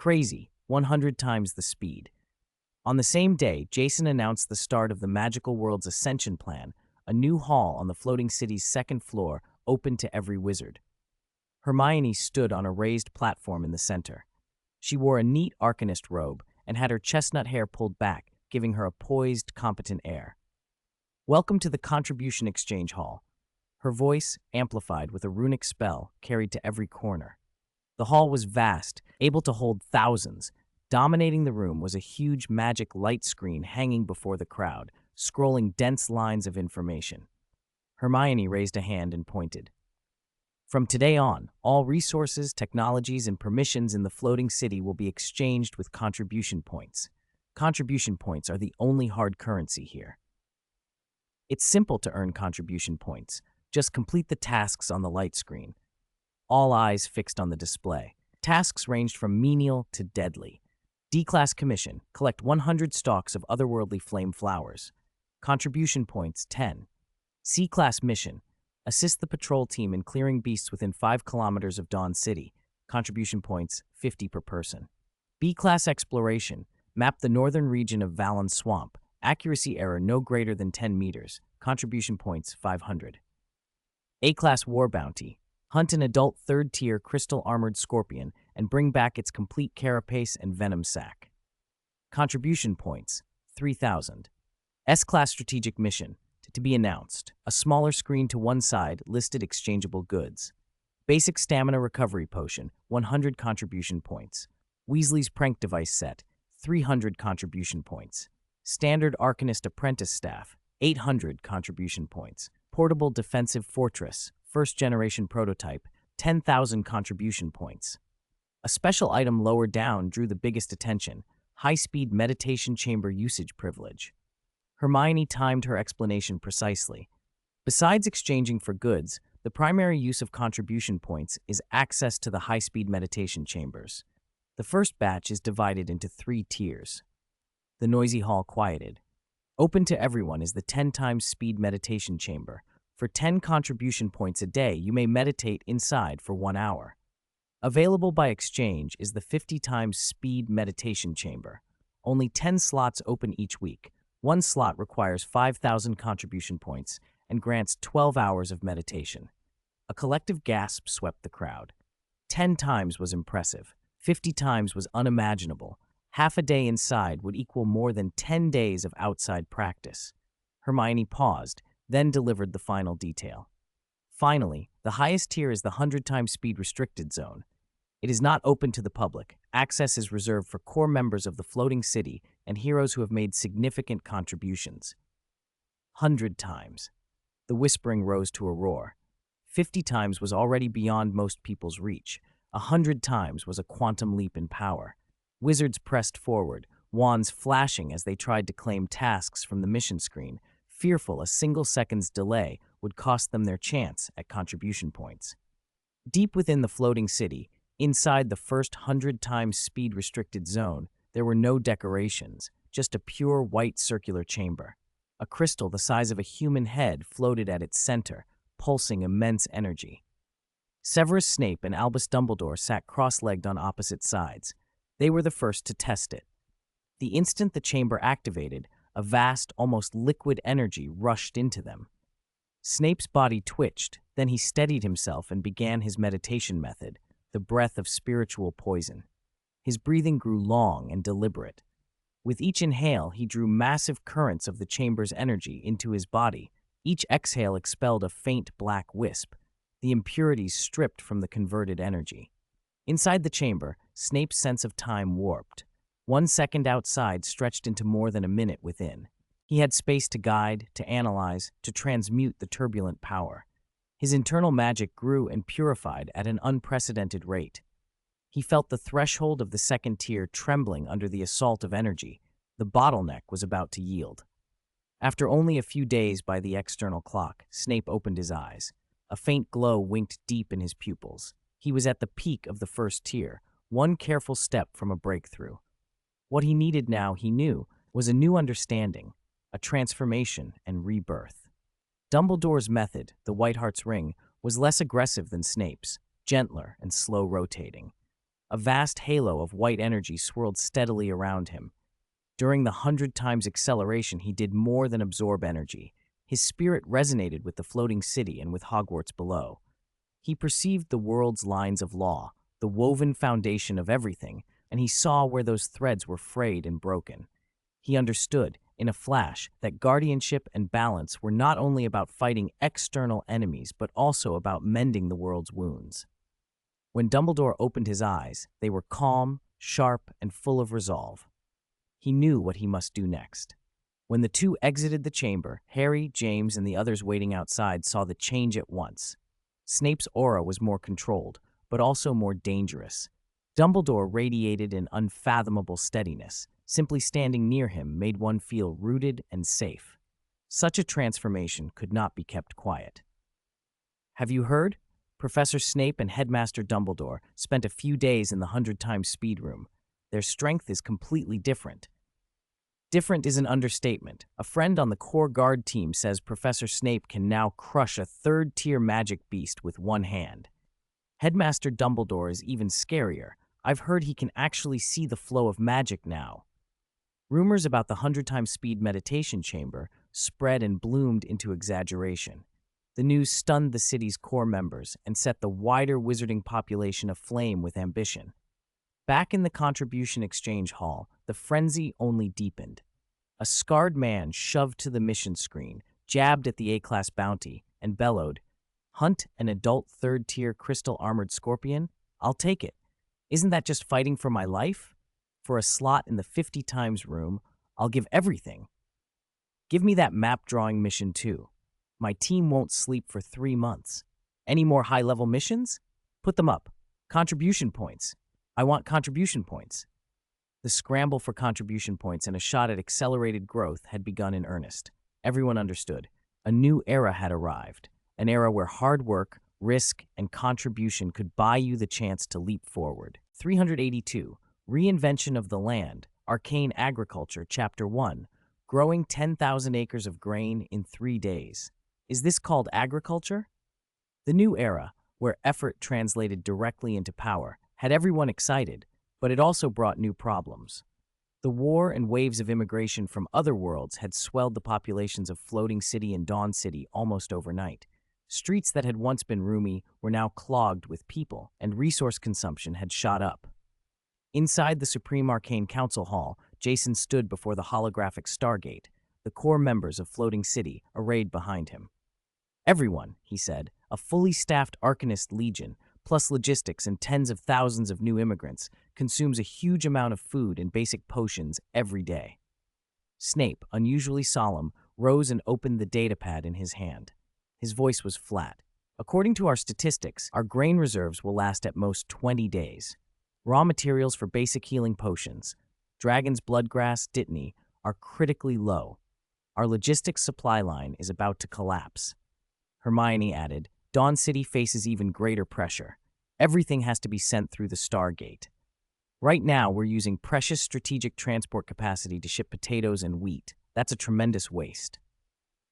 Crazy, 100 times the speed. On the same day, Jason announced the start of the Magical World's Ascension Plan, a new hall on the floating city's second floor open to every wizard. Hermione stood on a raised platform in the center. She wore a neat arcanist robe and had her chestnut hair pulled back, giving her a poised, competent air. "Welcome to the Contribution Exchange Hall." Her voice, amplified with a runic spell, carried to every corner. The hall was vast, able to hold thousands. Dominating the room was a huge magic light screen hanging before the crowd, scrolling dense lines of information. Hermione raised a hand and pointed. "From today on, all resources, technologies, and permissions in the floating city will be exchanged with contribution points. Contribution points are the only hard currency here." It's simple to earn contribution points. Just complete the tasks on the light screen. All eyes fixed on the display. Tasks ranged from menial to deadly. D-Class Commission, collect 100 stalks of otherworldly flame flowers. Contribution points, 10. C-Class Mission, assist the patrol team in clearing beasts within 5 kilometers of Dawn City. Contribution points, 50 per person. B-Class Exploration, map the northern region of Vallon Swamp. Accuracy error no greater than 10 meters. Contribution points, 500. A-Class War Bounty, hunt an adult third-tier crystal-armored scorpion and bring back its complete carapace and venom sac. Contribution points, 3,000. S-Class Strategic Mission, to be announced. A smaller screen to one side listed exchangeable goods. Basic Stamina Recovery Potion, 100 contribution points. Weasley's Prank Device Set, 300 contribution points. Standard Arcanist Apprentice Staff, 800 contribution points. Portable Defensive Fortress, first-generation prototype, 10,000 contribution points. A special item lower down drew the biggest attention, high-speed meditation chamber usage privilege. Hermione timed her explanation precisely. Besides exchanging for goods, the primary use of contribution points is access to the high-speed meditation chambers. The first batch is divided into 3 tiers. The noisy hall quieted. Open to everyone is the 10 times speed meditation chamber. For 10 contribution points a day, you may meditate inside for 1 hour. Available by exchange is the 50 times speed meditation chamber. Only 10 slots open each week. One slot requires 5,000 contribution points and grants 12 hours of meditation. A collective gasp swept the crowd. 10 times was impressive. 50 times was unimaginable. Half a day inside would equal more than 10 days of outside practice. Hermione paused, then delivered the final detail. Finally, the highest tier is the 100 times speed restricted zone. It is not open to the public. Access is reserved for core members of the floating city and heroes who have made significant contributions. 100 times. The whispering rose to a roar. 50 times was already beyond most people's reach. 100 times was a quantum leap in power. Wizards pressed forward, wands flashing as they tried to claim tasks from the mission screen, fearful a single second's delay would cost them their chance at contribution points. Deep within the floating city, inside the first 100 times speed-restricted zone, there were no decorations, just a pure white circular chamber. A crystal the size of a human head floated at its center, pulsing immense energy. Severus Snape and Albus Dumbledore sat cross-legged on opposite sides. They were the first to test it. The instant the chamber activated, a vast, almost liquid energy rushed into them. Snape's body twitched, then he steadied himself and began his meditation method, the breath of spiritual poison. His breathing grew long and deliberate. With each inhale, he drew massive currents of the chamber's energy into his body. Each exhale expelled a faint black wisp, the impurities stripped from the converted energy. Inside the chamber, Snape's sense of time warped. 1 second outside stretched into more than a minute within. He had space to guide, to analyze, to transmute the turbulent power. His internal magic grew and purified at an unprecedented rate. He felt the threshold of the second tier trembling under the assault of energy. The bottleneck was about to yield. After only a few days by the external clock, Snape opened his eyes. A faint glow winked deep in his pupils. He was at the peak of the first tier, one careful step from a breakthrough. What he needed now, he knew, was a new understanding, a transformation and rebirth. Dumbledore's method, the White Heart's Ring, was less aggressive than Snape's, gentler and slow-rotating. A vast halo of white energy swirled steadily around him. During the 100 times acceleration, he did more than absorb energy. His spirit resonated with the floating city and with Hogwarts below. He perceived the world's lines of law, the woven foundation of everything, and he saw where those threads were frayed and broken. He understood, in a flash, that guardianship and balance were not only about fighting external enemies, but also about mending the world's wounds. When Dumbledore opened his eyes, they were calm, sharp, and full of resolve. He knew what he must do next. When the two exited the chamber, Harry, James, and the others waiting outside saw the change at once. Snape's aura was more controlled, but also more dangerous. Dumbledore radiated an unfathomable steadiness. Simply standing near him made one feel rooted and safe. Such a transformation could not be kept quiet. Have you heard? Professor Snape and Headmaster Dumbledore spent a few days in the 100 times speed room. Their strength is completely different. Different is an understatement. A friend on the core guard team says Professor Snape can now crush a third-tier magic beast with one hand. Headmaster Dumbledore is even scarier. I've heard he can actually see the flow of magic now. Rumors about the 100 times speed meditation chamber spread and bloomed into exaggeration. The news stunned the city's core members and set the wider wizarding population aflame with ambition. Back in the Contribution Exchange Hall, the frenzy only deepened. A scarred man shoved to the mission screen, jabbed at the A-class bounty, and bellowed, "Hunt an adult third-tier crystal-armored scorpion? I'll take it. Isn't that just fighting for my life? For a slot in the 50 times room, I'll give everything. Give me that map drawing mission too. My team won't sleep for 3 months. Any more high-level missions? Put them up. Contribution points. I want contribution points." The scramble for contribution points and a shot at accelerated growth had begun in earnest. Everyone understood. A new era had arrived, an era where hard work, risk, and contribution could buy you the chance to leap forward. 382. Reinvention of the Land, Arcane Agriculture, Chapter 1. Growing 10,000 acres of grain in 3 days. Is this called agriculture? The new era, where effort translated directly into power, had everyone excited, but it also brought new problems. The war and waves of immigration from other worlds had swelled the populations of Floating City and Dawn City almost overnight. Streets that had once been roomy were now clogged with people, and resource consumption had shot up. Inside the Supreme Arcane Council Hall, Jason stood before the holographic Stargate, the core members of Floating City arrayed behind him. "Everyone," he said, "a fully staffed Arcanist Legion, plus logistics and tens of thousands of new immigrants, consumes a huge amount of food and basic potions every day." Snape, unusually solemn, rose and opened the datapad in his hand. His voice was flat. "According to our statistics, our grain reserves will last at most 20 days. Raw materials for basic healing potions, Dragon's Bloodgrass, Dittany, are critically low. Our logistics supply line is about to collapse." Hermione added, "Dawn City faces even greater pressure. Everything has to be sent through the Stargate. Right now, we're using precious strategic transport capacity to ship potatoes and wheat. That's a tremendous waste."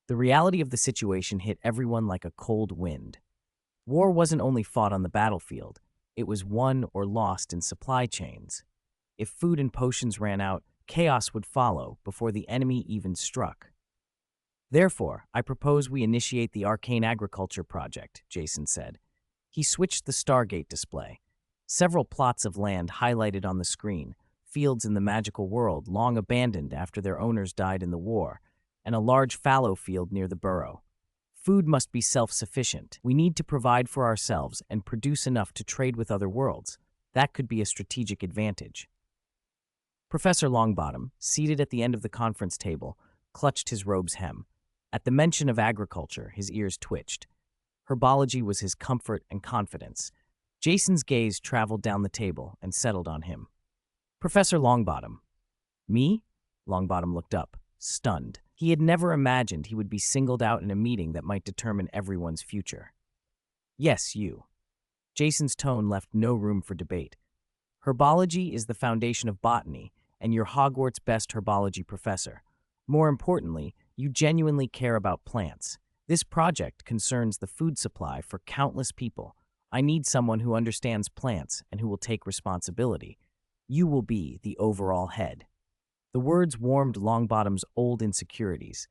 The reality of the situation hit everyone like a cold wind. War wasn't only fought on the battlefield, it was won or lost in supply chains. If food and potions ran out, chaos would follow before the enemy even struck. "Therefore, I propose we initiate the Arcane Agriculture Project," Jason said. He switched the Stargate display. Several plots of land highlighted on the screen, fields in the magical world long abandoned after their owners died in the war, and a large fallow field near the burrow. Food must be self-sufficient. We need to provide for ourselves and produce enough to trade with other worlds. That could be a strategic advantage. Professor Longbottom, seated at the end of the conference table, clutched his robe's hem. At the mention of agriculture, his ears twitched. Herbology was his comfort and confidence. Jason's gaze traveled down the table and settled on him. "Professor Longbottom." "Me?" Longbottom looked up, stunned. He had never imagined he would be singled out in a meeting that might determine everyone's future. "Yes, you." Jason's tone left no room for debate. "Herbology is the foundation of botany, and you're Hogwarts' best herbology professor. More importantly, you genuinely care about plants. This project concerns the food supply for countless people. I need someone who understands plants and who will take responsibility. You will be the overall head." The words warmed Longbottom's old insecurities.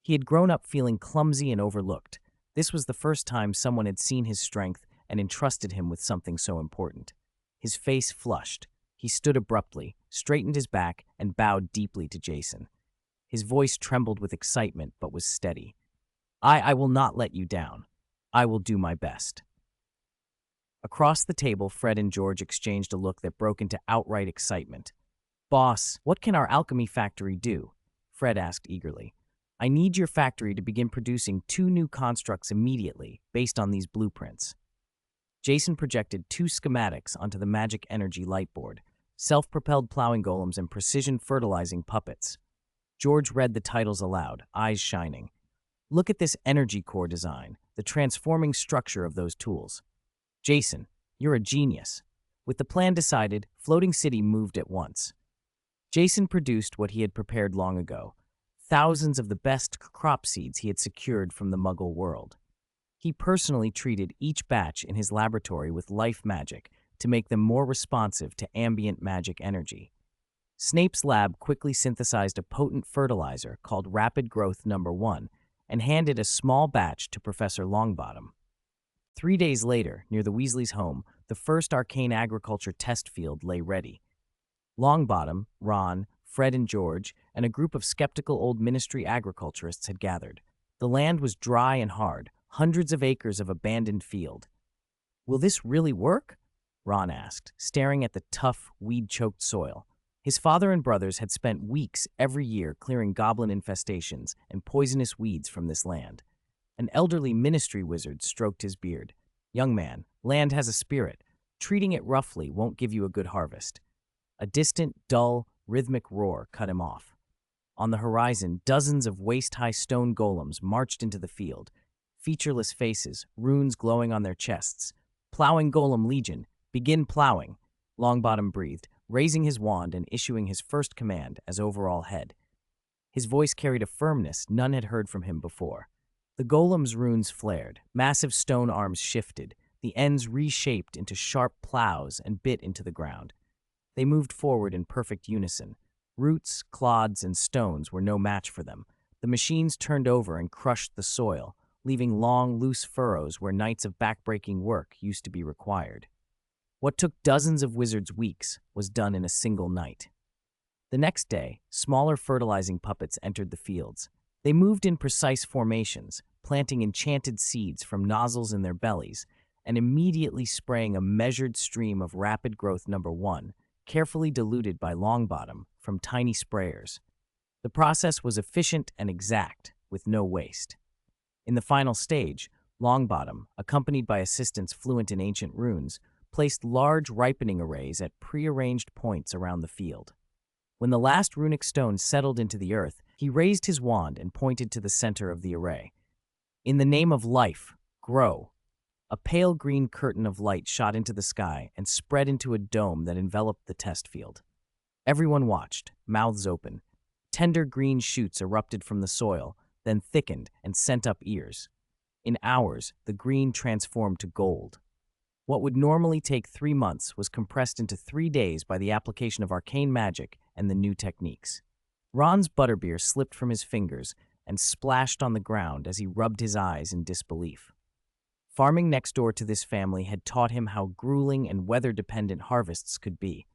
He had grown up feeling clumsy and overlooked. This was the first time someone had seen his strength and entrusted him with something so important. His face flushed. He stood abruptly, straightened his back, and bowed deeply to Jason. His voice trembled with excitement but was steady. I will not let you down. I will do my best." Across the table, Fred and George exchanged a look that broke into outright excitement. "Boss, what can our alchemy factory do?" Fred asked eagerly. "I need your factory to begin producing 2 new constructs immediately, based on these blueprints." Jason projected 2 schematics onto the magic energy light board: self-propelled plowing golems and precision fertilizing puppets. George read the titles aloud, eyes shining. "Look at this energy core design, the transforming structure of those tools. Jason, you're a genius." With the plan decided, Floating City moved at once. Jason produced what he had prepared long ago: thousands of the best crop seeds he had secured from the Muggle world. He personally treated each batch in his laboratory with life magic to make them more responsive to ambient magic energy. Snape's lab quickly synthesized a potent fertilizer called Rapid Growth Number 1 and handed a small batch to Professor Longbottom. 3 days later, near the Weasleys' home, the first Arcane agriculture test field lay ready. Longbottom, Ron, Fred and George, and a group of skeptical old Ministry agriculturists had gathered. The land was dry and hard, hundreds of acres of abandoned field. "Will this really work?" Ron asked, staring at the tough, weed-choked soil. His father and brothers had spent weeks every year clearing goblin infestations and poisonous weeds from this land. An elderly Ministry wizard stroked his beard. "Young man, land has a spirit. Treating it roughly won't give you a good harvest." A distant, dull, rhythmic roar cut him off. On the horizon, dozens of waist-high stone golems marched into the field, featureless faces, runes glowing on their chests. "Plowing Golem Legion, begin plowing," Longbottom breathed, raising his wand and issuing his first command as overall head. His voice carried a firmness none had heard from him before. The golem's runes flared, massive stone arms shifted, the ends reshaped into sharp plows and bit into the ground. They moved forward in perfect unison. Roots, clods, and stones were no match for them. The machines turned over and crushed the soil, leaving long, loose furrows where nights of backbreaking work used to be required. What took dozens of wizards weeks was done in a single night. The next day, smaller fertilizing puppets entered the fields. They moved in precise formations, planting enchanted seeds from nozzles in their bellies, and immediately spraying a measured stream of Rapid Growth Number 1, carefully diluted by Longbottom, from tiny sprayers. The process was efficient and exact, with no waste. In the final stage, Longbottom, accompanied by assistants fluent in ancient runes, placed large ripening arrays at prearranged points around the field. When the last runic stone settled into the earth, he raised his wand and pointed to the center of the array. "In the name of life, grow." A pale green curtain of light shot into the sky and spread into a dome that enveloped the test field. Everyone watched, mouths open. Tender green shoots erupted from the soil, then thickened and sent up ears. In hours, the green transformed to gold. What would normally take 3 months was compressed into 3 days by the application of arcane magic and the new techniques. Ron's butterbeer slipped from his fingers and splashed on the ground as he rubbed his eyes in disbelief. Farming next door to this family had taught him how grueling and weather-dependent harvests could be.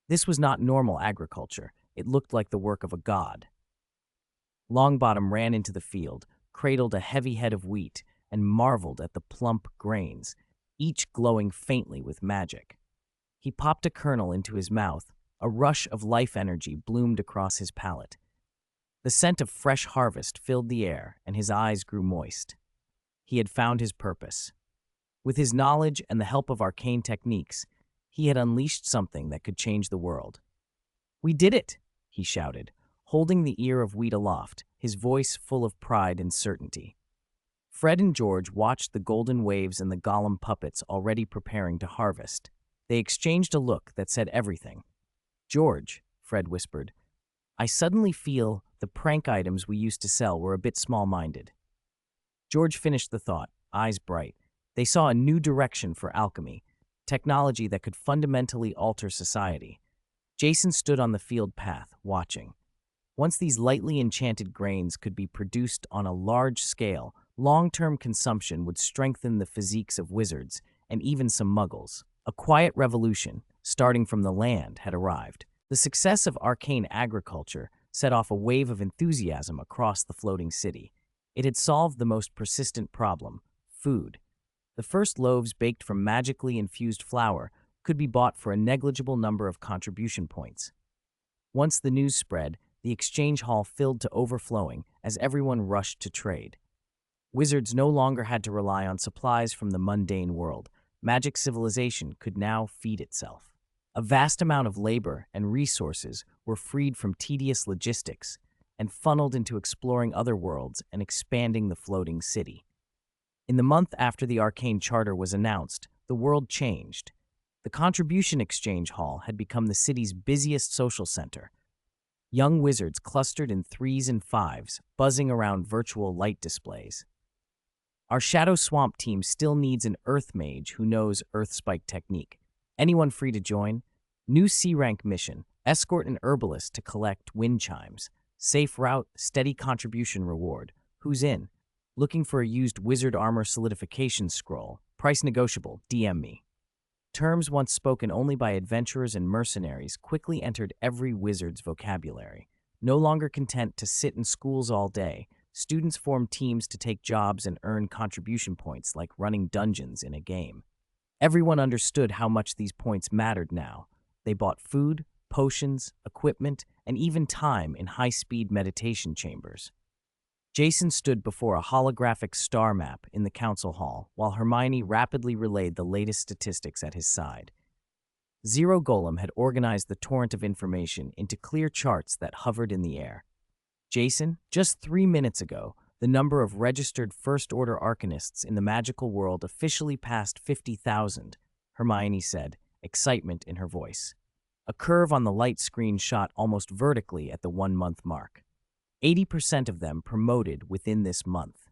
This was not normal agriculture. It looked like the work of a god. Longbottom ran into the field, cradled a heavy head of wheat, and marveled at the plump grains, each glowing faintly with magic. He popped a kernel into his mouth. A rush of life energy bloomed across his palate. The scent of fresh harvest filled the air, and his eyes grew moist. He had found his purpose. With his knowledge and the help of arcane techniques, he had unleashed something that could change the world. "We did it!" he shouted, holding the ear of wheat aloft, his voice full of pride and certainty. Fred and George watched the golden waves and the golem puppets already preparing to harvest. They exchanged a look that said everything. "George," Fred whispered, "I suddenly feel the prank items we used to sell were a bit small-minded." George finished the thought, eyes bright. They saw a new direction for alchemy, technology that could fundamentally alter society. Jason stood on the field path, watching. Once these lightly enchanted grains could be produced on a large scale, long-term consumption would strengthen the physiques of wizards and even some muggles. A quiet revolution, starting from the land, had arrived. The success of arcane agriculture set off a wave of enthusiasm across the floating city. It had solved the most persistent problem: food. The first loaves baked from magically infused flour could be bought for a negligible number of contribution points. Once the news spread, the exchange hall filled to overflowing as everyone rushed to trade. Wizards no longer had to rely on supplies from the mundane world. Magic civilization could now feed itself. A vast amount of labor and resources were freed from tedious logistics and funneled into exploring other worlds and expanding the floating city. In the month after the Arcane Charter was announced, the world changed. The Contribution Exchange Hall had become the city's busiest social center. Young wizards clustered in threes and fives, buzzing around virtual light displays. Our Shadow Swamp team still needs an Earth Mage who knows Earth Spike technique. Anyone free to join? New C-rank mission: escort an herbalist to collect wind chimes. Safe route, steady contribution reward. Who's in? Looking for a used wizard armor solidification scroll. Price negotiable, DM me. Terms once spoken only by adventurers and mercenaries quickly entered every wizard's vocabulary. No longer content to sit in schools all day, students formed teams to take jobs and earn contribution points like running dungeons in a game. Everyone understood how much these points mattered now. They bought food, potions, equipment, and even time in high-speed meditation chambers. Jason stood before a holographic star map in the council hall while Hermione rapidly relayed the latest statistics at his side. Zero Golem had organized the torrent of information into clear charts that hovered in the air. Jason, just 3 minutes ago, the number of registered First-Order Arcanists in the magical world officially passed 50,000, Hermione said, excitement in her voice. A curve on the light screen shot almost vertically at the 1-month mark. 80% of them promoted within this month.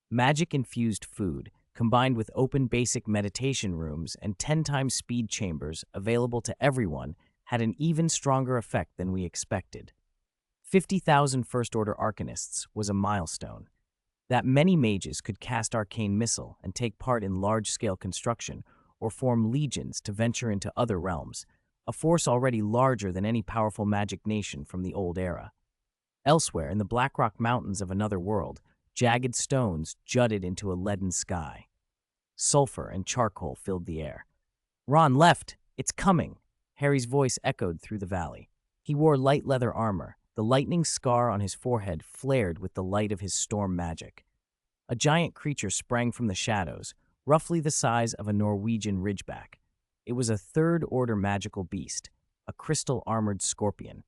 Magic-infused food, combined with open basic meditation rooms and 10 times speed chambers available to everyone, had an even stronger effect than we expected. 50,000 First-Order Arcanists was a milestone. That many mages could cast arcane missile and take part in large-scale construction or form legions to venture into other realms, a force already larger than any powerful magic nation from the old era. Elsewhere, in the Blackrock Mountains of another world, jagged stones jutted into a leaden sky. Sulfur and charcoal filled the air. "Ron, left! It's coming!" Harry's voice echoed through the valley. He wore light leather armor. The lightning scar on his forehead flared with the light of his storm magic. A giant creature sprang from the shadows, roughly the size of a Norwegian ridgeback. It was a third-order magical beast, a crystal-armored scorpion.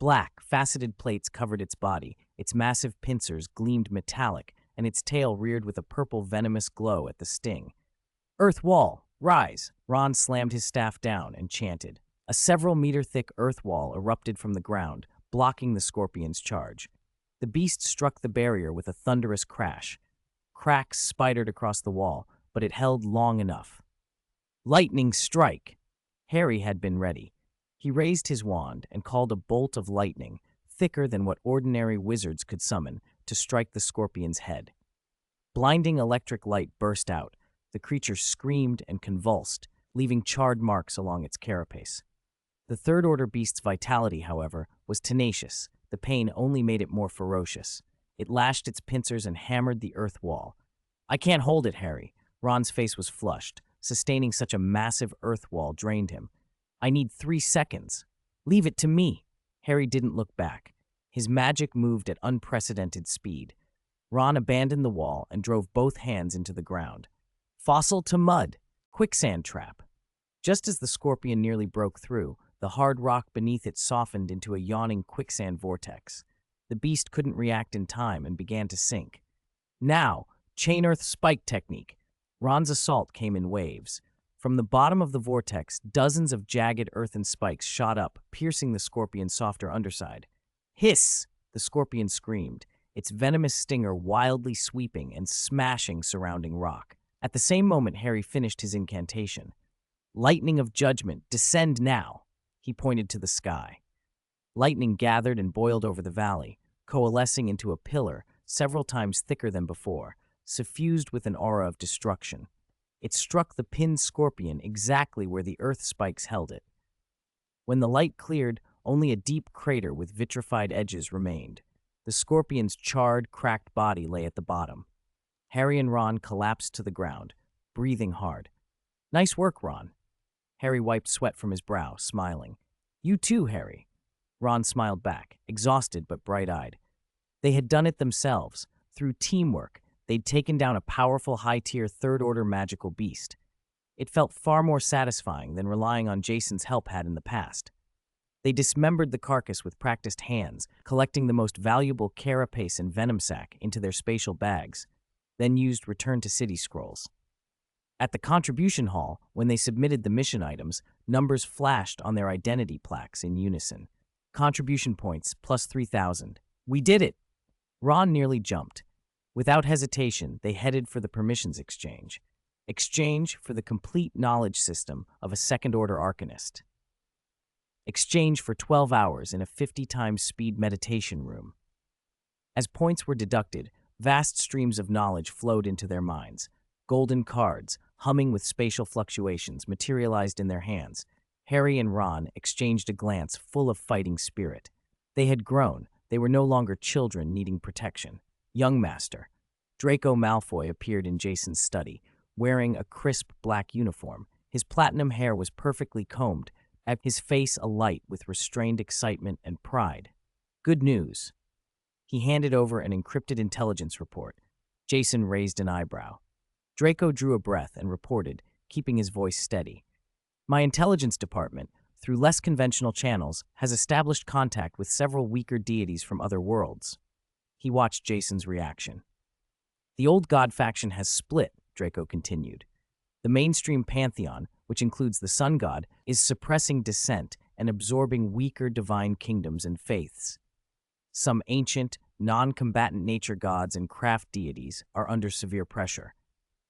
Black, faceted plates covered its body, its massive pincers gleamed metallic, and its tail reared with a purple venomous glow at the sting. "Earth wall, rise!" Ron slammed his staff down and chanted. A several-meter-thick earth wall erupted from the ground, blocking the scorpion's charge. The beast struck the barrier with a thunderous crash. Cracks spidered across the wall, but it held long enough. "Lightning strike!" Harry had been ready. He raised his wand and called a bolt of lightning, thicker than what ordinary wizards could summon, to strike the scorpion's head. Blinding electric light burst out. The creature screamed and convulsed, leaving charred marks along its carapace. The third-order beast's vitality, however, was tenacious. The pain only made it more ferocious. It lashed its pincers and hammered the earth wall. "I can't hold it, Harry." Ron's face was flushed. Sustaining such a massive earth wall drained him. "I need 3 seconds. Leave it to me." Harry didn't look back. His magic moved at unprecedented speed. Ron abandoned the wall and drove both hands into the ground. "Fossil to mud. Quicksand trap." Just as the scorpion nearly broke through, the hard rock beneath it softened into a yawning quicksand vortex. The beast couldn't react in time and began to sink. "Now, chain earth spike technique." Ron's assault came in waves. From the bottom of the vortex, dozens of jagged earthen spikes shot up, piercing the scorpion's softer underside. "Hiss!" the scorpion screamed, its venomous stinger wildly sweeping and smashing surrounding rock. At the same moment, Harry finished his incantation. Lightning of judgment, descend now! He pointed to the sky. Lightning gathered and boiled over the valley, coalescing into a pillar several times thicker than before, suffused with an aura of destruction. It struck the pinned scorpion exactly where the earth spikes held it. When the light cleared, only a deep crater with vitrified edges remained. The scorpion's charred, cracked body lay at the bottom. Harry and Ron collapsed to the ground, breathing hard. Nice work, Ron. Harry wiped sweat from his brow, smiling. You too, Harry. Ron smiled back, exhausted but bright-eyed. They had done it themselves. Through teamwork, they'd taken down a powerful high-tier third-order magical beast. It felt far more satisfying than relying on Jason's help had in the past. They dismembered the carcass with practiced hands, collecting the most valuable carapace and venom sac into their spatial bags, then used return-to-city scrolls. At the contribution hall, when they submitted the mission items, numbers flashed on their identity plaques in unison. Contribution points, plus 3,000. We did it! Ron nearly jumped. Without hesitation, they headed for the permissions exchange. Exchange for the complete knowledge system of a second-order arcanist. Exchange for 12 hours in a 50 times speed meditation room. As points were deducted, vast streams of knowledge flowed into their minds. Golden cards, humming with spatial fluctuations, materialized in their hands. Harry and Ron exchanged a glance full of fighting spirit. They had grown. They were no longer children needing protection. Young Master. Draco Malfoy appeared in Jason's study, wearing a crisp black uniform. His platinum hair was perfectly combed, his face alight with restrained excitement and pride. Good news. He handed over an encrypted intelligence report. Jason raised an eyebrow. Draco drew a breath and reported, keeping his voice steady. My intelligence department, through less conventional channels, has established contact with several weaker deities from other worlds. He watched Jason's reaction. The old god faction has split, Draco continued. The mainstream pantheon, which includes the sun god, is suppressing dissent and absorbing weaker divine kingdoms and faiths. Some ancient, non-combatant nature gods and craft deities are under severe pressure.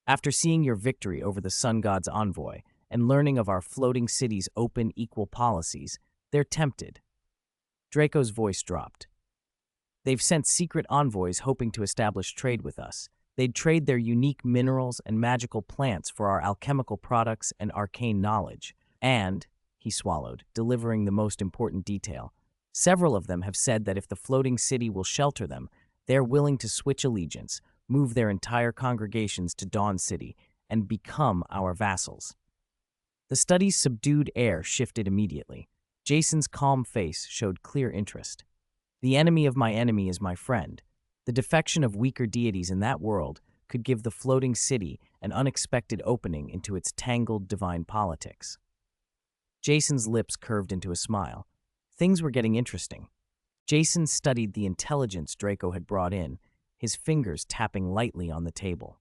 After seeing your victory over the sun god's envoy and learning of our floating city's open, equal policies, they're tempted. Draco's voice dropped. They've sent secret envoys hoping to establish trade with us. They'd trade their unique minerals and magical plants for our alchemical products and arcane knowledge. And, he swallowed, delivering the most important detail, several of them have said that if the floating city will shelter them, they're willing to switch allegiance, move their entire congregations to Dawn City, and become our vassals. The study's subdued air shifted immediately. Jason's calm face showed clear interest. The enemy of my enemy is my friend. The defection of weaker deities in that world could give the floating city an unexpected opening into its tangled divine politics. Jason's lips curved into a smile. Things were getting interesting. Jason studied the intelligence Draco had brought in, his fingers tapping lightly on the table.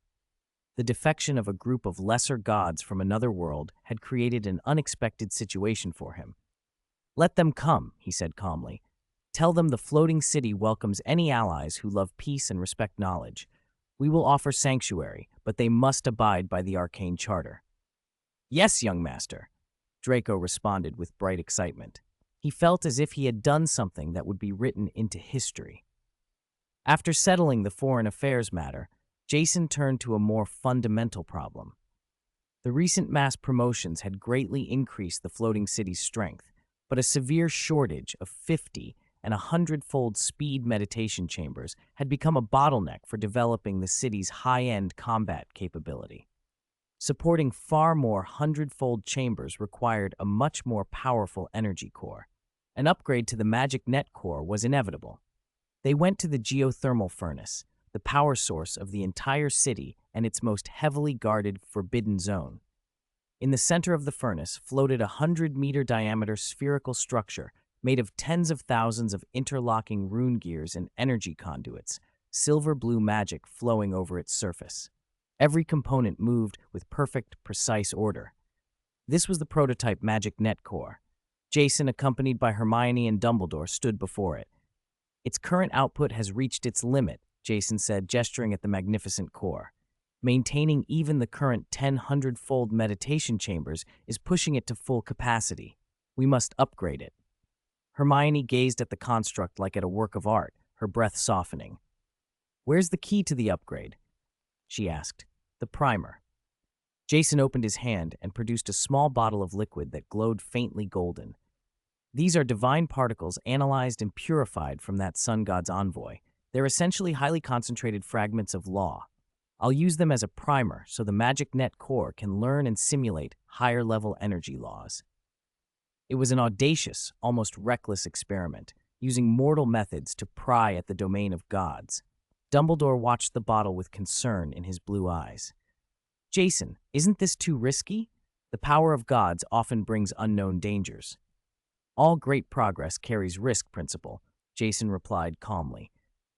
The defection of a group of lesser gods from another world had created an unexpected situation for him. Let them come, he said calmly. Tell them the floating city welcomes any allies who love peace and respect knowledge. We will offer sanctuary, but they must abide by the Arcane Charter. Yes, young master, Draco responded with bright excitement. He felt as if he had done something that would be written into history. After settling the foreign affairs matter, Jason turned to a more fundamental problem. The recent mass promotions had greatly increased the floating city's strength, but a severe shortage of 50 and 100-fold speed meditation chambers had become a bottleneck for developing the city's high-end combat capability. Supporting far more 100-fold chambers required a much more powerful energy core. An upgrade to the magic net core was inevitable. They went to the geothermal furnace, the power source of the entire city and its most heavily guarded forbidden zone. In the center of the furnace floated a 100-meter diameter spherical structure made of tens of thousands of interlocking rune gears and energy conduits, silver-blue magic flowing over its surface. Every component moved with perfect, precise order. This was the prototype magic net core. Jason, accompanied by Hermione and Dumbledore, stood before it. Its current output has reached its limit, Jason said, gesturing at the magnificent core. Maintaining even the current 10 hundredfold meditation chambers is pushing it to full capacity. We must upgrade it. Hermione gazed at the construct like at a work of art, her breath softening. Where's the key to the upgrade? She asked. The primer. Jason opened his hand and produced a small bottle of liquid that glowed faintly golden. These are divine particles analyzed and purified from that sun god's envoy. They're essentially highly concentrated fragments of law. I'll use them as a primer so the magic net core can learn and simulate higher-level energy laws. It was an audacious, almost reckless experiment, using mortal methods to pry at the domain of gods. Dumbledore watched the bottle with concern in his blue eyes. Jason, isn't this too risky? The power of gods often brings unknown dangers. All great progress carries risk, Principal, Jason replied calmly.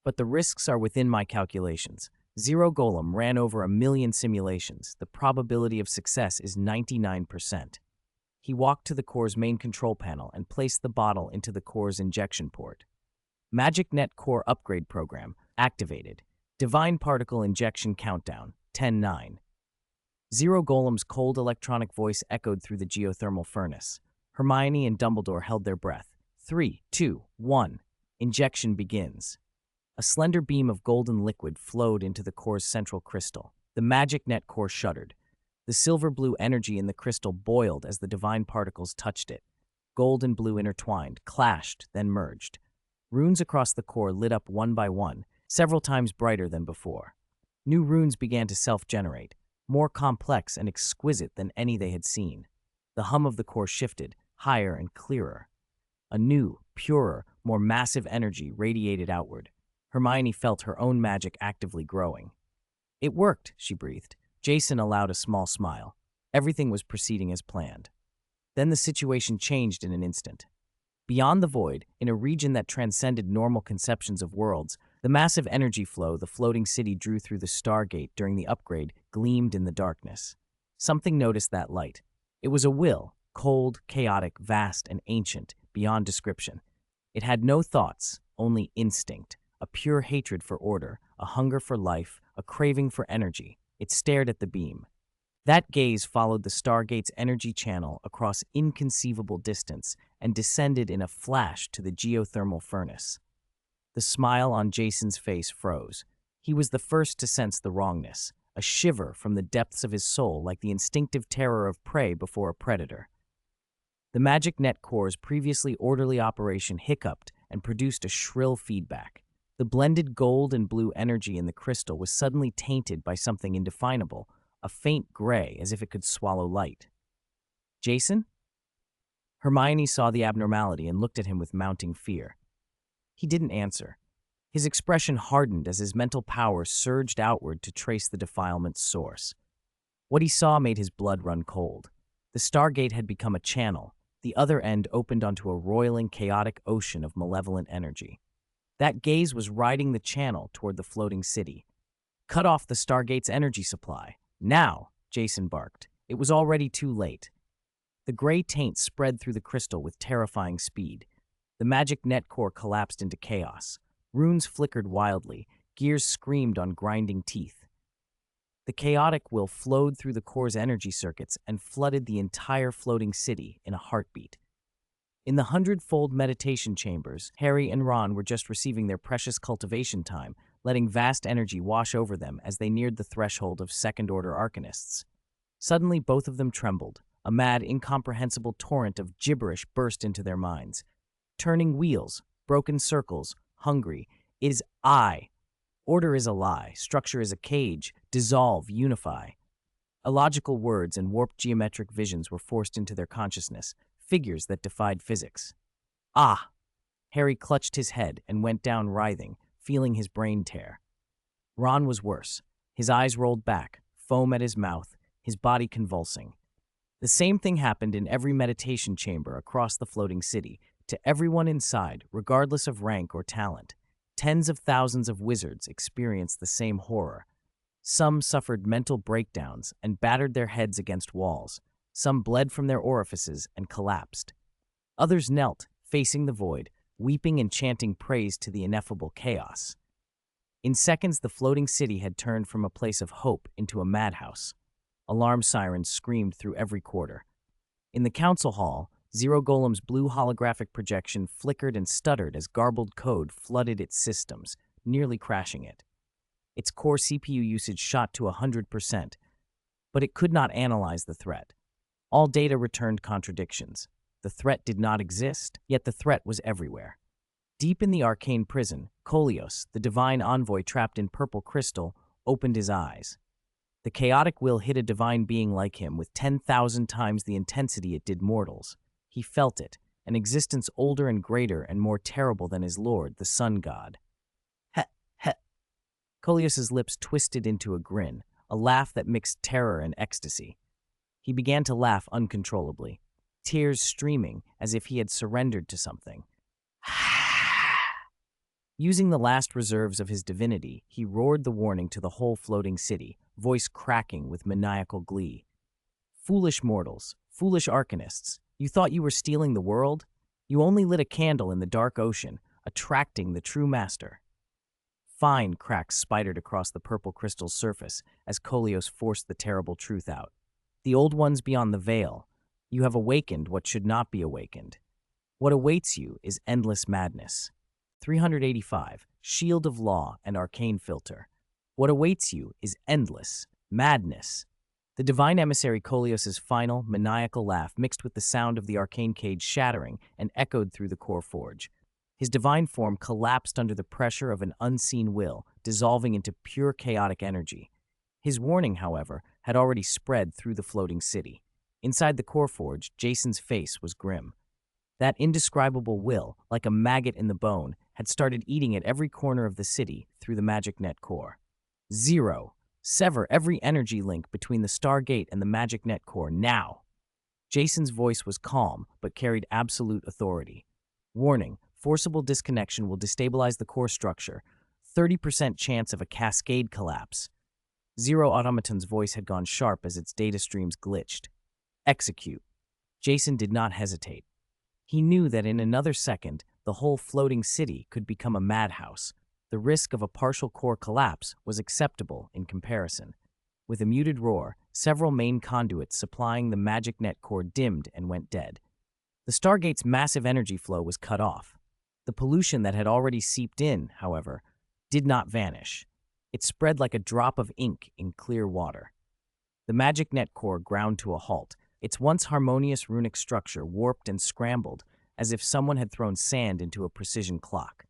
But the risks are within my calculations. Zero Golem ran over 1,000,000 simulations. The probability of success is 99%. He walked to the core's main control panel and placed the bottle into the core's injection port. Magic Net Core Upgrade Program activated. Divine Particle Injection Countdown 10-9. Zero Golem's cold electronic voice echoed through the geothermal furnace. Hermione and Dumbledore held their breath. 3, 2, 1. Injection begins. A slender beam of golden liquid flowed into the core's central crystal. The magic net core shuddered. The silver-blue energy in the crystal boiled as the divine particles touched it. Gold and blue intertwined, clashed, then merged. Runes across the core lit up one by one, several times brighter than before. New runes began to self-generate, more complex and exquisite than any they had seen. The hum of the core shifted, higher and clearer. A new, purer, more massive energy radiated outward. Hermione felt her own magic actively growing. It worked, she breathed. Jason allowed a small smile. Everything was proceeding as planned. Then the situation changed in an instant. Beyond the void, in a region that transcended normal conceptions of worlds, the massive energy flow the floating city drew through the Stargate during the upgrade gleamed in the darkness. Something noticed that light. It was a will, cold, chaotic, vast, and ancient, beyond description. It had no thoughts, only instinct, a pure hatred for order, a hunger for life, a craving for energy. It stared at the beam. That gaze followed the Stargate's energy channel across inconceivable distance and descended in a flash to the geothermal furnace. The smile on Jason's face froze. He was the first to sense the wrongness, a shiver from the depths of his soul like the instinctive terror of prey before a predator. The magic net core's previously orderly operation hiccuped and produced a shrill feedback. The blended gold and blue energy in the crystal was suddenly tainted by something indefinable, a faint gray as if it could swallow light. Jason? Hermione saw the abnormality and looked at him with mounting fear. He didn't answer. His expression hardened as his mental power surged outward to trace the defilement's source. What he saw made his blood run cold. The Stargate had become a channel. The other end opened onto a roiling, chaotic ocean of malevolent energy. That gaze was riding the channel toward the floating city. Cut off the Stargate's energy supply. Now, Jason barked. It was already too late. The gray taint spread through the crystal with terrifying speed. The magic net core collapsed into chaos. Runes flickered wildly. Gears screamed on grinding teeth. The chaotic will flowed through the core's energy circuits and flooded the entire floating city in a heartbeat. In the 100-fold meditation chambers, Harry and Ron were just receiving their precious cultivation time, letting vast energy wash over them as they neared the threshold of second-order arcanists. Suddenly, both of them trembled. A mad, incomprehensible torrent of gibberish burst into their minds. Turning wheels, broken circles, hungry. It is I. Order is a lie. Structure is a cage. Dissolve, unify. Illogical words and warped geometric visions were forced into their consciousness, figures that defied physics. Ah! Harry clutched his head and went down writhing, feeling his brain tear. Ron was worse. His eyes rolled back, foam at his mouth, his body convulsing. The same thing happened in every meditation chamber across the floating city, to everyone inside, regardless of rank or talent. Tens of thousands of wizards experienced the same horror. Some suffered mental breakdowns and battered their heads against walls. Some bled from their orifices and collapsed. Others knelt, facing the void, weeping and chanting praise to the ineffable chaos. In seconds, the floating city had turned from a place of hope into a madhouse. Alarm sirens screamed through every quarter. In the council hall, Zero Golem's blue holographic projection flickered and stuttered as garbled code flooded its systems, nearly crashing it. Its core CPU usage shot to 100%, but it could not analyze the threat. All data returned contradictions. The threat did not exist, yet the threat was everywhere. Deep in the arcane prison, Koleos, the divine envoy trapped in purple crystal, opened his eyes. The chaotic will hit a divine being like him with 10,000 times the intensity it did mortals. He felt it, an existence older and greater and more terrible than his lord, the sun god. Heh, heh. Koleos's lips twisted into a grin, a laugh that mixed terror and ecstasy. He began to laugh uncontrollably, tears streaming as if he had surrendered to something. Using the last reserves of his divinity, he roared the warning to the whole floating city, voice cracking with maniacal glee. Foolish mortals, foolish arcanists, you thought you were stealing the world? You only lit a candle in the dark ocean, attracting the true master. Fine cracks spidered across the purple crystal's surface as Koleos forced the terrible truth out. The old ones beyond the veil, you have awakened what should not be awakened. What awaits you is endless madness. 385, Shield of Law and Arcane Filter. What awaits you is endless madness. The divine emissary Koleos's final, maniacal laugh mixed with the sound of the arcane cage shattering and echoed through the core forge. His divine form collapsed under the pressure of an unseen will, dissolving into pure chaotic energy. His warning, however, had already spread through the floating city. Inside the core forge, Jason's face was grim. That indescribable will, like a maggot in the bone, had started eating at every corner of the city through the magic net core. 0. Sever every energy link between the Stargate and the magic net core now. Jason's voice was calm, but carried absolute authority. Warning, forcible disconnection will destabilize the core structure. 30% chance of a cascade collapse. Zero Automaton's voice had gone sharp as its data streams glitched. Execute. Jason did not hesitate. He knew that in another second, the whole floating city could become a madhouse. The risk of a partial core collapse was acceptable in comparison. With a muted roar, several main conduits supplying the magic net core dimmed and went dead. The Stargate's massive energy flow was cut off. The pollution that had already seeped in, however, did not vanish. It spread like a drop of ink in clear water. The magic net core ground to a halt, its once harmonious runic structure warped and scrambled as if someone had thrown sand into a precision clock.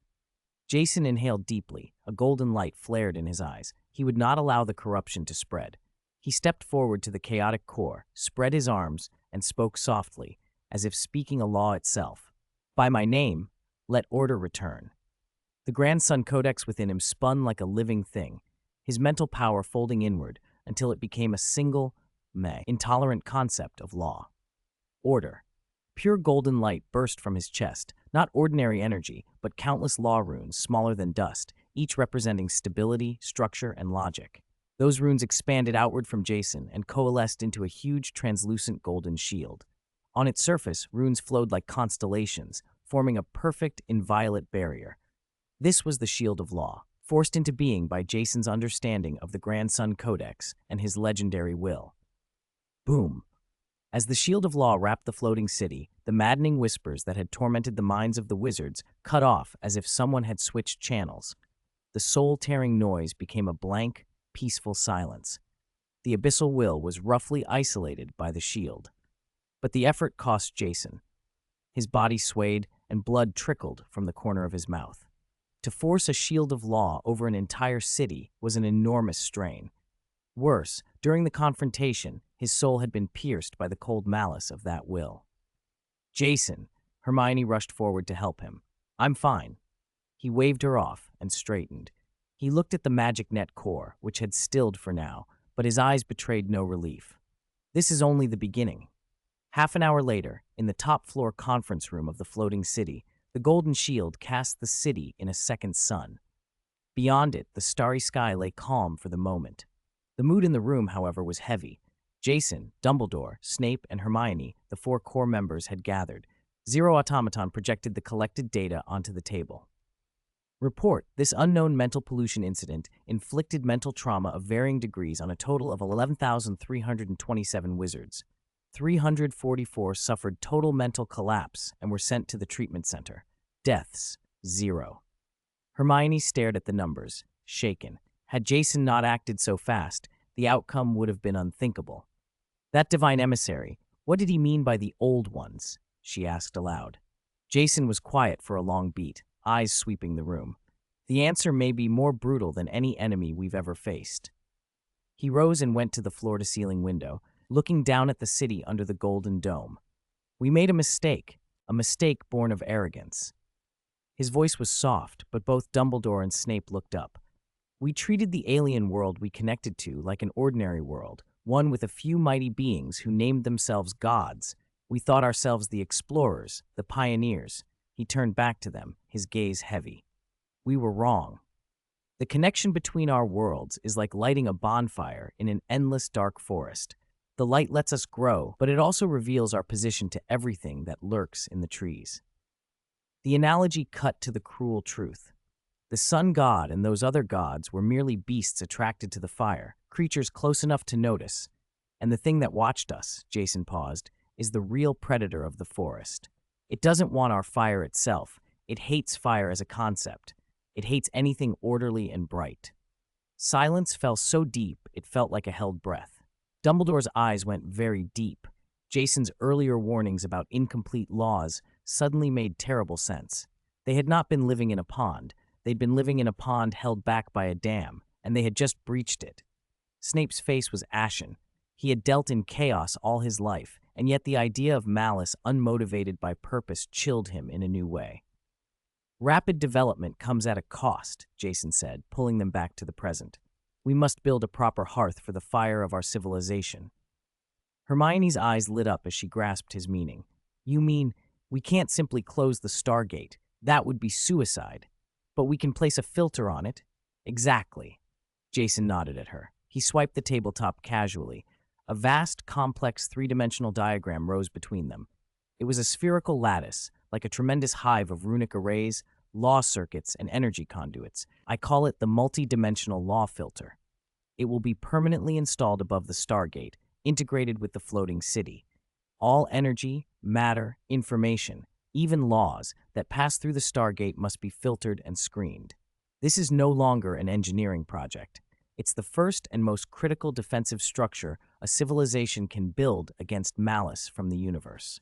Jason inhaled deeply, a golden light flared in his eyes. He would not allow the corruption to spread. He stepped forward to the chaotic core, spread his arms, and spoke softly, as if speaking a law itself. By my name, let order return. The grandson codex within him spun like a living thing, his mental power folding inward until it became a single, intolerant concept of law. Order. Pure golden light burst from his chest, not ordinary energy, but countless law runes smaller than dust, each representing stability, structure, and logic. Those runes expanded outward from Jason and coalesced into a huge translucent golden shield. On its surface, runes flowed like constellations, forming a perfect, inviolate barrier. This was the Shield of Law, forced into being by Jason's understanding of the Grandson Codex and his legendary will. Boom! As the Shield of Law wrapped the floating city, the maddening whispers that had tormented the minds of the wizards cut off as if someone had switched channels. The soul-tearing noise became a blank, peaceful silence. The abyssal will was roughly isolated by the shield. But the effort cost Jason. His body swayed and blood trickled from the corner of his mouth. To force a Shield of Law over an entire city was an enormous strain. Worse, during the confrontation, his soul had been pierced by the cold malice of that will. Jason, Hermione rushed forward to help him. I'm fine. He waved her off and straightened. He looked at the magic net core, which had stilled for now, but his eyes betrayed no relief. This is only the beginning. Half an hour later, in the top-floor conference room of the floating city, the golden shield cast the city in a second sun. Beyond it, the starry sky lay calm for the moment. The mood in the room, however, was heavy. Jason, Dumbledore, Snape, and Hermione, the 4 core members, had gathered. Zero Automaton projected the collected data onto the table. Report, this unknown mental pollution incident inflicted mental trauma of varying degrees on a total of 11,327 wizards. 344 suffered total mental collapse and were sent to the treatment center. Deaths, 0. Hermione stared at the numbers, shaken. Had Jason not acted so fast, the outcome would have been unthinkable. That divine emissary, what did he mean by the old ones? She asked aloud. Jason was quiet for a long beat, eyes sweeping the room. The answer may be more brutal than any enemy we've ever faced. He rose and went to the floor-to-ceiling window, looking down at the city under the golden dome. We made a mistake born of arrogance. His voice was soft, but both Dumbledore and Snape looked up. We treated the alien world we connected to like an ordinary world, one with a few mighty beings who named themselves gods. We thought ourselves the explorers, the pioneers. He turned back to them, his gaze heavy. We were wrong. The connection between our worlds is like lighting a bonfire in an endless dark forest. The light lets us grow, but it also reveals our position to everything that lurks in the trees. The analogy cut to the cruel truth. The sun god and those other gods were merely beasts attracted to the fire, creatures close enough to notice. And the thing that watched us, Jason paused, is the real predator of the forest. It doesn't want our fire itself. It hates fire as a concept. It hates anything orderly and bright. Silence fell so deep it felt like a held breath. Dumbledore's eyes went very deep. Jason's earlier warnings about incomplete laws suddenly made terrible sense. They had not been living in a pond. They'd been living in a pond held back by a dam, and they had just breached it. Snape's face was ashen. He had dealt in chaos all his life, and yet the idea of malice unmotivated by purpose chilled him in a new way. Rapid development comes at a cost, Jason said, pulling them back to the present. We must build a proper hearth for the fire of our civilization. Hermione's eyes lit up as she grasped his meaning. You mean, we can't simply close the Stargate. That would be suicide. But we can place a filter on it? Exactly. Jason nodded at her. He swiped the tabletop casually. A vast, complex three-dimensional diagram rose between them. It was a spherical lattice, like a tremendous hive of runic arrays, law circuits, and energy conduits. I call it the multi-dimensional law filter. It will be permanently installed above the Stargate, integrated with the floating city. All energy, matter, information, even laws that pass through the Stargate must be filtered and screened. This is no longer an engineering project. It's the first and most critical defensive structure a civilization can build against malice from the universe.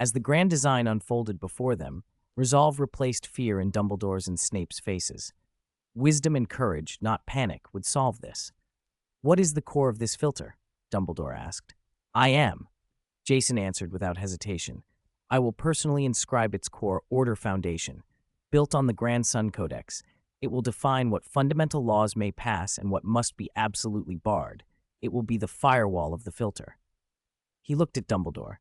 As the grand design unfolded before them, resolve replaced fear in Dumbledore's and Snape's faces. Wisdom and courage, not panic, would solve this. What is the core of this filter? Dumbledore asked. I am, Jason answered without hesitation. I will personally inscribe its core Order Foundation. Built on the Grand Sun Codex, it will define what fundamental laws may pass and what must be absolutely barred. It will be the firewall of the filter. He looked at Dumbledore.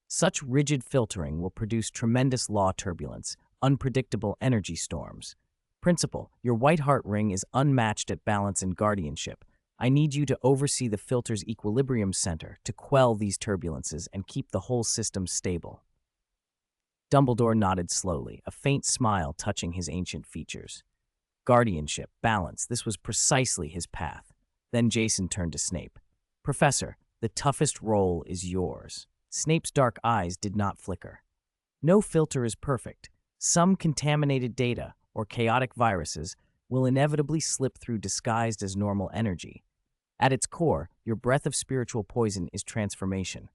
Such rigid filtering will produce tremendous law turbulence, unpredictable energy storms. Principal, your White Heart Ring is unmatched at balance and guardianship. I need you to oversee the filter's equilibrium center to quell these turbulences and keep the whole system stable. Dumbledore nodded slowly, a faint smile touching his ancient features. Guardianship, balance, this was precisely his path. Then Jason turned to Snape. Professor, the toughest role is yours. Snape's dark eyes did not flicker. No filter is perfect. Some contaminated data, or chaotic viruses, will inevitably slip through disguised as normal energy. At its core, your breath of spiritual poison is transformation.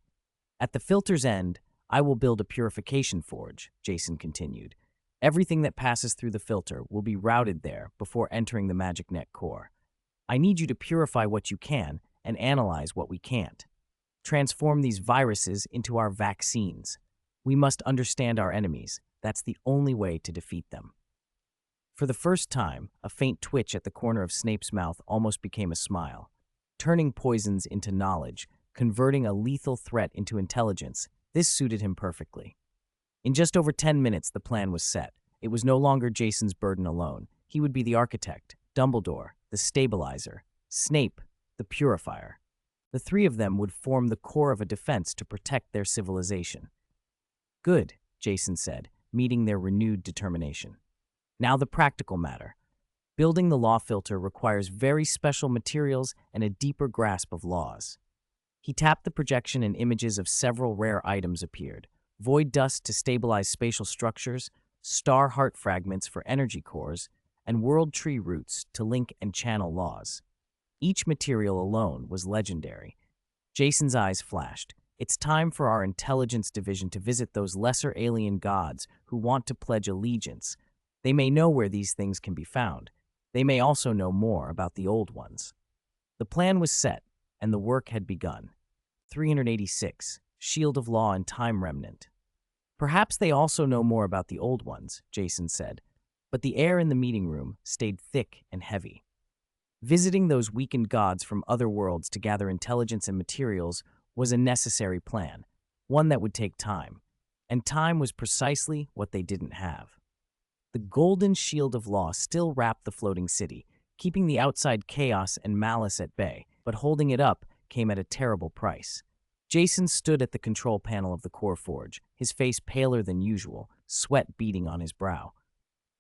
At the filter's end, I will build a purification forge, Jason continued. Everything that passes through the filter will be routed there before entering the Magic Net core. I need you to purify what you can and analyze what we can't. Transform these viruses into our vaccines. We must understand our enemies. That's the only way to defeat them. For the first time, a faint twitch at the corner of Snape's mouth almost became a smile. Turning poisons into knowledge, converting a lethal threat into intelligence, this suited him perfectly. In just over 10 minutes, the plan was set. It was no longer Jason's burden alone. He would be the architect, Dumbledore, the stabilizer, Snape, the purifier. The three of them would form the core of a defense to protect their civilization. Good, Jason said, meeting their renewed determination. Now the practical matter. Building the law filter requires very special materials and a deeper grasp of laws. He tapped the projection and images of several rare items appeared. Void dust to stabilize spatial structures, star heart fragments for energy cores, and world tree roots to link and channel laws. Each material alone was legendary. Jason's eyes flashed. It's time for our intelligence division to visit those lesser alien gods who want to pledge allegiance. They may know where these things can be found. They may also know more about the old ones. The plan was set, and the work had begun. 386. Shield of Law and Time Remnant. Perhaps they also know more about the old ones, Jason said, but the air in the meeting room stayed thick and heavy. Visiting those weakened gods from other worlds to gather intelligence and materials was a necessary plan, one that would take time, and time was precisely what they didn't have. The golden shield of law still wrapped the floating city, keeping the outside chaos and malice at bay, but holding it up came at a terrible price. Jason stood at the control panel of the core forge, his face paler than usual, sweat beading on his brow.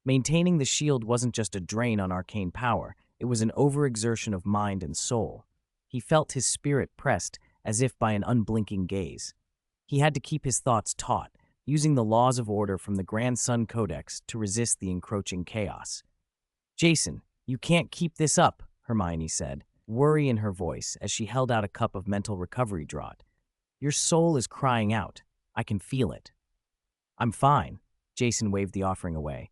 Maintaining the shield wasn't just a drain on arcane power, it was an overexertion of mind and soul. He felt his spirit pressed as if by an unblinking gaze. He had to keep his thoughts taut, using the laws of order from the Grand Sun Codex to resist the encroaching chaos. "Jason, you can't keep this up," Hermione said, worry in her voice as she held out a cup of mental recovery draught. "Your soul is crying out. I can feel it." "I'm fine," Jason waved the offering away.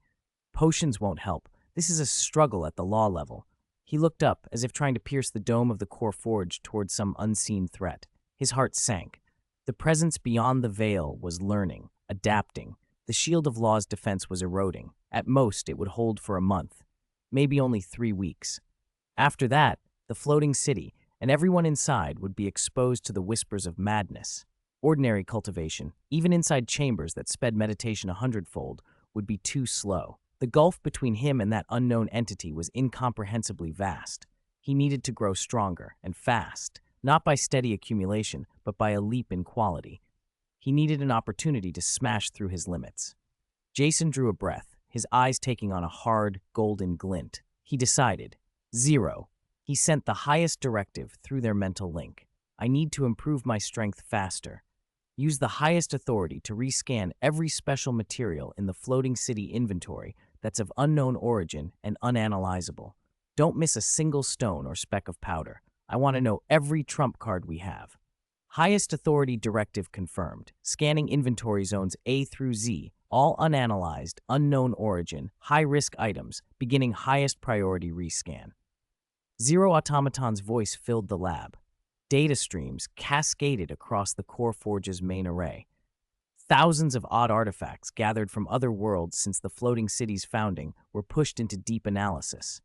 "Potions won't help. This is a struggle at the law level." He looked up, as if trying to pierce the dome of the core forge towards some unseen threat. His heart sank. The presence beyond the veil was learning, adapting. The shield of law's defense was eroding. At most, it would hold for a month, maybe only 3 weeks. After that, the floating city and everyone inside would be exposed to the whispers of madness. Ordinary cultivation, even inside chambers that sped meditation 100-fold, would be too slow. The gulf between him and that unknown entity was incomprehensibly vast. He needed to grow stronger and fast, not by steady accumulation, but by a leap in quality. He needed an opportunity to smash through his limits. Jason drew a breath, his eyes taking on a hard, golden glint. He decided. 0. He sent the highest directive through their mental link. "I need to improve my strength faster. Use the highest authority to rescan every special material in the floating city inventory that's of unknown origin and unanalyzable. Don't miss a single stone or speck of powder. I want to know every trump card we have." Highest authority directive confirmed. Scanning inventory zones A through Z, all unanalyzed, unknown origin, high-risk items, beginning highest priority rescan. 0 Automaton's voice filled the lab. Data streams cascaded across the core forge's main array. Thousands of odd artifacts gathered from other worlds since the floating city's founding were pushed into deep analysis.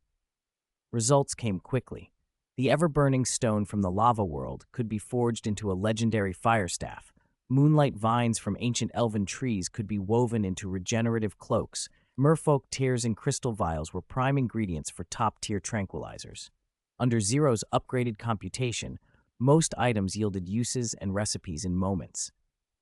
Results came quickly. The ever-burning stone from the lava world could be forged into a legendary fire staff. Moonlight vines from ancient elven trees could be woven into regenerative cloaks. Merfolk tears and crystal vials were prime ingredients for top-tier tranquilizers. Under Zero's upgraded computation, most items yielded uses and recipes in moments.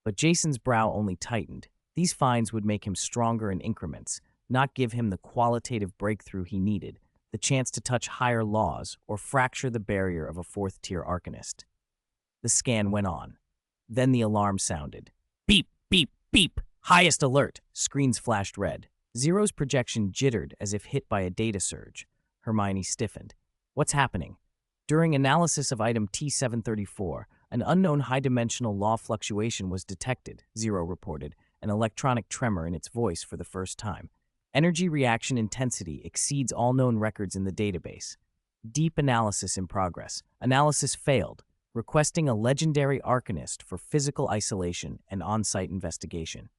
But Jason's brow only tightened. These finds would make him stronger in increments, not give him the qualitative breakthrough he needed, the chance to touch higher laws or fracture the barrier of a fourth-tier arcanist. The scan went on. Then the alarm sounded. Beep, beep, beep! Highest alert! Screens flashed red. Zero's projection jittered as if hit by a data surge. Hermione stiffened. "What's happening?" During analysis of item T734, an unknown high-dimensional law fluctuation was detected, Zero reported, an electronic tremor in its voice for the first time. Energy reaction intensity exceeds all known records in the database. Deep analysis in progress. Analysis failed, requesting a legendary arcanist for physical isolation and on-site investigation.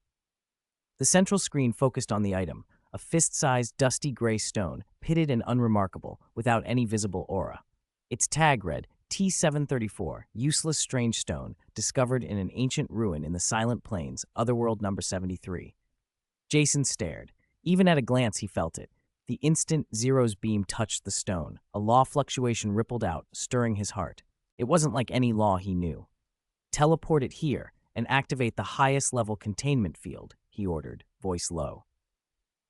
The central screen focused on the item, a fist-sized dusty gray stone, pitted and unremarkable, without any visible aura. Its tag read, T734, useless strange stone, discovered in an ancient ruin in the Silent Plains, Otherworld number 73. Jason stared. Even at a glance he felt it. The instant Zero's beam touched the stone, a law fluctuation rippled out, stirring his heart. It wasn't like any law he knew. "Teleport it here and activate the highest level containment field," he ordered, voice low.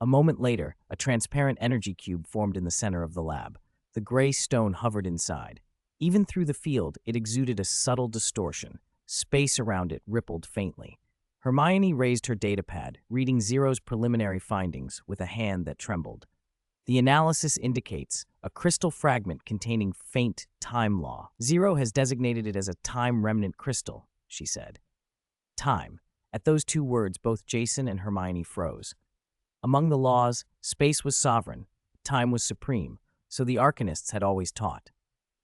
A moment later, a transparent energy cube formed in the center of the lab. The gray stone hovered inside. Even through the field, it exuded a subtle distortion. Space around it rippled faintly. Hermione raised her datapad, reading Zero's preliminary findings with a hand that trembled. The analysis indicates a crystal fragment containing faint time law. Zero has designated it as a time remnant crystal, she said. Time. At those two words, both Jason and Hermione froze. Among the laws, space was sovereign, time was supreme, so the Arcanists had always taught.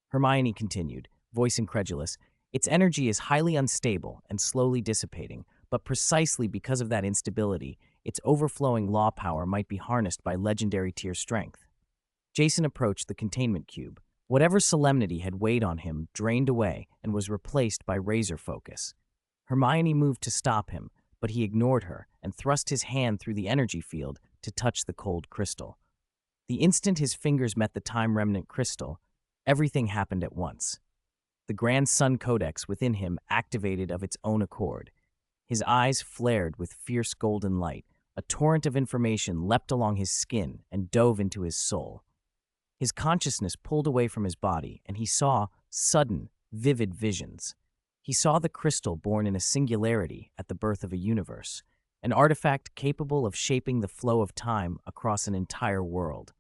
Hermione continued, voice incredulous, its energy is highly unstable and slowly dissipating, but precisely because of that instability, its overflowing law power might be harnessed by legendary tier strength. Jason approached the containment cube. Whatever solemnity had weighed on him drained away and was replaced by razor focus. Hermione moved to stop him, but he ignored her and thrust his hand through the energy field to touch the cold crystal. The instant his fingers met the time remnant crystal, everything happened at once. The Grand Sun Codex within him activated of its own accord. His eyes flared with fierce golden light. A torrent of information leapt along his skin and dove into his soul. His consciousness pulled away from his body, and he saw sudden, vivid visions. He saw the crystal born in a singularity at the birth of a universe, an artifact capable of shaping the flow of time across an entire world.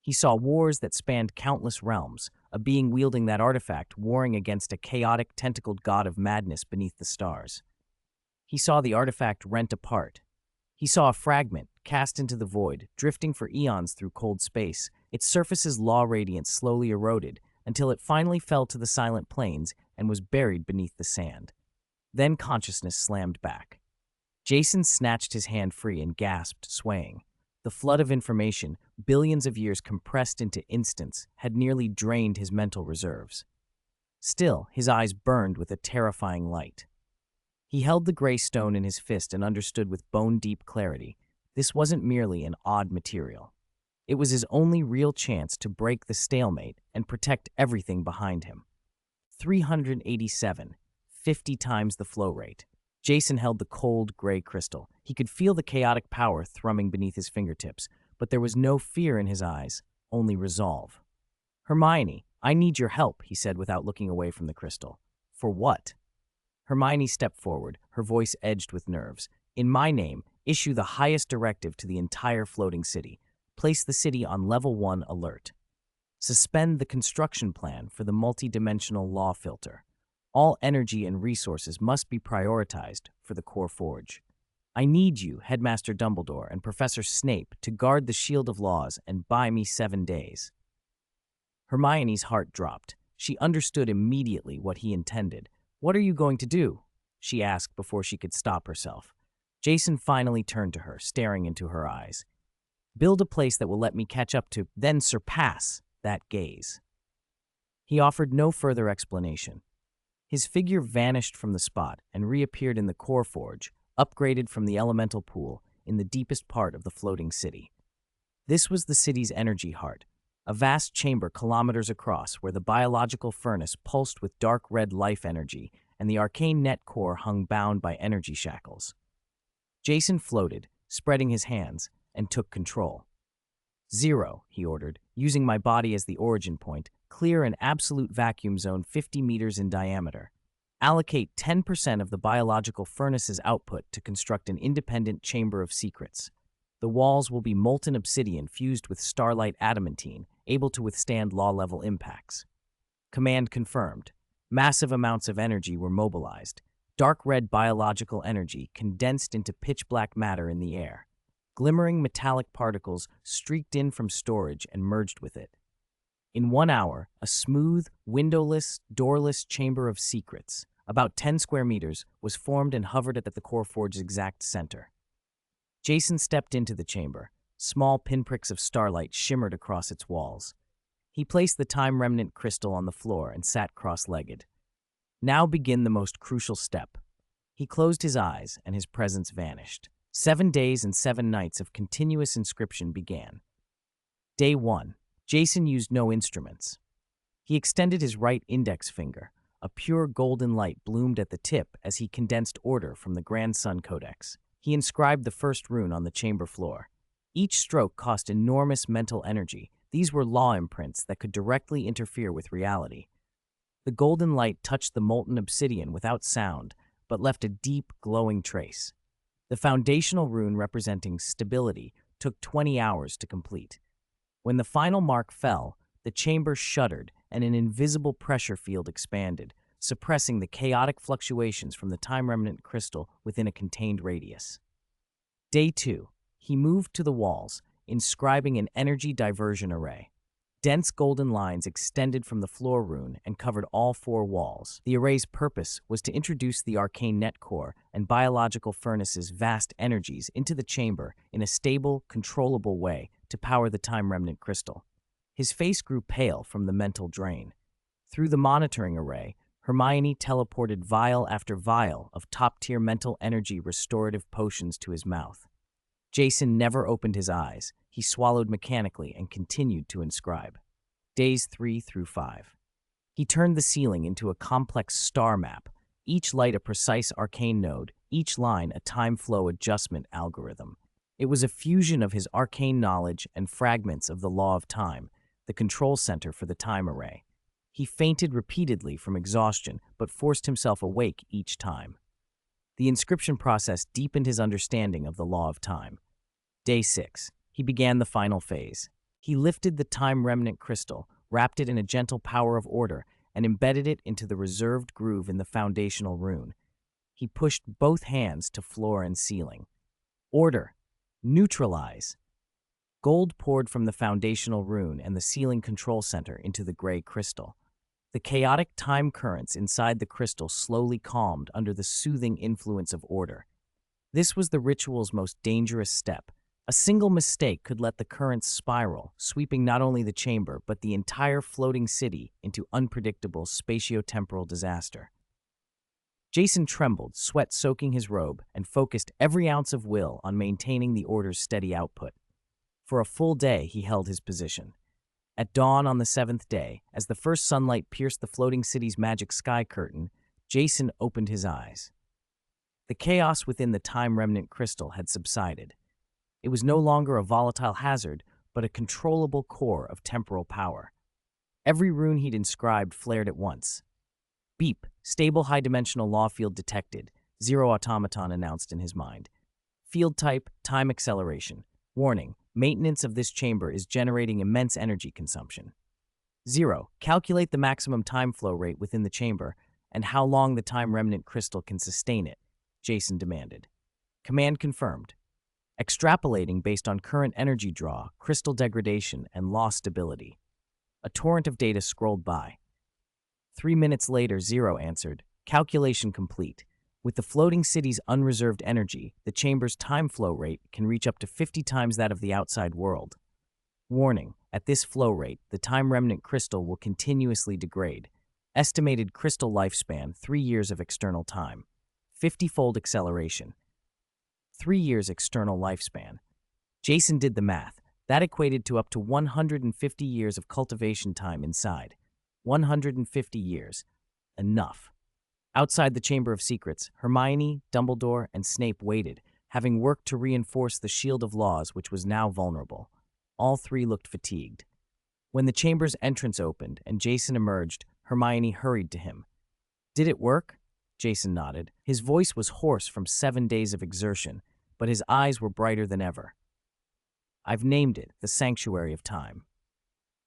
He saw wars that spanned countless realms, a being wielding that artifact warring against a chaotic, tentacled god of madness beneath the stars. He saw the artifact rent apart. He saw a fragment cast into the void, drifting for eons through cold space. Its surface's law radiance slowly eroded until it finally fell to the silent plains and was buried beneath the sand. Then consciousness slammed back. Jason snatched his hand free and gasped, swaying. The flood of information, billions of years compressed into instants, had nearly drained his mental reserves. Still, his eyes burned with a terrifying light. He held the gray stone in his fist and understood with bone-deep clarity. This wasn't merely an odd material. It was his only real chance to break the stalemate and protect everything behind him. 387, 50 times the flow rate. Jason held the cold, gray crystal. He could feel the chaotic power thrumming beneath his fingertips, but there was no fear in his eyes, only resolve. "Hermione, I need your help," he said without looking away from the crystal. "For what?" Hermione stepped forward, her voice edged with nerves. "In my name, issue the highest directive to the entire floating city. Place the city on level 1 alert. Suspend the construction plan for the multi-dimensional law filter. All energy and resources must be prioritized for the core forge. I need you, Headmaster Dumbledore and Professor Snape, to guard the Shield of Laws and buy me 7 days." Hermione's heart dropped. She understood immediately what he intended. "What are you going to do?" she asked before she could stop herself. Jason finally turned to her, staring into her eyes. "Build a place that will let me catch up to, then surpass, that gaze." He offered no further explanation. His figure vanished from the spot and reappeared in the core forge, upgraded from the elemental pool in the deepest part of the floating city. This was the city's energy heart, a vast chamber kilometers across where the biological furnace pulsed with dark red life energy and the arcane net core hung bound by energy shackles. Jason floated, spreading his hands, and took control. "Zero," he ordered, using my body as the origin point, clear an absolute vacuum zone 50 meters in diameter. Allocate 10% of the biological furnace's output to construct an independent chamber of secrets. The walls will be molten obsidian fused with starlight adamantine, able to withstand law-level impacts. Command confirmed. Massive amounts of energy were mobilized. Dark red biological energy condensed into pitch-black matter in the air. Glimmering metallic particles streaked in from storage and merged with it. In 1 hour, a smooth, windowless, doorless chamber of secrets, about 10 square meters, was formed and hovered at the core forge's exact center. Jason stepped into the chamber. Small pinpricks of starlight shimmered across its walls. He placed the time remnant crystal on the floor and sat cross-legged. Now begin the most crucial step. He closed his eyes and his presence vanished. 7 days and 7 nights of continuous inscription began. Day 1. Jason used no instruments. He extended his right index finger. A pure golden light bloomed at the tip as he condensed order from the Grand Sun Codex. He inscribed the first rune on the chamber floor. Each stroke cost enormous mental energy. These were law imprints that could directly interfere with reality. The golden light touched the molten obsidian without sound, but left a deep, glowing trace. The foundational rune representing stability took 20 hours to complete. When the final mark fell, the chamber shuddered and an invisible pressure field expanded, suppressing the chaotic fluctuations from the time remnant crystal within a contained radius. Day 2. He moved to the walls, inscribing an energy diversion array. Dense golden lines extended from the floor rune and covered all 4 walls. The array's purpose was to introduce the arcane net core and biological furnace's vast energies into the chamber in a stable, controllable way to power the time remnant crystal. His face grew pale from the mental drain. Through the monitoring array, Hermione teleported vial after vial of top-tier mental energy restorative potions to his mouth. Jason never opened his eyes. He swallowed mechanically and continued to inscribe. Days 3 through 5. He turned the ceiling into a complex star map, each light a precise arcane node, each line a time flow adjustment algorithm. It was a fusion of his arcane knowledge and fragments of the law of time, the control center for the time array. He fainted repeatedly from exhaustion, but forced himself awake each time. The inscription process deepened his understanding of the law of time. Day 6. He began the final phase. He lifted the time remnant crystal, wrapped it in a gentle power of order, and embedded it into the reserved groove in the foundational rune. He pushed both hands to floor and ceiling. Order. Neutralize. Gold poured from the foundational rune and the ceiling control center into the gray crystal. The chaotic time currents inside the crystal slowly calmed under the soothing influence of order. This was the ritual's most dangerous step. A single mistake could let the currents spiral, sweeping not only the chamber but the entire floating city into unpredictable spatio-temporal disaster. Jason trembled, sweat soaking his robe, and focused every ounce of will on maintaining the order's steady output. For a full day, he held his position. At dawn on the 7th day, as the first sunlight pierced the floating city's magic sky curtain, Jason opened his eyes. The chaos within the time remnant crystal had subsided. It was no longer a volatile hazard, but a controllable core of temporal power. Every rune he'd inscribed flared at once. Beep, stable high-dimensional law field detected, 0 automaton announced in his mind. Field type, time acceleration. Warning, maintenance of this chamber is generating immense energy consumption. 0, calculate the maximum time flow rate within the chamber and how long the time remnant crystal can sustain it, Jason demanded. Command confirmed. Extrapolating based on current energy draw, crystal degradation, and law stability. A torrent of data scrolled by. 3 minutes later, 0 answered, calculation complete. With the floating city's unreserved energy, the chamber's time flow rate can reach up to 50 times that of the outside world. Warning, at this flow rate, the time remnant crystal will continuously degrade. Estimated crystal lifespan, 3 years of external time. 50-fold acceleration. 3 years external lifespan. Jason did the math. That equated to up to 150 years of cultivation time inside. 150 years. Enough. Outside the Chamber of Secrets, Hermione, Dumbledore, and Snape waited, having worked to reinforce the Shield of Laws, which was now vulnerable. All 3 looked fatigued. When the chamber's entrance opened and Jason emerged, Hermione hurried to him. Did it work? Jason nodded. His voice was hoarse from 7 days of exertion, but his eyes were brighter than ever. I've named it the Sanctuary of Time.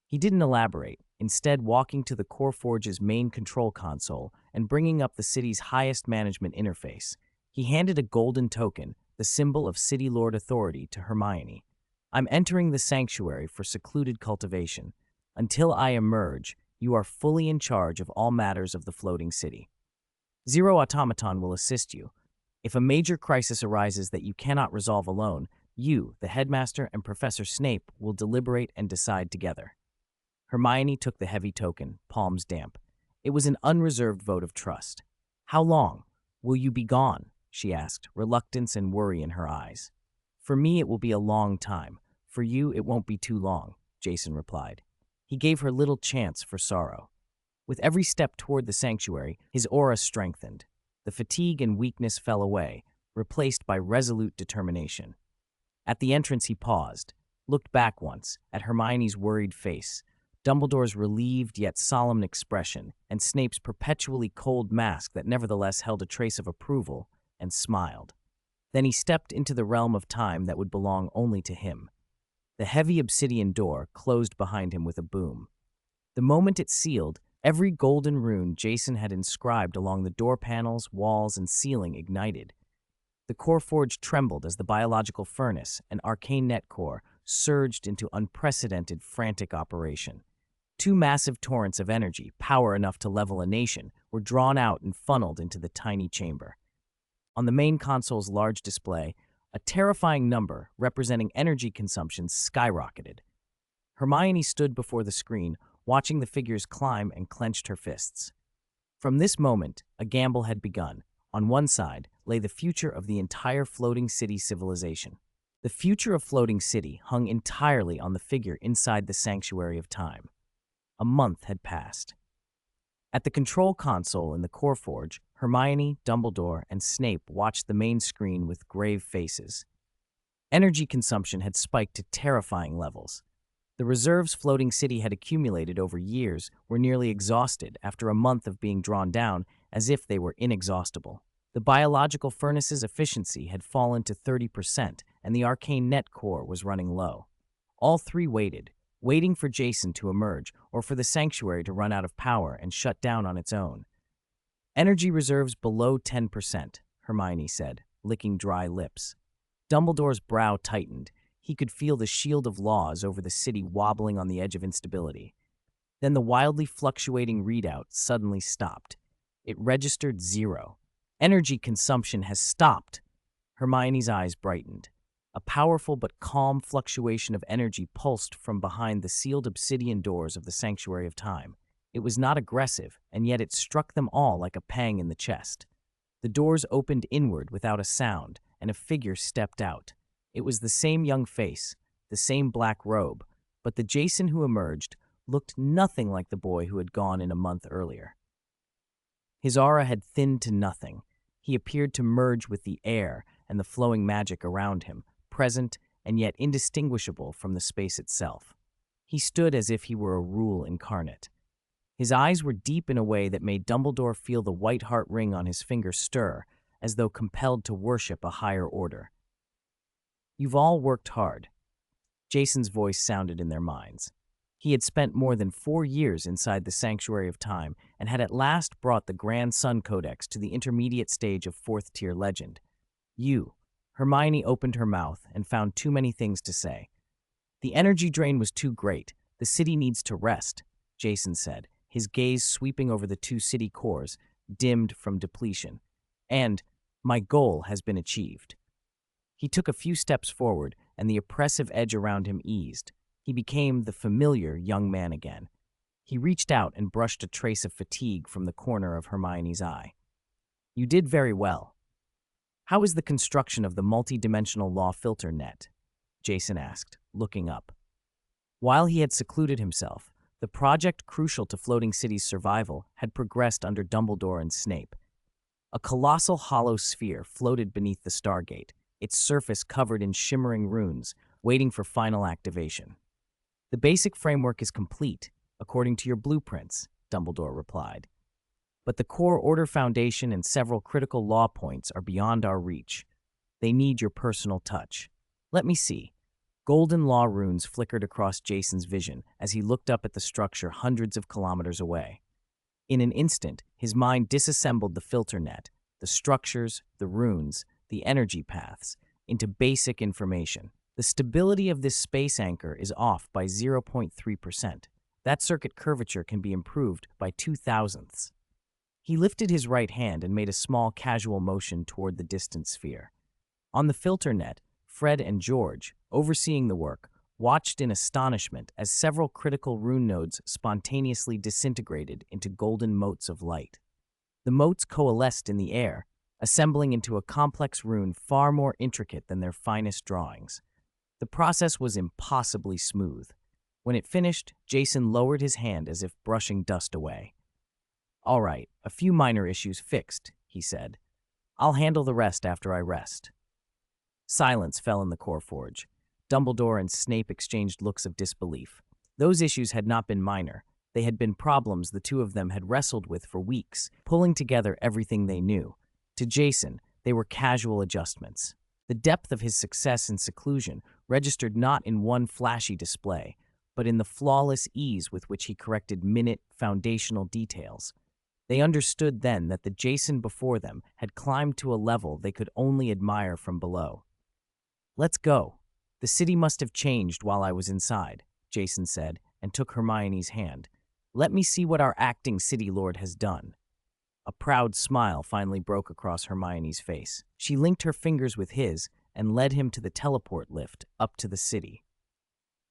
He didn't elaborate, instead walking to the Core Forge's main control console and bringing up the city's highest management interface. He handed a golden token, the symbol of City Lord authority, to Hermione. I'm entering the sanctuary for secluded cultivation. Until I emerge, you are fully in charge of all matters of the floating city. 0 automaton will assist you. If a major crisis arises that you cannot resolve alone, you, the headmaster, and Professor Snape will deliberate and decide together. Hermione took the heavy token, palms damp. It was an unreserved vote of trust. How long will you be gone? She asked, reluctance and worry in her eyes. For me, it will be a long time. For you, it won't be too long, Jason replied. He gave her little chance for sorrow. With every step toward the sanctuary, his aura strengthened. The fatigue and weakness fell away, replaced by resolute determination. At the entrance he paused, looked back once, at Hermione's worried face, Dumbledore's relieved yet solemn expression, and Snape's perpetually cold mask that nevertheless held a trace of approval, and smiled. Then he stepped into the realm of time that would belong only to him. The heavy obsidian door closed behind him with a boom. The moment it sealed, every golden rune Jason had inscribed along the door panels, walls, and ceiling ignited. The core forge trembled as the biological furnace, an arcane net core, surged into unprecedented, frantic operation. Two massive torrents of energy, power enough to level a nation, were drawn out and funneled into the tiny chamber. On the main console's large display, a terrifying number representing energy consumption skyrocketed. Hermione stood before the screen, watching the figures climb, and clenched her fists. From this moment, a gamble had begun. On one side lay the future of the entire Floating City civilization. The future of Floating City hung entirely on the figure inside the Sanctuary of Time. A month had passed. At the control console in the core forge, Hermione, Dumbledore, and Snape watched the main screen with grave faces. Energy consumption had spiked to terrifying levels. The reserves Floating City had accumulated over years were nearly exhausted after a month of being drawn down as if they were inexhaustible. The biological furnace's efficiency had fallen to 30%, and the arcane net core was running low. All three waited, waiting for Jason to emerge or for the sanctuary to run out of power and shut down on its own. Energy reserves below 10%, Hermione said, licking dry lips. Dumbledore's brow tightened. He could feel the shield of laws over the city wobbling on the edge of instability. Then the wildly fluctuating readout suddenly stopped. It registered 0. Energy consumption has stopped. Hermione's eyes brightened. A powerful but calm fluctuation of energy pulsed from behind the sealed obsidian doors of the Sanctuary of Time. It was not aggressive, and yet it struck them all like a pang in the chest. The doors opened inward without a sound, and a figure stepped out. It was the same young face, the same black robe, but the Jason who emerged looked nothing like the boy who had gone in a month earlier. His aura had thinned to nothing. He appeared to merge with the air and the flowing magic around him, present and yet indistinguishable from the space itself. He stood as if he were a rule incarnate. His eyes were deep in a way that made Dumbledore feel the white heart ring on his finger stir, as though compelled to worship a higher order. "You've all worked hard." Jason's voice sounded in their minds. He had spent more than 4 years inside the Sanctuary of Time and had at last brought the Grand Sun Codex to the intermediate stage of 4th-tier legend. "You." Hermione opened her mouth and found too many things to say. "The energy drain was too great. The city needs to rest," Jason said, his gaze sweeping over the 2 city cores, dimmed from depletion. "And my goal has been achieved." He took a few steps forward, and the oppressive edge around him eased. He became the familiar young man again. He reached out and brushed a trace of fatigue from the corner of Hermione's eye. "You did very well." "How is the construction of the multi-dimensional law filter net?" Jason asked, looking up. While he had secluded himself, the project crucial to Floating City's survival had progressed under Dumbledore and Snape. A colossal hollow sphere floated beneath the Stargate, its surface covered in shimmering runes, waiting for final activation. "The basic framework is complete, according to your blueprints," Dumbledore replied. "But the core order foundation and several critical law points are beyond our reach. They need your personal touch. Let me see." Golden law runes flickered across Jason's vision as he looked up at the structure hundreds of kilometers away. In an instant, his mind disassembled the filter net, the structures, the runes, the energy paths, into basic information. "The stability of this space anchor is off by 0.3%. That circuit curvature can be improved by 0.02. He lifted his right hand and made a small casual motion toward the distant sphere. On the filter net, Fred and George, overseeing the work, watched in astonishment as several critical rune nodes spontaneously disintegrated into golden motes of light. The motes coalesced in the air, assembling into a complex rune far more intricate than their finest drawings. The process was impossibly smooth. When it finished, Jason lowered his hand as if brushing dust away. "All right, a few minor issues fixed," he said. "I'll handle the rest after I rest." Silence fell in the core forge. Dumbledore and Snape exchanged looks of disbelief. Those issues had not been minor. They had been problems the two of them had wrestled with for weeks, pulling together everything they knew. To Jason, they were casual adjustments. The depth of his success in seclusion registered not in one flashy display, but in the flawless ease with which he corrected minute, foundational details. They understood then that the Jason before them had climbed to a level they could only admire from below. "Let's go. The city must have changed while I was inside," Jason said, and took Hermione's hand. "Let me see what our acting city lord has done." A proud smile finally broke across Hermione's face. She linked her fingers with his and led him to the teleport lift up to the city.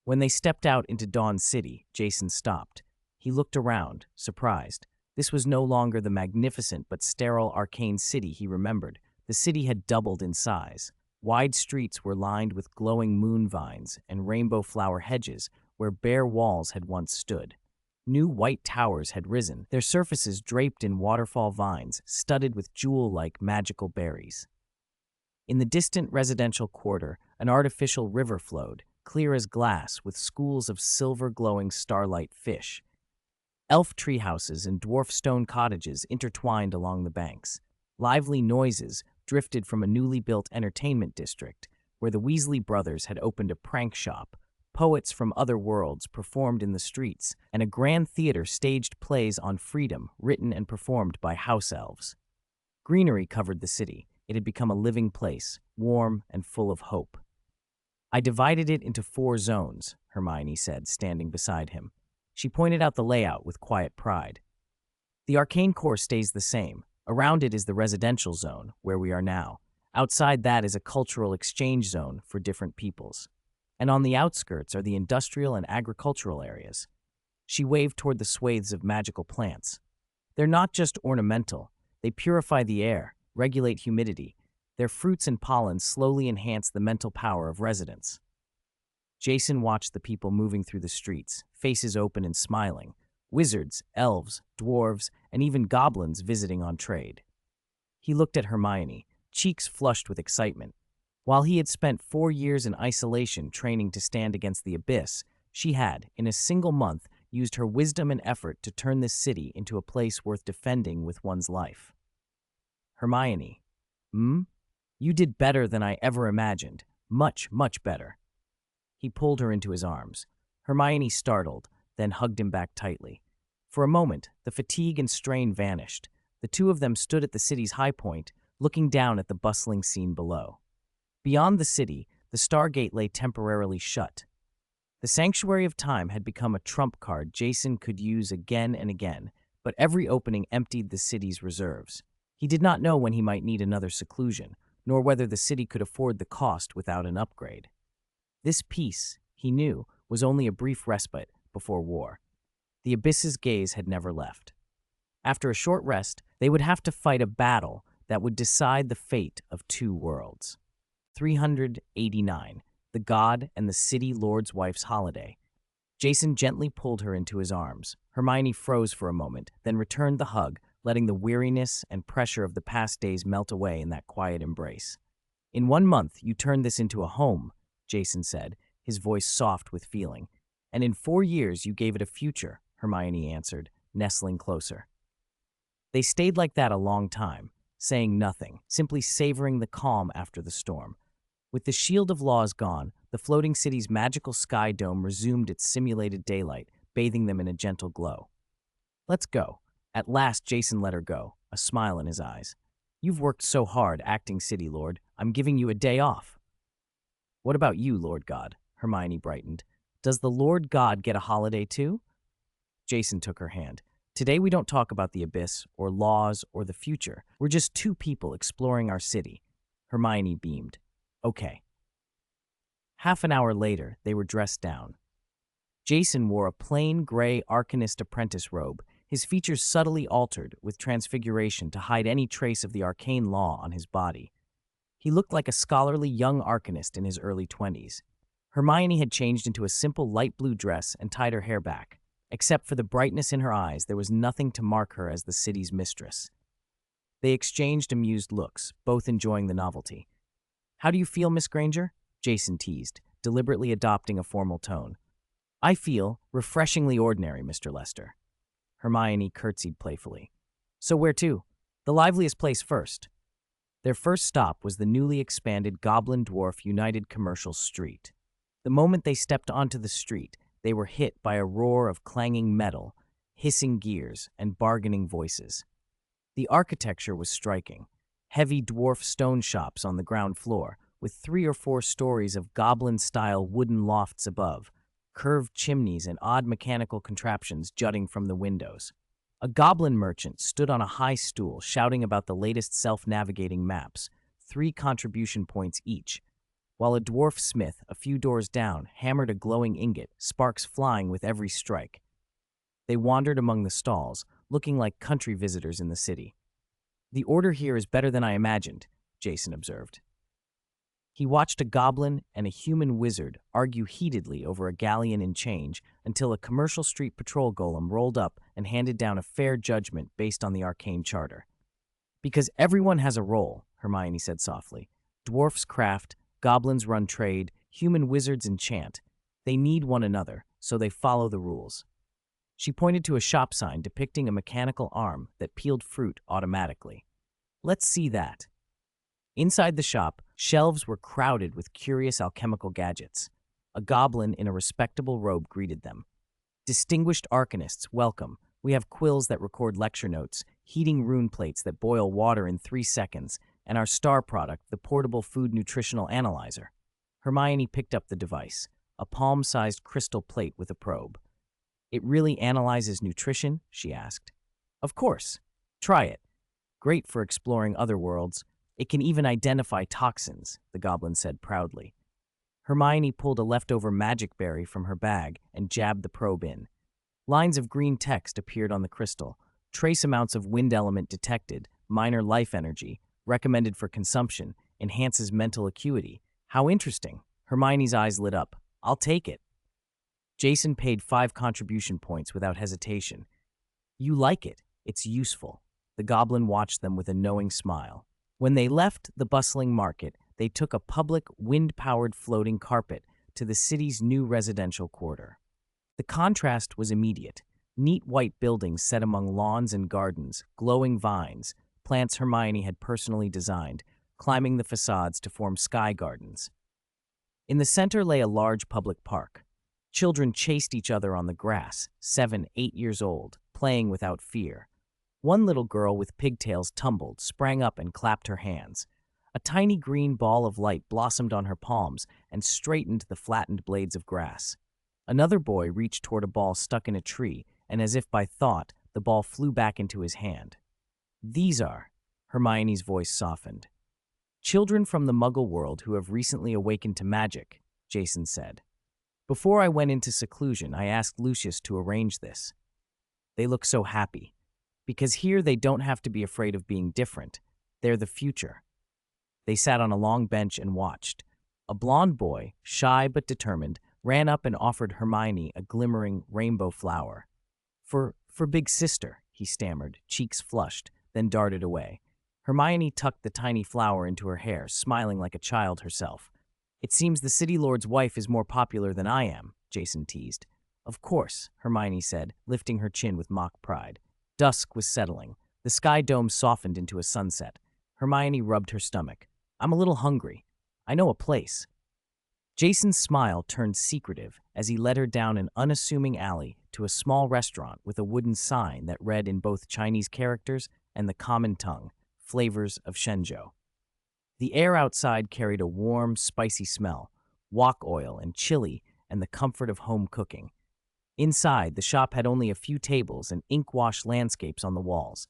When they stepped out into Dawn City, Jason stopped. He looked around, surprised. This was no longer the magnificent but sterile Arcane city he remembered. The city had doubled in size. Wide streets were lined with glowing moon vines and rainbow flower hedges where bare walls had once stood. New white towers had risen, their surfaces draped in waterfall vines studded with jewel-like magical berries. In the distant residential quarter, an artificial river flowed, clear as glass with schools of silver-glowing starlight fish. Elf treehouses and dwarf stone cottages intertwined along the banks. Lively noises drifted from a newly built entertainment district, where the Weasley brothers had opened a prank shop. Poets from other worlds performed in the streets, and a grand theater staged plays on freedom written and performed by house elves. Greenery covered the city. It had become a living place, warm and full of hope. "I divided it into 4 zones," Hermione said, standing beside him. She pointed out the layout with quiet pride. "The arcane core stays the same. Around it is the residential zone, where we are now. Outside that is a cultural exchange zone for different peoples. And on the outskirts are the industrial and agricultural areas." She waved toward the swathes of magical plants. "They're not just ornamental. They purify the air, regulate humidity. Their fruits and pollen slowly enhance the mental power of residents." Jason watched the people moving through the streets, faces open and smiling. Wizards, elves, dwarves, and even goblins visiting on trade. He looked at Hermione, cheeks flushed with excitement. While he had spent 4 years in isolation training to stand against the abyss, she had, in a single month, used her wisdom and effort to turn this city into a place worth defending with one's life. "Hermione, you did better than I ever imagined. Much, much better." He pulled her into his arms. Hermione startled, then hugged him back tightly. For a moment, the fatigue and strain vanished. The two of them stood at the city's high point, looking down at the bustling scene below. Beyond the city, the Stargate lay temporarily shut. The Sanctuary of Time had become a trump card Jason could use again and again, but every opening emptied the city's reserves. He did not know when he might need another seclusion, nor whether the city could afford the cost without an upgrade. This peace, he knew, was only a brief respite before war. The Abyss's gaze had never left. After a short rest, they would have to fight a battle that would decide the fate of 2 worlds. 389, the God and the City Lord's Wife's Holiday. Jason gently pulled her into his arms. Hermione froze for a moment, then returned the hug, letting the weariness and pressure of the past days melt away in that quiet embrace. "In 1 month, you turned this into a home," Jason said, his voice soft with feeling. "And in 4 years, you gave it a future," Hermione answered, nestling closer. They stayed like that a long time, saying nothing, simply savoring the calm after the storm. With the shield of laws gone, the floating city's magical sky dome resumed its simulated daylight, bathing them in a gentle glow. "Let's go." At last, Jason let her go, a smile in his eyes. "You've worked so hard, acting City Lord. I'm giving you a day off." "What about you, Lord God?" Hermione brightened. "Does the Lord God get a holiday too?" Jason took her hand. "Today we don't talk about the abyss, or laws, or the future. We're just 2 people exploring our city." Hermione beamed. "Okay." Half an hour later, they were dressed down. Jason wore a plain gray Arcanist apprentice robe, his features subtly altered with transfiguration to hide any trace of the arcane law on his body. He looked like a scholarly young Arcanist in his early 20s. Hermione had changed into a simple light blue dress and tied her hair back. Except for the brightness in her eyes, there was nothing to mark her as the city's mistress. They exchanged amused looks, both enjoying the novelty. How do you feel, Miss Granger? Jason teased, deliberately adopting a formal tone. I feel refreshingly ordinary, Mr. Lester. Hermione curtsied playfully. So where to? The liveliest place first. Their first stop was the newly expanded Goblin Dwarf United Commercial Street. The moment they stepped onto the street, they were hit by a roar of clanging metal, hissing gears, and bargaining voices. The architecture was striking. Heavy dwarf stone shops on the ground floor, with 3 or 4 stories of goblin-style wooden lofts above, curved chimneys and odd mechanical contraptions jutting from the windows. A goblin merchant stood on a high stool shouting about the latest self-navigating maps, 3 contribution points each, while a dwarf smith a few doors down hammered a glowing ingot, sparks flying with every strike. They wandered among the stalls, looking like country visitors in the city. The order here is better than I imagined, Jason observed. He watched a goblin and a human wizard argue heatedly over a galleon in change until a commercial street patrol golem rolled up and handed down a fair judgment based on the Arcane charter. Because everyone has a role, Hermione said softly. Dwarfs craft, goblins run trade, human wizards enchant. They need one another, so they follow the rules. She pointed to a shop sign depicting a mechanical arm that peeled fruit automatically. Let's see that. Inside the shop, shelves were crowded with curious alchemical gadgets. A goblin in a respectable robe greeted them. Distinguished arcanists, welcome. We have quills that record lecture notes, heating rune plates that boil water in 3 seconds, and our star product, the portable food nutritional analyzer. Hermione picked up the device, a palm-sized crystal plate with a probe. It really analyzes nutrition? She asked. Of course. Try it. Great for exploring other worlds. It can even identify toxins, the goblin said proudly. Hermione pulled a leftover magic berry from her bag and jabbed the probe in. Lines of green text appeared on the crystal. Trace amounts of wind element detected, minor life energy, recommended for consumption, enhances mental acuity. How interesting. Hermione's eyes lit up. I'll take it. Jason paid 5 contribution points without hesitation. You like it. It's useful. The goblin watched them with a knowing smile. When they left the bustling market, they took a public, wind-powered floating carpet to the city's new residential quarter. The contrast was immediate. Neat white buildings set among lawns and gardens, glowing vines, plants Hermione had personally designed, climbing the facades to form sky gardens. In the center lay a large public park. Children chased each other on the grass, 7, 8 years old, playing without fear. One little girl with pigtails tumbled, sprang up and clapped her hands. A tiny green ball of light blossomed on her palms and straightened the flattened blades of grass. Another boy reached toward a ball stuck in a tree, and as if by thought, the ball flew back into his hand. These are, Hermione's voice softened. Children from the Muggle world who have recently awakened to magic, Jason said. Before I went into seclusion, I asked Lucius to arrange this. They look so happy. Because here they don't have to be afraid of being different. They're the future. They sat on a long bench and watched. A blond boy, shy but determined, ran up and offered Hermione a glimmering rainbow flower. For big sister, he stammered, cheeks flushed, then darted away. Hermione tucked the tiny flower into her hair, smiling like a child herself. It seems the city lord's wife is more popular than I am, Jason teased. Of course, Hermione said, lifting her chin with mock pride. Dusk was settling. The sky dome softened into a sunset. Hermione rubbed her stomach. I'm a little hungry. I know a place. Jason's smile turned secretive as he led her down an unassuming alley to a small restaurant with a wooden sign that read in both Chinese characters and the common tongue, Flavors of Shenzhou. The air outside carried a warm, spicy smell, wok oil and chili, and the comfort of home cooking. Inside, the shop had only a few tables and ink-washed landscapes on the walls.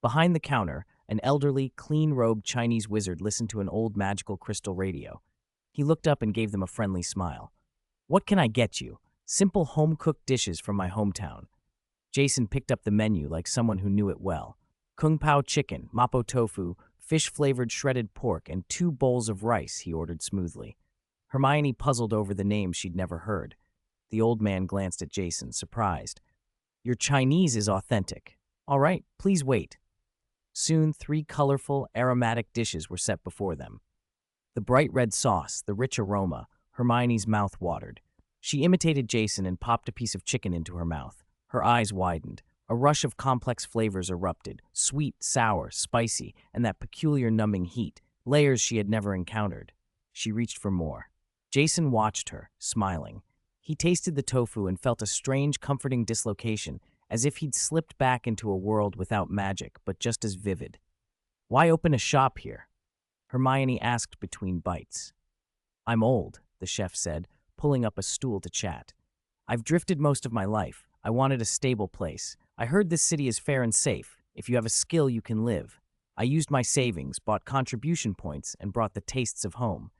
Behind the counter, an elderly, clean-robed Chinese wizard listened to an old magical crystal radio. He looked up and gave them a friendly smile. What can I get you? Simple home-cooked dishes from my hometown. Jason picked up the menu like someone who knew it well. Kung Pao chicken, mapo tofu, fish-flavored shredded pork, and 2 bowls of rice, he ordered smoothly. Hermione puzzled over the names she'd never heard. The old man glanced at Jason, surprised. Your Chinese is authentic. All right, please wait. Soon, 3 colorful, aromatic dishes were set before them. The bright red sauce, the rich aroma, Hermione's mouth watered. She imitated Jason and popped a piece of chicken into her mouth. Her eyes widened. A rush of complex flavors erupted, sweet, sour, spicy, and that peculiar numbing heat, layers she had never encountered. She reached for more. Jason watched her, smiling. He tasted the tofu and felt a strange, comforting dislocation, as if he'd slipped back into a world without magic, but just as vivid. "Why open a shop here?" Hermione asked between bites. "I'm old," the chef said, pulling up a stool to chat. "I've drifted most of my life. I wanted a stable place. I heard this city is fair and safe. If you have a skill, you can live. I used my savings, bought contribution points, and brought the tastes of home.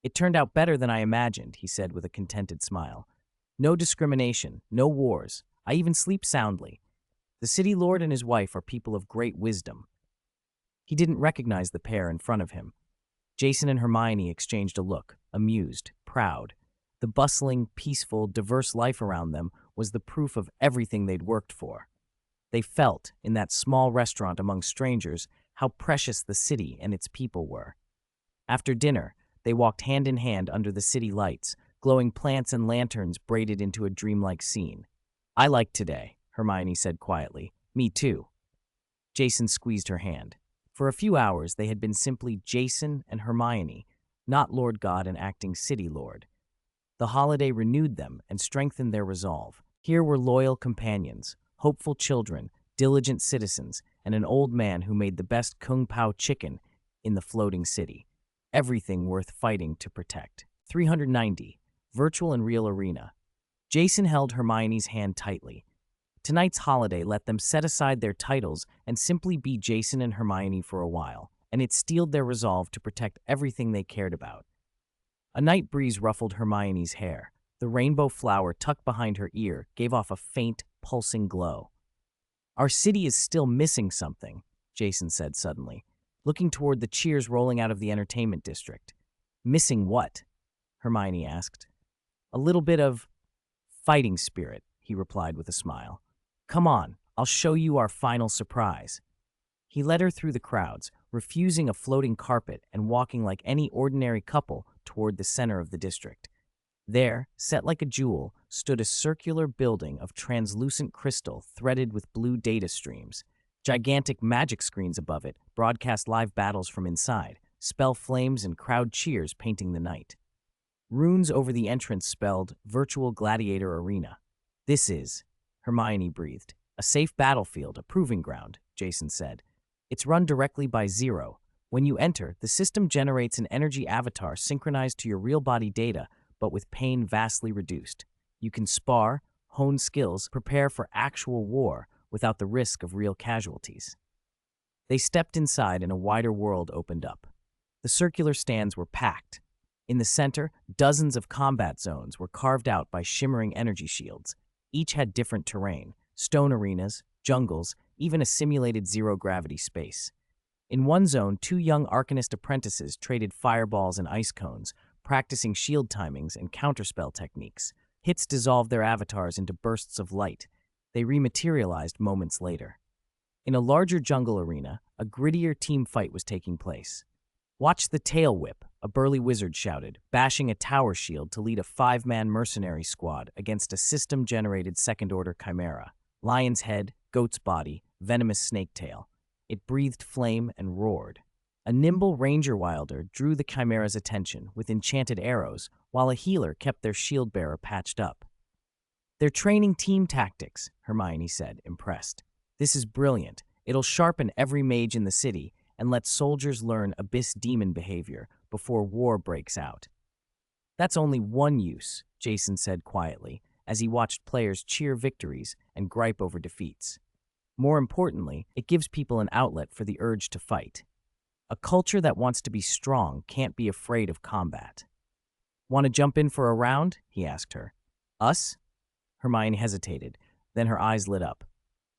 It turned out better than I imagined," he said with a contented smile. "No discrimination, no wars. I even sleep soundly. The city lord and his wife are people of great wisdom." He didn't recognize the pair in front of him. Jason and Hermione exchanged a look, amused, proud. The bustling, peaceful, diverse life around them was the proof of everything they'd worked for. They felt, in that small restaurant among strangers, how precious the city and its people were. After dinner, they walked hand in hand under the city lights, glowing plants and lanterns braided into a dreamlike scene. "I like today," Hermione said quietly. "Me too." Jason squeezed her hand. For a few hours, they had been simply Jason and Hermione, not Lord God and acting city lord. The holiday renewed them and strengthened their resolve. Here were loyal companions, hopeful children, diligent citizens, and an old man who made the best kung pao chicken in the floating city. Everything worth fighting to protect. 390. Virtual and Real Arena. Jason held Hermione's hand tightly. Tonight's holiday let them set aside their titles and simply be Jason and Hermione for a while, and it steeled their resolve to protect everything they cared about. A night breeze ruffled Hermione's hair. The rainbow flower tucked behind her ear gave off a faint, pulsing glow. "Our city is still missing something," Jason said suddenly, looking toward the cheers rolling out of the entertainment district. "Missing what?" Hermione asked. "A little bit of fighting spirit," he replied with a smile. "Come on, I'll show you our final surprise." He led her through the crowds, refusing a floating carpet and walking like any ordinary couple toward the center of the district. There, set like a jewel, stood a circular building of translucent crystal threaded with blue data streams. Gigantic magic screens above it broadcast live battles from inside, spell flames and crowd cheers painting the night. Runes over the entrance spelled Virtual Gladiator Arena. "This is," Hermione breathed, "a safe battlefield, a proving ground," Jason said. "It's run directly by Zero. When you enter, the system generates an energy avatar synchronized to your real body data, but with pain vastly reduced. You can spar, hone skills, prepare for actual war without the risk of real casualties." They stepped inside and a wider world opened up. The circular stands were packed. In the center, dozens of combat zones were carved out by shimmering energy shields. Each had different terrain, stone arenas, jungles, even a simulated zero-gravity space. In one zone, two young Arcanist apprentices traded fireballs and ice cones, practicing shield timings and counterspell techniques. Hits dissolved their avatars into bursts of light. They rematerialized moments later. In a larger jungle arena, a grittier team fight was taking place. "Watch the tail whip," a burly wizard shouted, bashing a tower shield to lead a 5-man mercenary squad against a system-generated second-order chimera. Lion's head, goat's body, venomous snake tail. It breathed flame and roared. A nimble ranger wilder drew the chimera's attention with enchanted arrows, while a healer kept their shield bearer patched up. "They're training team tactics," Hermione said, impressed. "This is brilliant. It'll sharpen every mage in the city and let soldiers learn abyss demon behavior before war breaks out." "That's only one use," Jason said quietly, as he watched players cheer victories and gripe over defeats. "More importantly, it gives people an outlet for the urge to fight. A culture that wants to be strong can't be afraid of combat." "Want to jump in for a round?" he asked her. "Us?" Hermione hesitated, then her eyes lit up.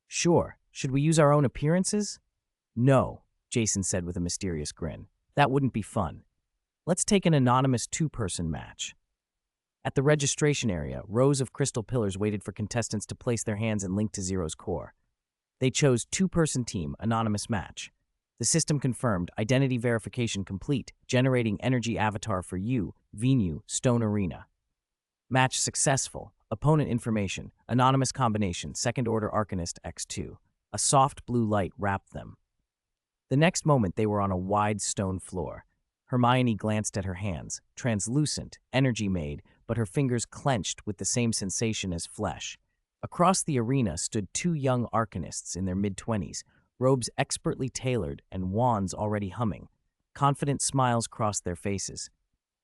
"Sure. Should we use our own appearances?" "No," Jason said with a mysterious grin. "That wouldn't be fun. Let's take an anonymous two-person match." At the registration area, rows of crystal pillars waited for contestants to place their hands and link to Zero's core. They chose two-person team, anonymous match. The system confirmed, identity verification complete, generating energy avatar for you, Venu, Stone Arena. Match successful. Opponent information, anonymous combination, second order Arcanist X2. A soft blue light wrapped them. The next moment they were on a wide stone floor. Hermione glanced at her hands, translucent, energy made, but her fingers clenched with the same sensation as flesh. Across the arena stood two young arcanists in their mid-20s, robes expertly tailored and wands already humming. Confident smiles crossed their faces.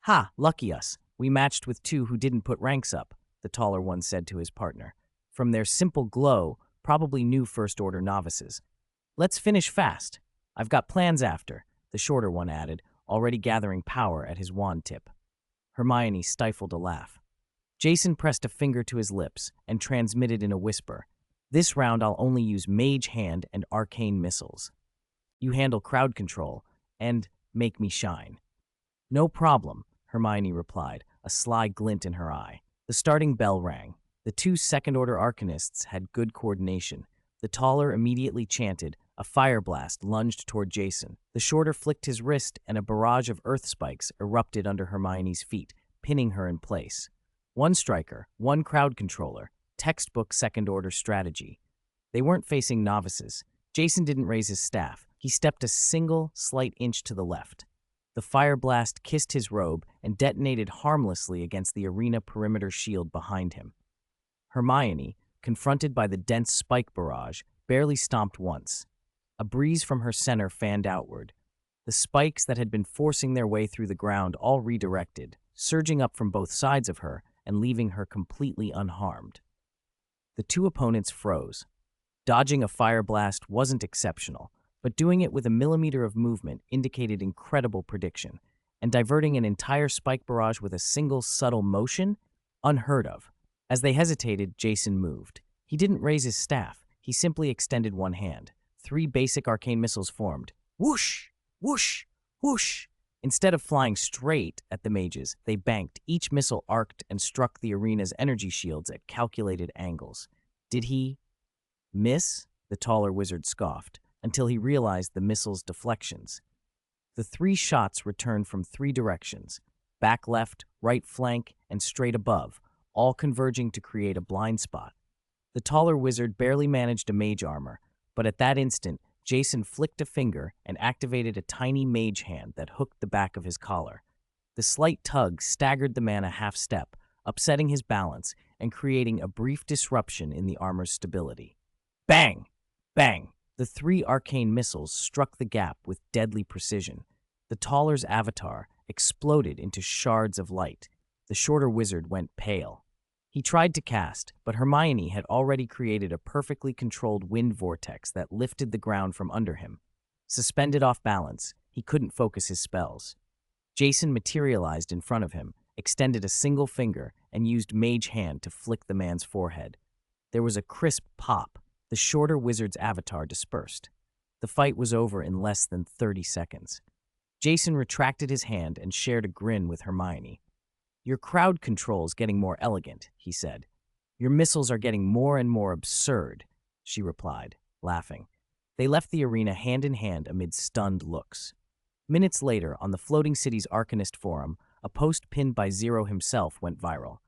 "Ha, lucky us. We matched with two who didn't put ranks up," the taller one said to his partner. From their simple glow, probably new first-order novices. "Let's finish fast. I've got plans after," the shorter one added, already gathering power at his wand tip. Hermione stifled a laugh. Jason pressed a finger to his lips and transmitted in a whisper, "This round I'll only use Mage Hand and Arcane Missiles. You handle crowd control and make me shine." "No problem," Hermione replied, a sly glint in her eye. The starting bell rang. The two second-order arcanists had good coordination. The taller immediately chanted. A fire blast lunged toward Jason. The shorter flicked his wrist, and a barrage of earth spikes erupted under Hermione's feet, pinning her in place. One striker, one crowd controller, textbook second-order strategy. They weren't facing novices. Jason didn't raise his staff. He stepped a single, slight inch to the left. The fire blast kissed his robe and detonated harmlessly against the arena perimeter shield behind him. Hermione, confronted by the dense spike barrage, barely stomped once. A breeze from her center fanned outward. The spikes that had been forcing their way through the ground all redirected, surging up from both sides of her and leaving her completely unharmed. The two opponents froze. Dodging a fire blast wasn't exceptional, but doing it with a millimeter of movement indicated incredible prediction, and diverting an entire spike barrage with a single subtle motion? Unheard of. As they hesitated, Jason moved. He didn't raise his staff. He simply extended one hand. 3 basic arcane missiles formed. Whoosh! Whoosh! Whoosh! Instead of flying straight at the mages, they banked. Each missile arced and struck the arena's energy shields at calculated angles. Did he miss? The taller wizard scoffed, until he realized the missile's deflections. The 3 shots returned from 3 directions, back left, right flank, and straight above, all converging to create a blind spot. The taller wizard barely managed a mage armor, but at that instant, Jason flicked a finger and activated a tiny mage hand that hooked the back of his collar. The slight tug staggered the man a half step, upsetting his balance and creating a brief disruption in the armor's stability. Bang! Bang! The 3 arcane missiles struck the gap with deadly precision. The taller's avatar exploded into shards of light. The shorter wizard went pale. He tried to cast, but Hermione had already created a perfectly controlled wind vortex that lifted the ground from under him. Suspended off balance, he couldn't focus his spells. Jason materialized in front of him, extended a single finger, and used Mage Hand to flick the man's forehead. There was a crisp pop. The shorter wizard's avatar dispersed. The fight was over in less than 30 seconds. Jason retracted his hand and shared a grin with Hermione. "Your crowd control's getting more elegant," he said. "Your missiles are getting more and more absurd," she replied, laughing. They left the arena hand in hand amid stunned looks. Minutes later, on the Floating Cities Arcanist forum, a post pinned by Zero himself went viral.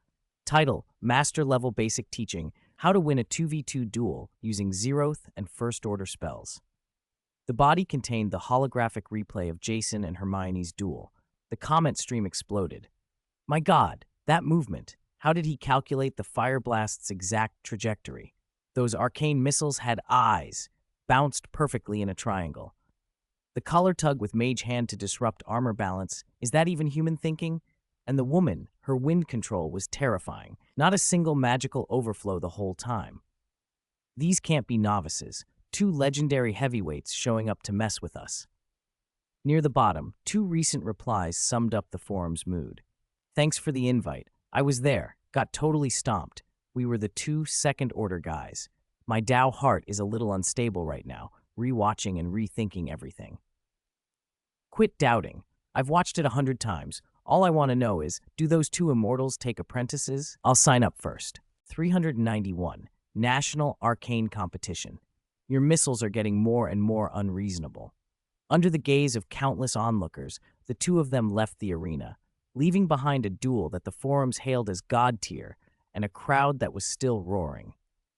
Title: Master Level Basic Teaching, How to Win a 2v2 Duel Using Zeroth and First Order Spells. The body contained the holographic replay of Jason and Hermione's duel. The comment stream exploded. "My God, that movement! How did he calculate the fire blast's exact trajectory? Those arcane missiles had eyes, bounced perfectly in a triangle. The collar tug with Mage Hand to disrupt armor balance, is that even human thinking? And the woman, her wind control was terrifying. Not a single magical overflow the whole time. These can't be novices. 2 legendary heavyweights showing up to mess with us." Near the bottom, 2 recent replies summed up the forum's mood. "Thanks for the invite. I was there, got totally stomped. We were the 2 second-order guys. My Tao heart is a little unstable right now, rewatching and rethinking everything." Quit doubting. I've watched it 100 times. All I want to know is, do those 2 immortals take apprentices? I'll sign up first. 391. National Arcane Competition. Your missiles are getting more and more unreasonable. Under the gaze of countless onlookers, the two of them left the arena, leaving behind a duel that the forums hailed as god tier and a crowd that was still roaring.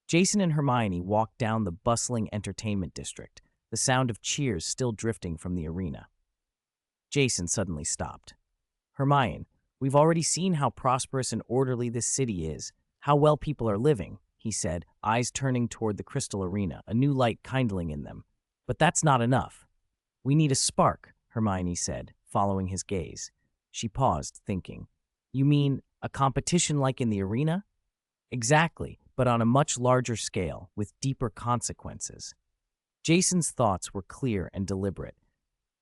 Jason and Hermione walked down the bustling entertainment district, the sound of cheers still drifting from the arena. Jason suddenly stopped. Hermione, we've already seen how prosperous and orderly this city is, how well people are living, he said, eyes turning toward the crystal arena, a new light kindling in them. But that's not enough. We need a spark, Hermione said, following his gaze. She paused, thinking. You mean a competition like in the arena? Exactly, but on a much larger scale, with deeper consequences. Jason's thoughts were clear and deliberate.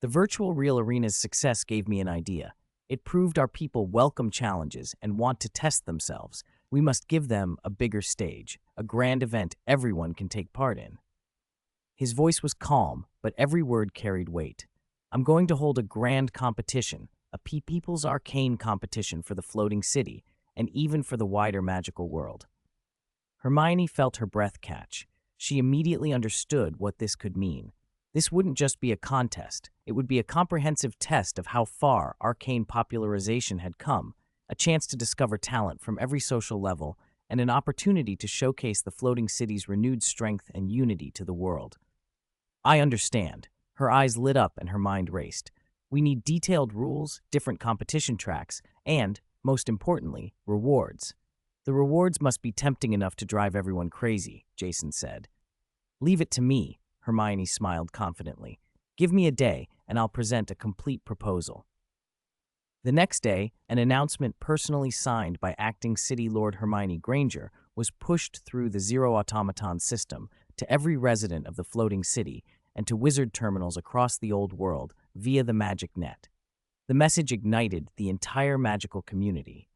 The virtual real arena's success gave me an idea. It proved our people welcome challenges and want to test themselves. We must give them a bigger stage, a grand event everyone can take part in. His voice was calm, but every word carried weight. I'm going to hold a grand competition, a people's arcane competition for the floating city, and even for the wider magical world. Hermione felt her breath catch. She immediately understood what this could mean. This wouldn't just be a contest. It would be a comprehensive test of how far arcane popularization had come, a chance to discover talent from every social level, and an opportunity to showcase the floating city's renewed strength and unity to the world. I understand. Her eyes lit up and her mind raced. We need detailed rules, different competition tracks, and, most importantly, rewards. The rewards must be tempting enough to drive everyone crazy, Jason said. Leave it to me, Hermione smiled confidently. Give me a day, and I'll present a complete proposal. The next day, an announcement personally signed by acting City Lord Hermione Granger was pushed through the Zero Automaton system to every resident of the floating city and to wizard terminals across the old world via the magic net. The message ignited the entire magical community.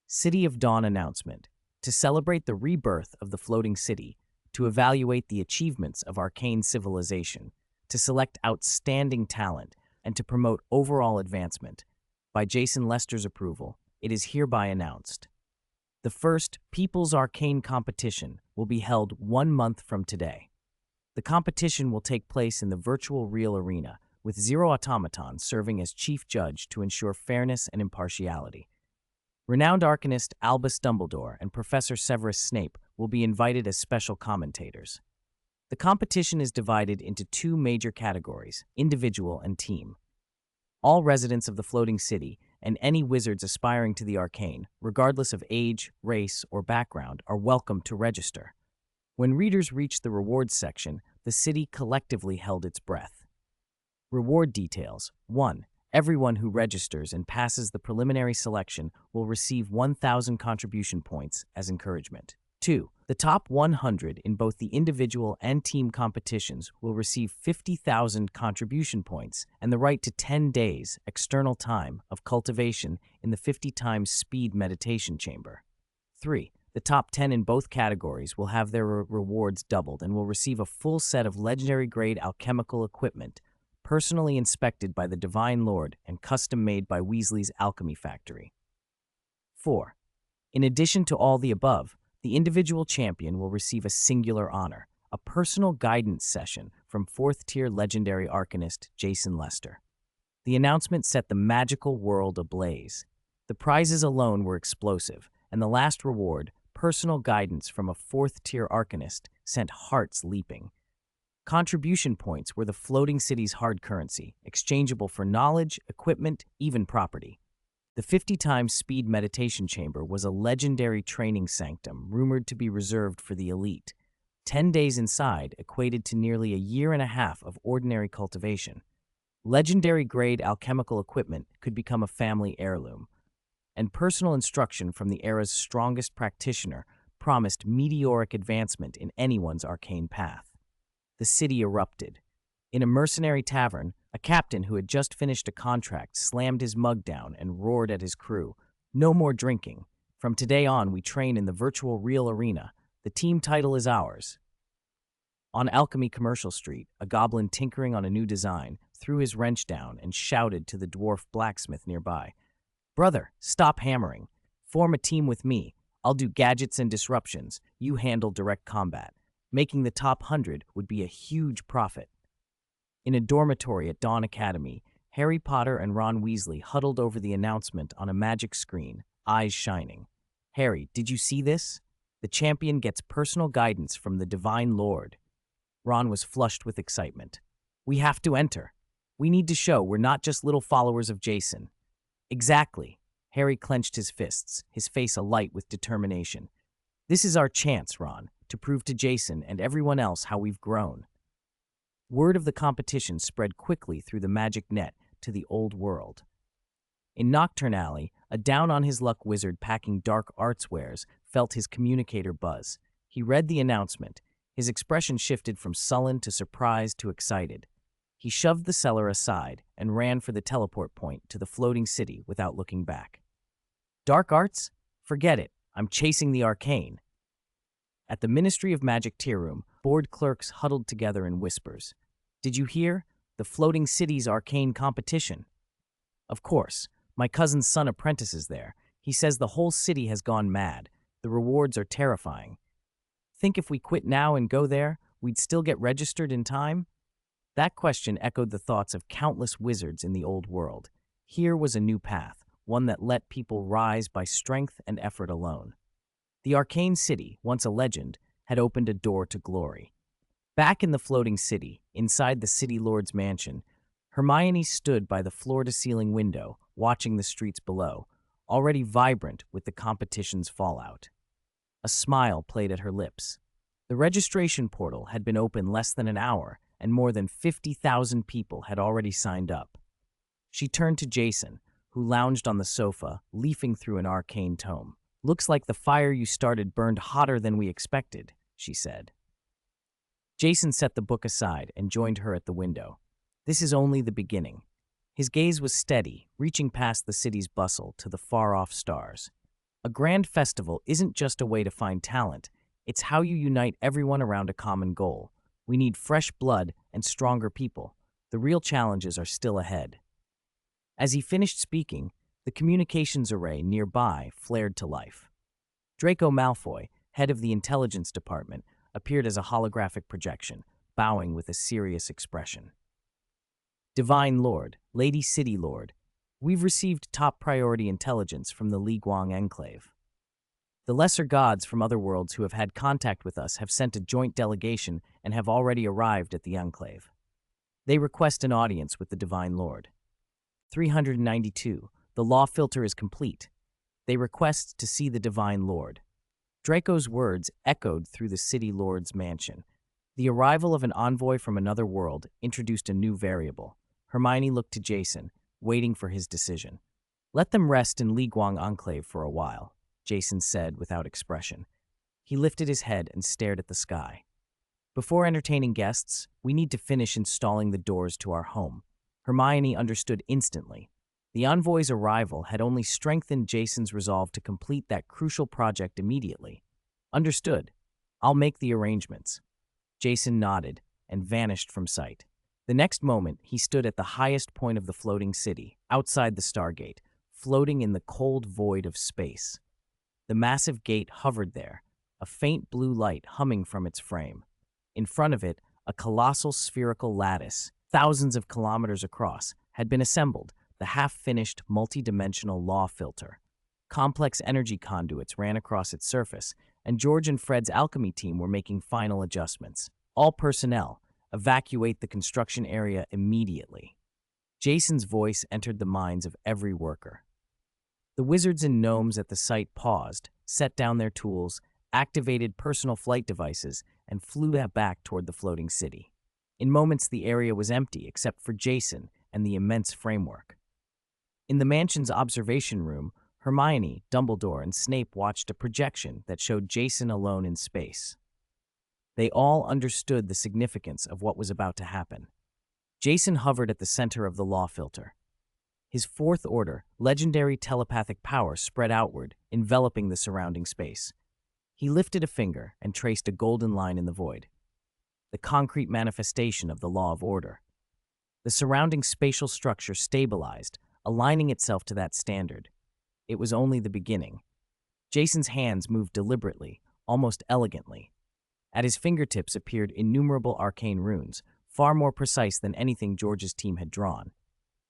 City of Dawn announcement. To celebrate the rebirth of the floating city, to evaluate the achievements of arcane civilization, to select outstanding talent, and to promote overall advancement. By Jason Lester's approval, it is hereby announced. The first People's Arcane Competition will be held 1 month from today. The competition will take place in the virtual real arena, with Zero Automaton serving as chief judge to ensure fairness and impartiality. Renowned arcanist Albus Dumbledore and Professor Severus Snape will be invited as special commentators. The competition is divided into 2 major categories, individual and team. All residents of the floating city and any wizards aspiring to the arcane, regardless of age, race, or background, are welcome to register. When readers reached the rewards section, the city collectively held its breath. Reward details. 1. Everyone who registers and passes the preliminary selection will receive 1,000 contribution points as encouragement. 2. The top 100 in both the individual and team competitions will receive 50,000 contribution points and the right to 10 days external time of cultivation in the 50 times speed meditation chamber. 3. The top 10 in both categories will have their rewards doubled and will receive a full set of legendary grade alchemical equipment, personally inspected by the Divine Lord and custom-made by Weasley's Alchemy Factory. 4. In addition to all the above, the individual champion will receive a singular honor, a personal guidance session from 4th-tier legendary arcanist Jason Lester. The announcement set the magical world ablaze. The prizes alone were explosive, and the last reward, personal guidance from a 4th-tier arcanist, sent hearts leaping. Contribution points were the floating city's hard currency, exchangeable for knowledge, equipment, even property. The 50 times speed meditation chamber was a legendary training sanctum rumored to be reserved for the elite. 10 days inside equated to nearly a year and a half of ordinary cultivation. Legendary grade alchemical equipment could become a family heirloom, and personal instruction from the era's strongest practitioner promised meteoric advancement in anyone's arcane path. The city erupted. In a mercenary tavern, a captain who had just finished a contract slammed his mug down and roared at his crew, "No more drinking. From today on, we train in the virtual real arena. The team title is ours." On Alchemy Commercial Street, a goblin tinkering on a new design threw his wrench down and shouted to the dwarf blacksmith nearby, "Brother, stop hammering. Form a team with me. I'll do gadgets and disruptions. You handle direct combat. Making the top 100 would be a huge profit." In a dormitory at Dawn Academy, Harry Potter and Ron Weasley huddled over the announcement on a magic screen, eyes shining. Harry, did you see this? The champion gets personal guidance from the Divine Lord. Ron was flushed with excitement. We have to enter. We need to show we're not just little followers of Jason. Exactly. Harry clenched his fists, his face alight with determination. This is our chance, Ron, to prove to Jason and everyone else how we've grown. Word of the competition spread quickly through the magic net to the old world. In Nocturne Alley, a down-on-his-luck wizard packing dark arts wares felt his communicator buzz. He read the announcement. His expression shifted from sullen to surprised to excited. He shoved the seller aside and ran for the teleport point to the floating city without looking back. Dark arts? Forget it. I'm chasing the Arcane. At the Ministry of Magic tier room, board clerks huddled together in whispers. Did you hear? The floating city's Arcane competition. Of course. My cousin's son apprentices there. He says the whole city has gone mad. The rewards are terrifying. Think if we quit now and go there, we'd still get registered in time? That question echoed the thoughts of countless wizards in the old world. Here was a new path, one that let people rise by strength and effort alone. The Arcane City, once a legend, had opened a door to glory. Back in the floating city, inside the City Lord's mansion, Hermione stood by the floor-to-ceiling window, watching the streets below, already vibrant with the competition's fallout. A smile played at her lips. The registration portal had been open less than an hour, and more than 50,000 people had already signed up. She turned to Jason, who lounged on the sofa, leafing through an arcane tome. Looks like the fire you started burned hotter than we expected, she said. Jason set the book aside and joined her at the window. This is only the beginning. His gaze was steady, reaching past the city's bustle to the far-off stars. A grand festival isn't just a way to find talent. It's how you unite everyone around a common goal. We need fresh blood and stronger people. The real challenges are still ahead. As he finished speaking, the communications array nearby flared to life. Draco Malfoy, head of the intelligence department, appeared as a holographic projection, bowing with a serious expression. Divine Lord, Lady City Lord, we've received top priority intelligence from the Li Guang Enclave. The lesser gods from other worlds who have had contact with us have sent a joint delegation and have already arrived at the Enclave. They request an audience with the Divine Lord. 392. The law filter is complete. They request to see the Divine Lord. Draco's words echoed through the City Lord's mansion. The arrival of an envoy from another world introduced a new variable. Hermione looked to Jason, waiting for his decision. Let them rest in Li Guang Enclave for a while, Jason said without expression. He lifted his head and stared at the sky. Before entertaining guests, we need to finish installing the doors to our home. Hermione understood instantly. The envoy's arrival had only strengthened Jason's resolve to complete that crucial project immediately. Understood. I'll make the arrangements. Jason nodded and vanished from sight. The next moment, he stood at the highest point of the floating city, outside the Stargate, floating in the cold void of space. The massive gate hovered there, a faint blue light humming from its frame. In front of it, a colossal spherical lattice, thousands of kilometers across, had been assembled, the half-finished, multi-dimensional law filter. Complex energy conduits ran across its surface, and George and Fred's alchemy team were making final adjustments. All personnel, evacuate the construction area immediately. Jason's voice entered the minds of every worker. The wizards and gnomes at the site paused, set down their tools, activated personal flight devices, and flew back toward the floating city. In moments, the area was empty except for Jason and the immense framework. In the mansion's observation room, Hermione, Dumbledore, and Snape watched a projection that showed Jason alone in space. They all understood the significance of what was about to happen. Jason hovered at the center of the law filter. His fourth order, legendary telepathic power spread outward, enveloping the surrounding space. He lifted a finger and traced a golden line in the void. The concrete manifestation of the law of order. The surrounding spatial structure stabilized, aligning itself to that standard. It was only the beginning. Jason's hands moved deliberately, almost elegantly. At his fingertips appeared innumerable arcane runes, far more precise than anything George's team had drawn.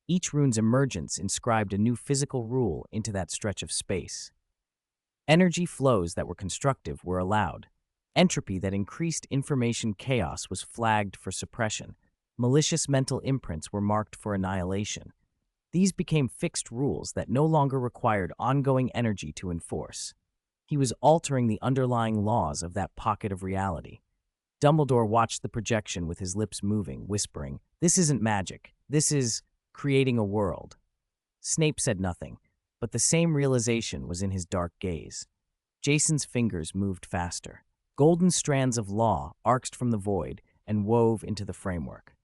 Each rune's emergence inscribed a new physical rule into that stretch of space. Energy flows that were constructive were allowed. Entropy that increased information chaos was flagged for suppression. Malicious mental imprints were marked for annihilation. These became fixed rules that no longer required ongoing energy to enforce. He was altering the underlying laws of that pocket of reality. Dumbledore watched the projection with his lips moving, whispering, "This isn't magic. This is creating a world." Snape said nothing, but the same realization was in his dark gaze. Jason's fingers moved faster. Golden strands of law arced from the void and wove into the framework.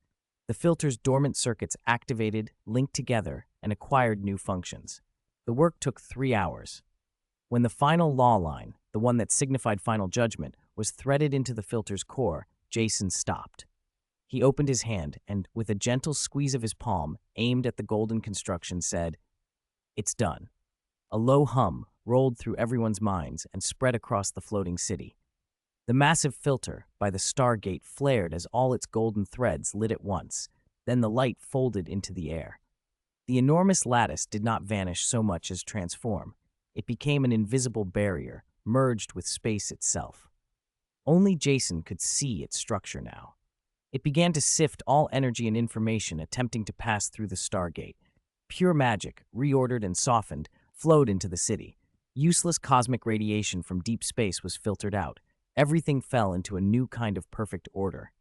The filter's dormant circuits activated, linked together, and acquired new functions. The work took 3 hours. When the final law line, the one that signified final judgment, was threaded into the filter's core, Jason stopped. He opened his hand and, with a gentle squeeze of his palm aimed at the golden construction, said, "It's done." A low hum rolled through everyone's minds and spread across the floating city. The massive filter by the Stargate flared as all its golden threads lit at once. Then the light folded into the air. The enormous lattice did not vanish so much as transform. It became an invisible barrier, merged with space itself. Only Jason could see its structure now. It began to sift all energy and information attempting to pass through the Stargate. Pure magic, reordered and softened, flowed into the city. Useless cosmic radiation from deep space was filtered out. Everything fell into a new kind of perfect order.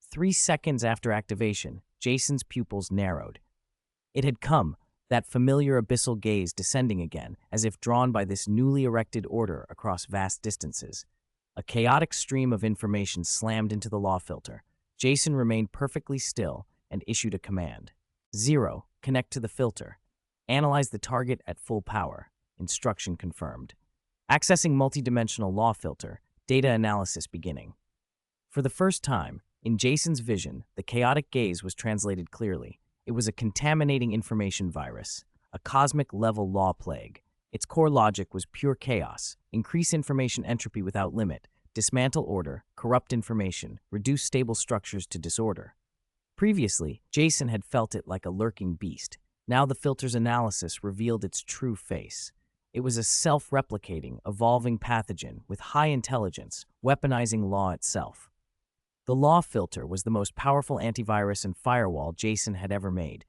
3 seconds after activation, Jason's pupils narrowed. It had come, that familiar abyssal gaze descending again, as if drawn by this newly erected order across vast distances. A chaotic stream of information slammed into the law filter. Jason remained perfectly still and issued a command. 0, connect to the filter. Analyze the target at full power. Instruction confirmed. Accessing multidimensional law filter. Data analysis beginning. For the first time, in Jason's vision, the chaotic gaze was translated clearly. It was a contaminating information virus, a cosmic-level law plague. Its core logic was pure chaos: increase information entropy without limit, dismantle order, corrupt information, reduce stable structures to disorder. Previously, Jason had felt it like a lurking beast. Now the filter's analysis revealed its true face. It was a self-replicating, evolving pathogen with high intelligence, weaponizing law itself. The law filter was the most powerful antivirus and firewall Jason had ever made.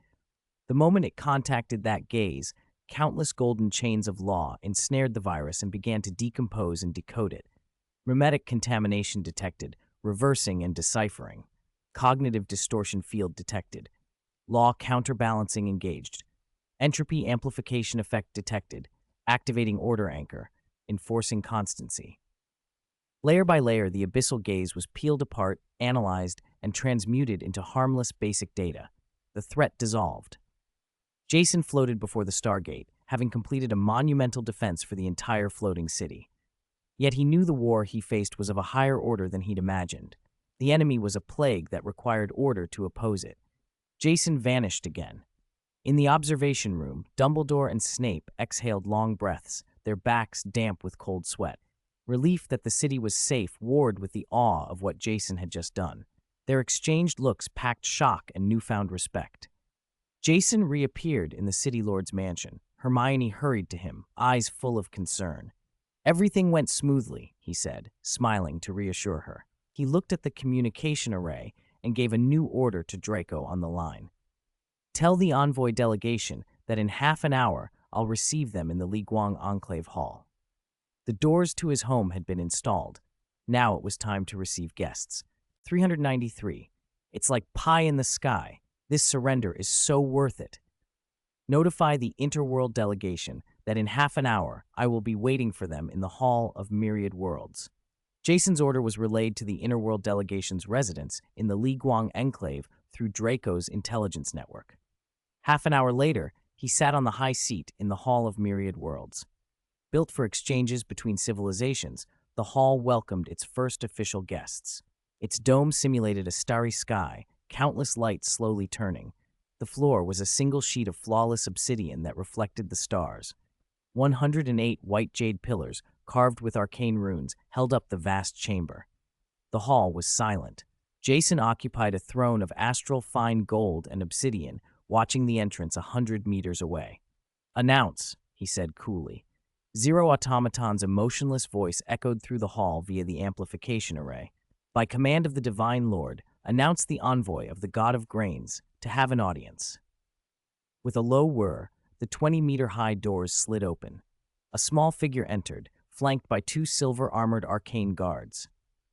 The moment it contacted that gaze, countless golden chains of law ensnared the virus and began to decompose and decode it. Memetic contamination detected, reversing and deciphering. Cognitive distortion field detected. Law counterbalancing engaged. Entropy amplification effect detected. Activating order anchor, enforcing constancy. Layer by layer, the abyssal gaze was peeled apart, analyzed, and transmuted into harmless basic data. The threat dissolved. Jason floated before the Stargate, having completed a monumental defense for the entire floating city. Yet he knew the war he faced was of a higher order than he'd imagined. The enemy was a plague that required order to oppose it. Jason vanished again. In the observation room, Dumbledore and Snape exhaled long breaths, their backs damp with cold sweat. Relief that the city was safe warred with the awe of what Jason had just done. Their exchanged looks packed shock and newfound respect. Jason reappeared in the City Lord's mansion. Hermione hurried to him, eyes full of concern. "Everything went smoothly," he said, smiling to reassure her. He looked at the communication array and gave a new order to Draco on the line. "Tell the envoy delegation that in half an hour I'll receive them in the Li Guang Enclave Hall." The doors to his home had been installed. Now it was time to receive guests. 393. It's like pie in the sky. This surrender is so worth it. Notify the Interworld delegation that in half an hour I will be waiting for them in the Hall of Myriad Worlds. Jason's order was relayed to the Interworld delegation's residence in the Li Guang Enclave through Draco's intelligence network. Half an hour later, he sat on the high seat in the Hall of Myriad Worlds. Built for exchanges between civilizations, the hall welcomed its first official guests. Its dome simulated a starry sky, countless lights slowly turning. The floor was a single sheet of flawless obsidian that reflected the stars. 108 white jade pillars, carved with arcane runes, held up the vast chamber. The hall was silent. Jason occupied a throne of astral fine gold and obsidian, watching the entrance 100 meters away. "Announce," he said coolly. Zero Automaton's emotionless voice echoed through the hall via the amplification array. "By command of the Divine Lord, announce the envoy of the God of Grains to have an audience." With a low whir, the 20-meter-high doors slid open. A small figure entered, flanked by two silver-armored arcane guards.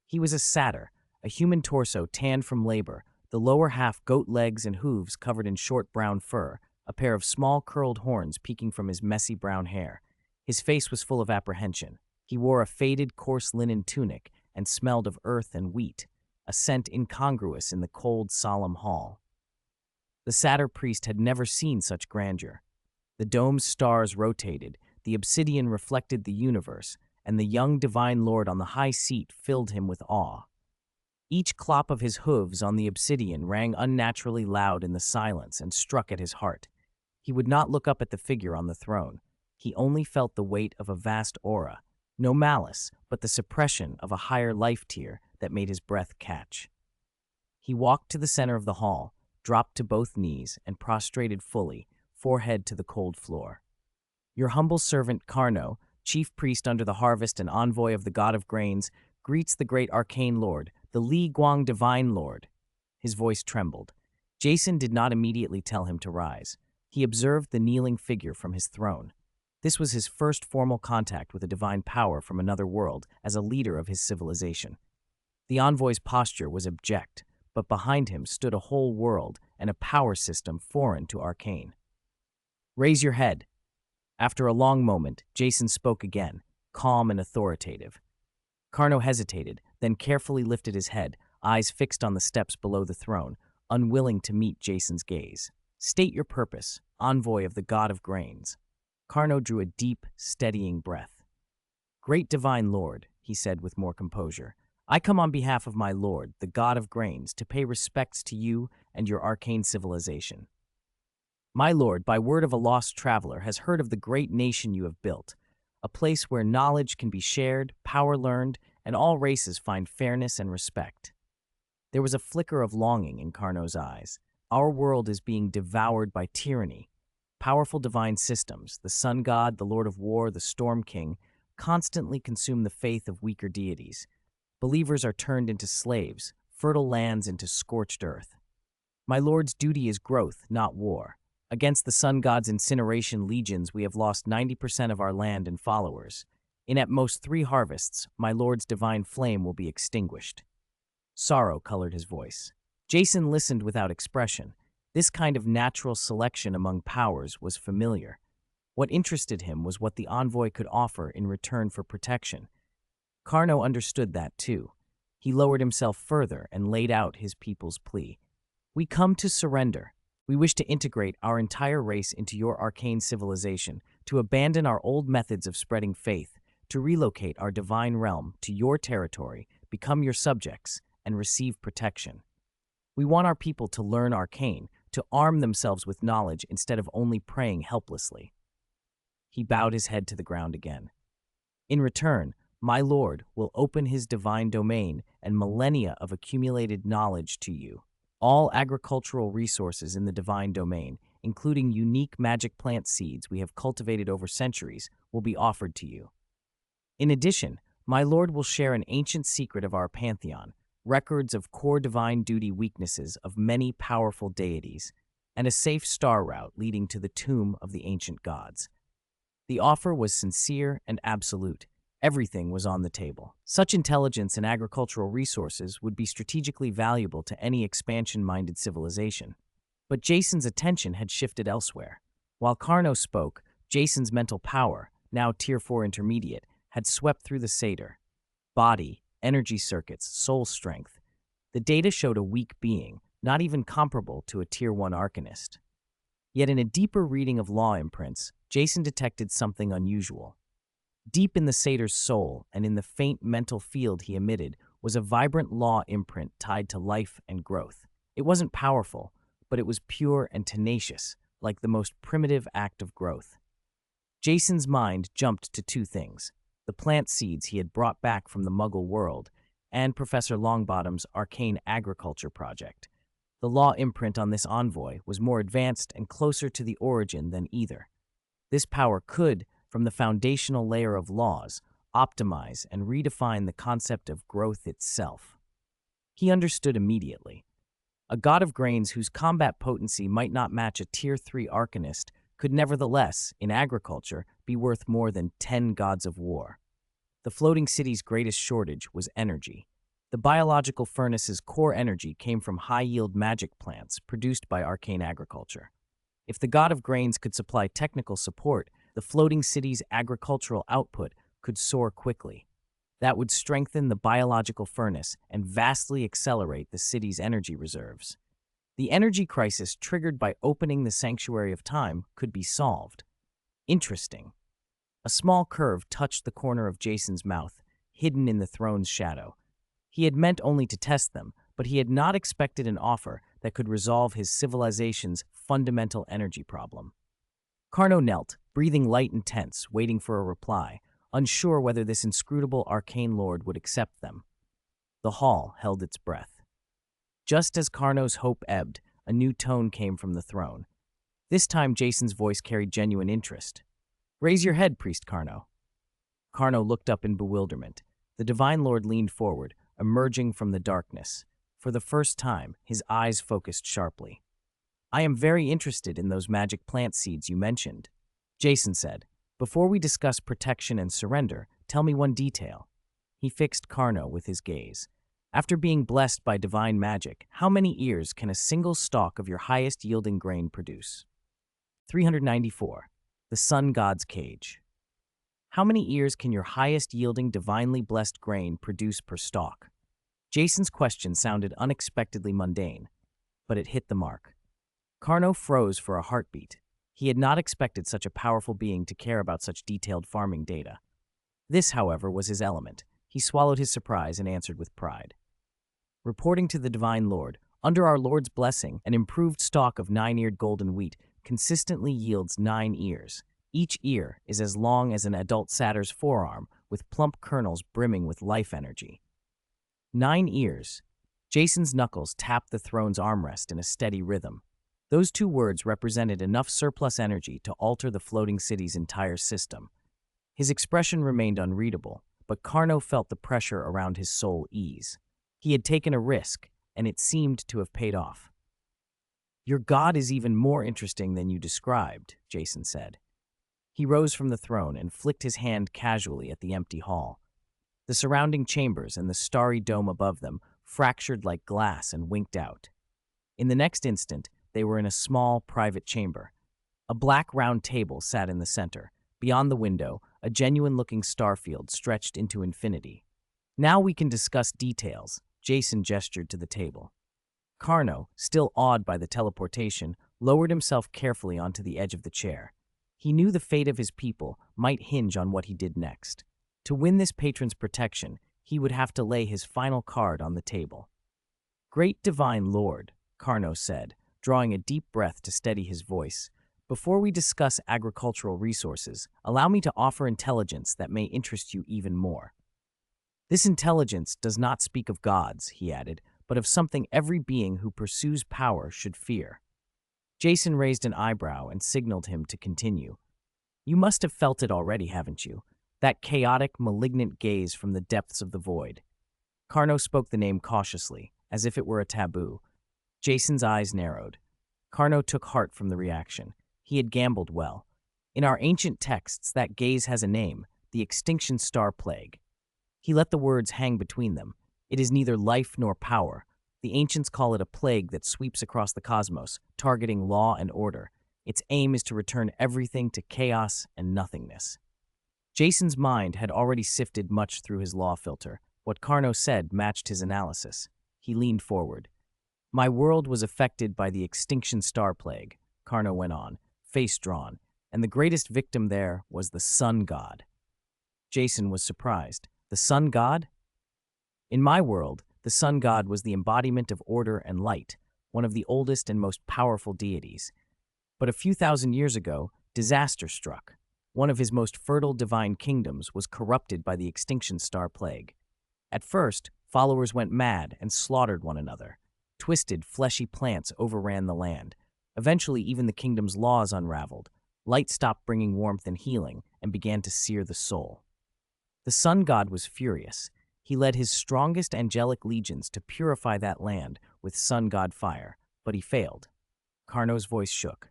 He was a satyr, a human torso tanned from labor, the lower half goat legs and hooves covered in short brown fur, a pair of small curled horns peeking from his messy brown hair. His face was full of apprehension. He wore a faded, coarse linen tunic and smelled of earth and wheat, a scent incongruous in the cold, solemn hall. The satyr priest had never seen such grandeur. The dome's stars rotated, the obsidian reflected the universe, and the young divine lord on the high seat filled him with awe. Each clop of his hooves on the obsidian rang unnaturally loud in the silence and struck at his heart. He would not look up at the figure on the throne. He only felt the weight of a vast aura, no malice, but the suppression of a higher life tier that made his breath catch. He walked to the center of the hall, dropped to both knees, and prostrated fully, forehead to the cold floor. "Your humble servant Carno, chief priest under the harvest and envoy of the God of Grains, greets the great arcane lord, the Li Guang divine lord." His voice trembled. Jason did not immediately tell him to rise. He observed the kneeling figure from his throne. This was his first formal contact with a divine power from another world as a leader of his civilization. The envoy's posture was abject, but behind him stood a whole world and a power system foreign to Arcane. "Raise your head." After a long moment, Jason spoke again, calm and authoritative. Carno hesitated, then carefully lifted his head, eyes fixed on the steps below the throne, unwilling to meet Jason's gaze. "State your purpose, envoy of the God of Grains." Carno drew a deep, steadying breath. "Great divine lord," he said with more composure, "I come on behalf of my lord, the God of Grains, to pay respects to you and your arcane civilization. My lord, by word of a lost traveler, has heard of the great nation you have built, a place where knowledge can be shared, power learned, and all races find fairness and respect." There was a flicker of longing in Carno's eyes. "Our world is being devoured by tyranny. Powerful divine systems, the sun god, the lord of war, the storm king, constantly consume the faith of weaker deities. Believers are turned into slaves, fertile lands into scorched earth. My lord's duty is growth, not war. Against the sun god's incineration legions, we have lost 90% of our land and followers. In at most 3 harvests, my lord's divine flame will be extinguished." Sorrow colored his voice. Jason listened without expression. This kind of natural selection among powers was familiar. What interested him was what the envoy could offer in return for protection. Carno understood that too. He lowered himself further and laid out his people's plea. "We come to surrender. We wish to integrate our entire race into your arcane civilization, to abandon our old methods of spreading faith, to relocate our divine realm to your territory, become your subjects, and receive protection. We want our people to learn arcane, to arm themselves with knowledge instead of only praying helplessly." He bowed his head to the ground again. "In return, my lord will open his divine domain and millennia of accumulated knowledge to you. All agricultural resources in the divine domain, including unique magic plant seeds we have cultivated over centuries, will be offered to you. In addition, my lord will share an ancient secret of our pantheon, records of core divine duty weaknesses of many powerful deities, and a safe star route leading to the tomb of the ancient gods." The offer was sincere and absolute. Everything was on the table. Such intelligence and agricultural resources would be strategically valuable to any expansion-minded civilization. But Jason's attention had shifted elsewhere. While Carno spoke, Jason's mental power, now Tier 4 Intermediate, had swept through the satyr. Body, energy circuits, soul strength. The data showed a weak being, not even comparable to a Tier 1 Arcanist. Yet in a deeper reading of law imprints, Jason detected something unusual. Deep in the satyr's soul and in the faint mental field he emitted was a vibrant law imprint tied to life and growth. It wasn't powerful, but it was pure and tenacious, like the most primitive act of growth. Jason's mind jumped to 2 things: the plant seeds he had brought back from the Muggle world, and Professor Longbottom's Arcane Agriculture project. The law imprint on this envoy was more advanced and closer to the origin than either. This power could, from the foundational layer of laws, optimize and redefine the concept of growth itself. He understood immediately. A god of grains whose combat potency might not match a Tier 3 arcanist could nevertheless, in agriculture, be worth more than 10 gods of war. The floating city's greatest shortage was energy. The biological furnace's core energy came from high-yield magic plants produced by arcane agriculture. If the god of grains could supply technical support, the floating city's agricultural output could soar quickly. That would strengthen the biological furnace and vastly accelerate the city's energy reserves. The energy crisis triggered by opening the Sanctuary of Time could be solved. Interesting. A small curve touched the corner of Jason's mouth, hidden in the throne's shadow. He had meant only to test them, but he had not expected an offer that could resolve his civilization's fundamental energy problem. Carno knelt, breathing light and tense, waiting for a reply, unsure whether this inscrutable arcane lord would accept them. The hall held its breath. Just as Carno's hope ebbed, a new tone came from the throne. This time Jason's voice carried genuine interest. "Raise your head, Priest Carno." Carno looked up in bewilderment. The Divine Lord leaned forward, emerging from the darkness. For the first time, his eyes focused sharply. "I am very interested in those magic plant seeds you mentioned," Jason said. "Before we discuss protection and surrender, tell me one detail." He fixed Carno with his gaze. "After being blessed by divine magic, how many ears can a single stalk of your highest-yielding grain produce?" 394. The Sun God's Cage. How many ears can your highest-yielding divinely blessed grain produce per stalk? Jason's question sounded unexpectedly mundane, but it hit the mark. Carno froze for a heartbeat. He had not expected such a powerful being to care about such detailed farming data. This, however, was his element. He swallowed his surprise and answered with pride. "Reporting to the Divine Lord, under our Lord's blessing, an improved stalk of 9-eared golden wheat consistently yields 9 ears. Each ear is as long as an adult satyr's forearm, with plump kernels brimming with life energy." 9 ears. Jason's knuckles tapped the throne's armrest in a steady rhythm. Those 2 words represented enough surplus energy to alter the floating city's entire system. His expression remained unreadable, but Carno felt the pressure around his soul ease. He had taken a risk, and it seemed to have paid off. "Your god is even more interesting than you described," Jason said. He rose from the throne and flicked his hand casually at the empty hall. The surrounding chambers and the starry dome above them fractured like glass and winked out. In the next instant, they were in a small, private chamber. A black round table sat in the center. Beyond the window, a genuine-looking starfield stretched into infinity. "Now we can discuss details," Jason gestured to the table. Carno, still awed by the teleportation, lowered himself carefully onto the edge of the chair. He knew the fate of his people might hinge on what he did next. To win this patron's protection, he would have to lay his final card on the table. "Great Divine Lord," Carno said, drawing a deep breath to steady his voice, "before we discuss agricultural resources, allow me to offer intelligence that may interest you even more." "This intelligence does not speak of gods," he added, "but of something every being who pursues power should fear." Jason raised an eyebrow and signaled him to continue. "You must have felt it already, haven't you? That chaotic, malignant gaze from the depths of the void." Carno spoke the name cautiously, as if it were a taboo. Jason's eyes narrowed. Carno took heart from the reaction. He had gambled well. In our ancient texts, that gaze has a name, the Extinction Star Plague. He let the words hang between them. It is neither life nor power. The ancients call it a plague that sweeps across the cosmos, targeting law and order. Its aim is to return everything to chaos and nothingness. Jason's mind had already sifted much through his law filter. What Carno said matched his analysis. He leaned forward. "My world was affected by the Extinction Star Plague," Carno went on, face drawn, "and the greatest victim there was the Sun God." Jason was surprised. "The Sun God?" "In my world, the Sun God was the embodiment of order and light, one of the oldest and most powerful deities. But a few thousand years ago, disaster struck. One of his most fertile divine kingdoms was corrupted by the Extinction Star Plague. At first, Followers went mad and slaughtered one another. Twisted, fleshy plants overran the land. Eventually, even the kingdom's laws unraveled. Light stopped bringing warmth and healing and began to sear the soul. The sun god was furious. He led his strongest angelic legions to purify that land with sun god fire, but he failed. Carno's voice shook.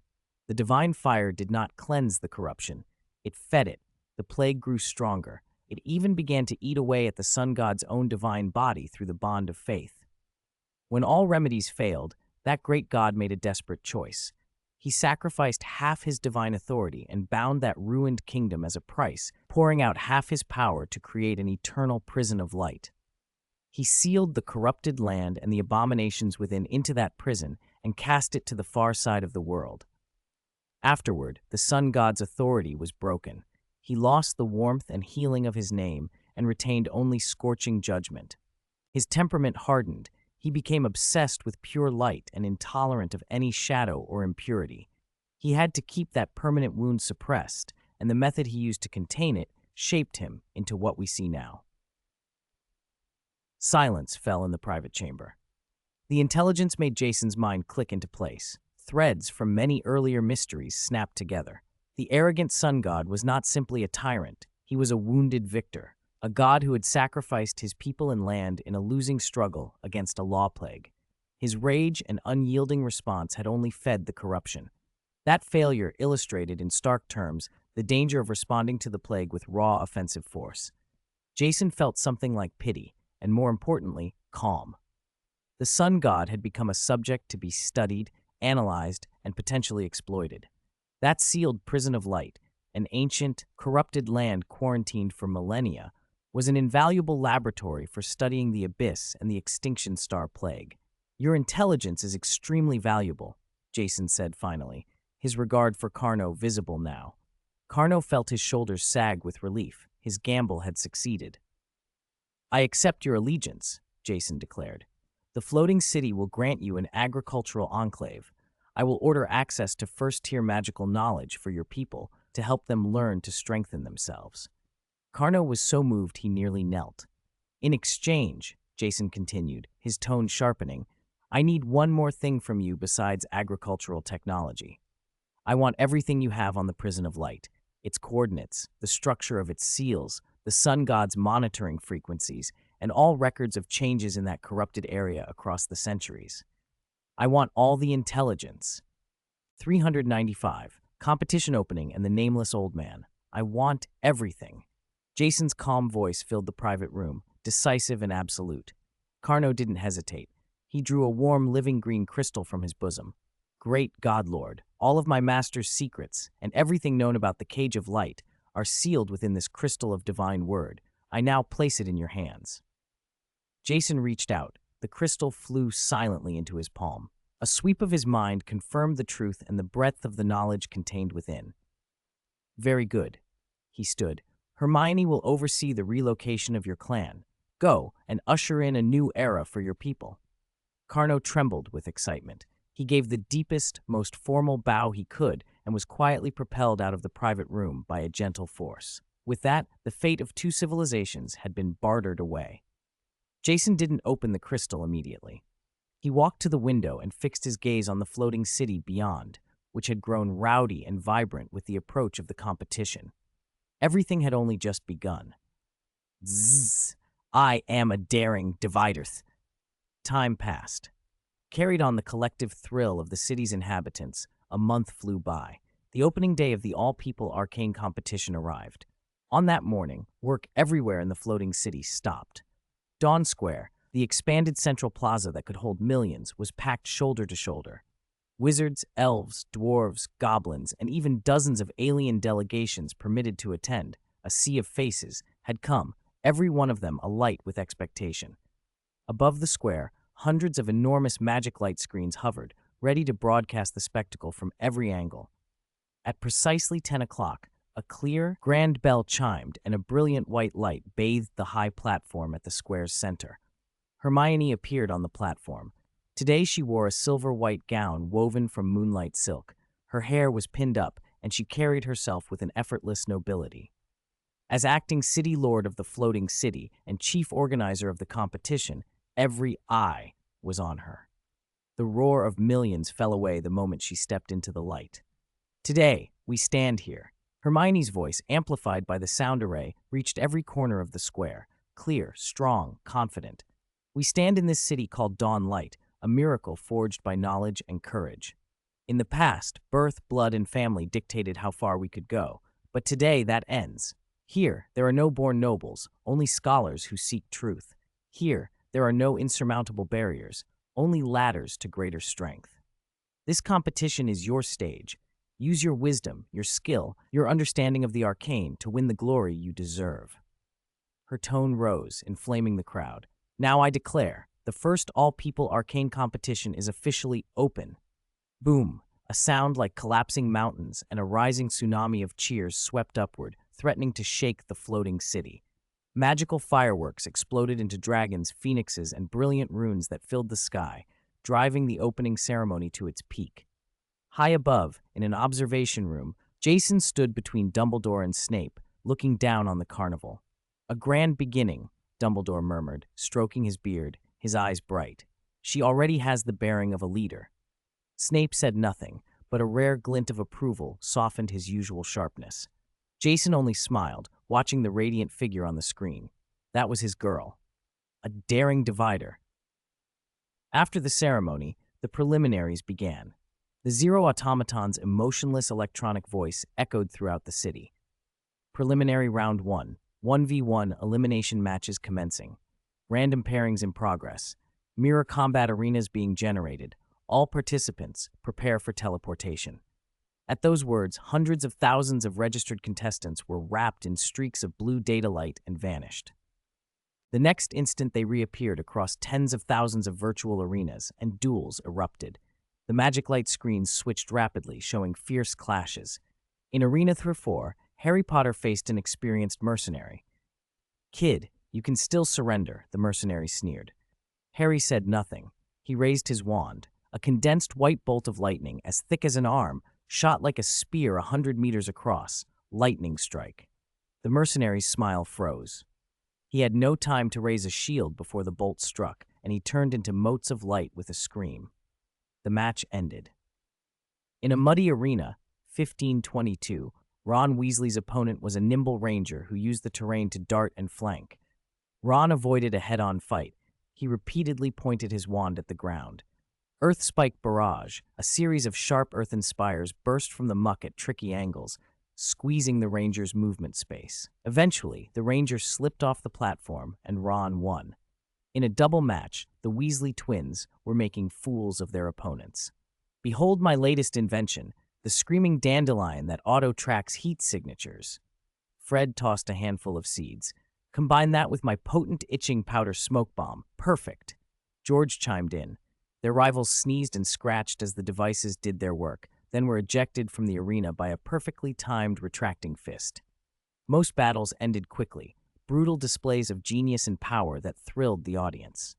The divine fire did not cleanse the corruption. It fed it. The plague grew stronger. It even began to eat away at the sun god's own divine body through the bond of faith. When all remedies failed, that great god made a desperate choice. He sacrificed half his divine authority and bound that ruined kingdom as a price, pouring out half his power to create an eternal prison of light. He sealed the corrupted land and the abominations within into that prison and cast it to the far side of the world. Afterward, the sun god's authority was broken. He lost the warmth and healing of his name and retained only scorching judgment. His temperament hardened. He became obsessed with pure light and intolerant of any shadow or impurity. He had to keep that permanent wound suppressed, and the method he used to contain it shaped him into what we see now. Silence fell in the private chamber. The intelligence made Jason's mind click into place. Threads from many earlier mysteries snapped together. The arrogant sun god was not simply a tyrant. He was a wounded victor, a god who had sacrificed his people and land in a losing struggle against a law plague. His rage and unyielding response had only fed the corruption. That failure illustrated in stark terms the danger of responding to the plague with raw offensive force. Jason felt something like pity, and more importantly, calm. The sun god had become a subject to be studied, analyzed, and potentially exploited. That sealed prison of light, an ancient, corrupted land quarantined for millennia, was an invaluable laboratory for studying the abyss and the extinction star plague. "Your intelligence is extremely valuable," Jason said finally, his regard for Carno visible now. Carno felt his shoulders sag with relief. His gamble had succeeded. "I accept your allegiance," Jason declared. "The floating city will grant you an agricultural enclave. I will order access to first-tier magical knowledge for your people to help them learn to strengthen themselves." Carno was so moved he nearly knelt. "In exchange," Jason continued, his tone sharpening, "I need one more thing from you besides agricultural technology. I want everything you have on the Prison of Light, its coordinates, the structure of its seals, the sun god's monitoring frequencies, and all records of changes in that corrupted area across the centuries. I want all the intelligence." 395, competition opening and the nameless old man. "I want everything." Jason's calm voice filled the private room, decisive and absolute. Carno didn't hesitate. He drew a warm living green crystal from his bosom. "Great Godlord, all of my master's secrets and everything known about the Cage of Light are sealed within this crystal of divine word. I now place it in your hands." Jason reached out. The crystal flew silently into his palm. A sweep of his mind confirmed the truth and the breadth of the knowledge contained within. "Very good." He stood. "Hermione will oversee the relocation of your clan. Go and usher in a new era for your people." Carno trembled with excitement. He gave the deepest, most formal bow he could and was quietly propelled out of the private room by a gentle force. With that, the fate of two civilizations had been bartered away. Jason didn't open the crystal immediately. He walked to the window and fixed his gaze on the floating city beyond, which had grown rowdy and vibrant with the approach of the competition. Everything had only just begun. Zzz, I am a daring dividerth. Time passed. Carried on the collective thrill of the city's inhabitants, a month flew by. The opening day of the all-people Arcane competition arrived. On that morning, work everywhere in the floating city stopped. Dawn Square, the expanded central plaza that could hold millions, was packed shoulder to shoulder. Wizards, elves, dwarves, goblins, and even dozens of alien delegations permitted to attend, a sea of faces, had come, every one of them alight with expectation. Above the square, hundreds of enormous magic light screens hovered, ready to broadcast the spectacle from every angle. At precisely 10 o'clock, a clear, grand bell chimed and a brilliant white light bathed the high platform at the square's center. Hermione appeared on the platform. Today she wore a silver-white gown woven from moonlight silk. Her hair was pinned up, and she carried herself with an effortless nobility. As acting city lord of the floating city and chief organizer of the competition, every eye was on her. The roar of millions fell away the moment she stepped into the light. Today, we stand here. Hermione's voice, amplified by the sound array, reached every corner of the square, clear, strong, confident. We stand in this city called Dawn Light, a miracle forged by knowledge and courage. In the past, birth, blood, and family dictated how far we could go, but today that ends. Here, there are no born nobles, only scholars who seek truth. Here, there are no insurmountable barriers, only ladders to greater strength. This competition is your stage. Use your wisdom, your skill, your understanding of the arcane to win the glory you deserve. Her tone rose, inflaming the crowd. Now I declare, the first all-people arcane competition is officially open. Boom! A sound like collapsing mountains and a rising tsunami of cheers swept upward, threatening to shake the floating city. Magical fireworks exploded into dragons, phoenixes, and brilliant runes that filled the sky, driving the opening ceremony to its peak. High above, in an observation room, Jason stood between Dumbledore and Snape, looking down on the carnival. "A grand beginning," Dumbledore murmured, stroking his beard, his eyes bright. "She already has the bearing of a leader." Snape said nothing, but a rare glint of approval softened his usual sharpness. Jason only smiled, watching the radiant figure on the screen. That was his girl. A daring divider. After the ceremony, the preliminaries began. The Zero Automaton's emotionless electronic voice echoed throughout the city. Preliminary Round 1, 1v1 elimination matches commencing. Random pairings in progress. Mirror combat arenas being generated. All participants prepare for teleportation. At those words, hundreds of thousands of registered contestants were wrapped in streaks of blue data light and vanished. The next instant they reappeared across tens of thousands of virtual arenas, and duels erupted. The magic light screens switched rapidly, showing fierce clashes. In Arena 4, Harry Potter faced an experienced mercenary. "Kid, you can still surrender," the mercenary sneered. Harry said nothing. He raised his wand. A condensed white bolt of lightning, as thick as an arm, shot like a spear 100 meters across. Lightning strike. The mercenary's smile froze. He had no time to raise a shield before the bolt struck, and he turned into motes of light with a scream. The match ended. In a muddy arena, 1522, Ron Weasley's opponent was a nimble ranger who used the terrain to dart and flank. Ron avoided a head-on fight. He repeatedly pointed his wand at the ground. Earth Spike Barrage, a series of sharp earthen spires, burst from the muck at tricky angles, squeezing the ranger's movement space. Eventually, the ranger slipped off the platform, and Ron won. In a double match, the Weasley twins were making fools of their opponents. "Behold my latest invention, the screaming dandelion that auto-tracks heat signatures." Fred tossed a handful of seeds. "Combine that with my potent itching powder smoke bomb. Perfect." George chimed in. Their rivals sneezed and scratched as the devices did their work, then were ejected from the arena by a perfectly timed retracting fist. Most battles ended quickly, brutal displays of genius and power that thrilled the audience.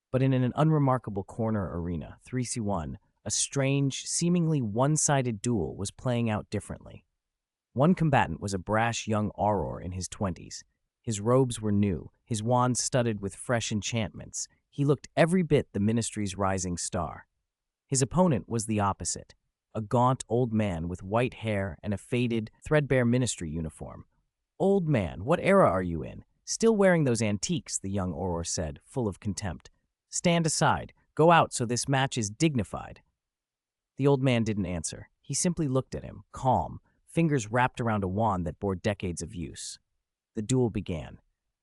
But in an unremarkable corner arena, 3C1, a strange, seemingly one-sided duel was playing out differently. One combatant was a brash young Auror in his 20s. His robes were new, his wand studded with fresh enchantments. He looked every bit the Ministry's rising star. His opponent was the opposite, a gaunt old man with white hair and a faded, threadbare Ministry uniform. "Old man, what era are you in? Still wearing those antiques," the young Auror said, full of contempt. "Stand aside. Go out so this match is dignified." The old man didn't answer. He simply looked at him, calm, fingers wrapped around a wand that bore decades of use. The duel began.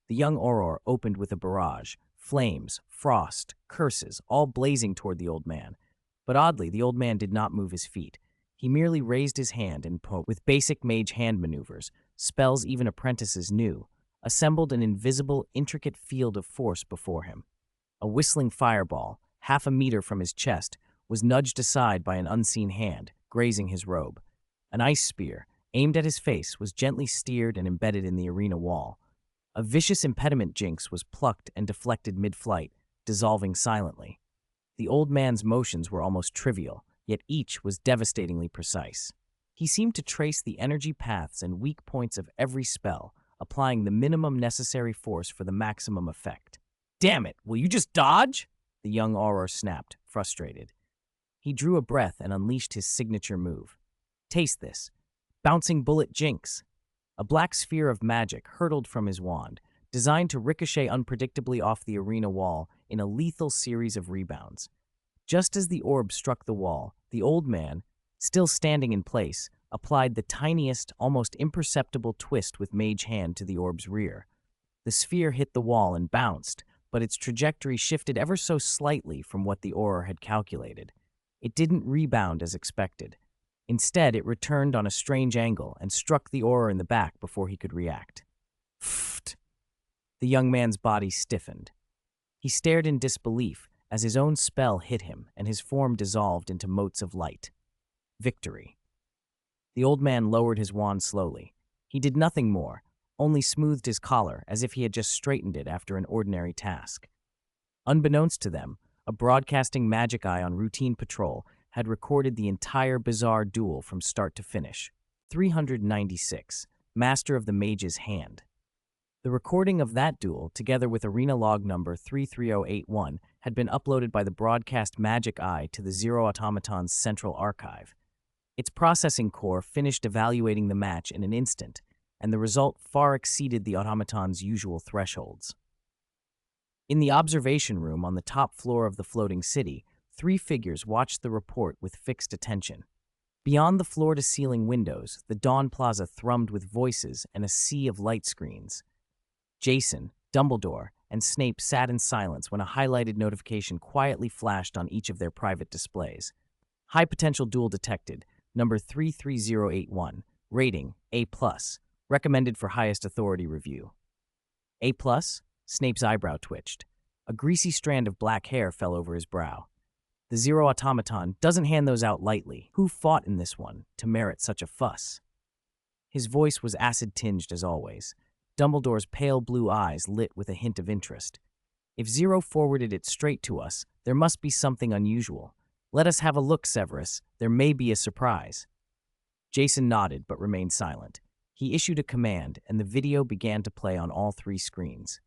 The young Auror opened with a barrage. Flames, frost, curses, all blazing toward the old man. But oddly, the old man did not move his feet. He merely raised his hand and poked with basic mage hand maneuvers, spells even apprentices knew, assembled an invisible, intricate field of force before him. A whistling fireball, half a meter from his chest, was nudged aside by an unseen hand, grazing his robe. An ice spear, aimed at his face, was gently steered and embedded in the arena wall. A vicious impediment jinx was plucked and deflected mid-flight, dissolving silently. The old man's motions were almost trivial, yet each was devastatingly precise. He seemed to trace the energy paths and weak points of every spell, applying the minimum necessary force for the maximum effect. Damn it, will you just dodge? The young Auror snapped, frustrated. He drew a breath and unleashed his signature move. Taste this. Bouncing bullet jinx. A black sphere of magic hurtled from his wand, designed to ricochet unpredictably off the arena wall in a lethal series of rebounds. Just as the orb struck the wall, the old man, still standing in place, applied the tiniest, almost imperceptible twist with Mage Hand to the orb's rear. The sphere hit the wall and bounced, but its trajectory shifted ever so slightly from what the Auror had calculated. It didn't rebound as expected. Instead, it returned on a strange angle and struck the Auror in the back before he could react. Pfft! The young man's body stiffened. He stared in disbelief as his own spell hit him and his form dissolved into motes of light. Victory. The old man lowered his wand slowly. He did nothing more, only smoothed his collar as if he had just straightened it after an ordinary task. Unbeknownst to them, a broadcasting magic eye on routine patrol had recorded the entire bizarre duel from start to finish. 396, Master of the Mage's Hand. The recording of that duel, together with arena log number 33081, had been uploaded by the broadcast magic eye to the Zero Automaton's central archive. Its processing core finished evaluating the match in an instant, and the result far exceeded the automaton's usual thresholds. In the observation room on the top floor of the floating city, 3 figures watched the report with fixed attention. Beyond the floor-to-ceiling windows, the Dawn Plaza thrummed with voices and a sea of light screens. Jason, Dumbledore, and Snape sat in silence when a highlighted notification quietly flashed on each of their private displays. High potential duel detected, number 33081, rating A+, recommended for highest authority review. A+? Snape's eyebrow twitched. A greasy strand of black hair fell over his brow. The Zero Automaton doesn't hand those out lightly. Who fought in this one to merit such a fuss? His voice was acid-tinged as always. Dumbledore's pale blue eyes lit with a hint of interest. If Zero forwarded it straight to us, there must be something unusual. Let us have a look, Severus. There may be a surprise. Jason nodded but remained silent. He issued a command, and the video began to play on all 3 screens.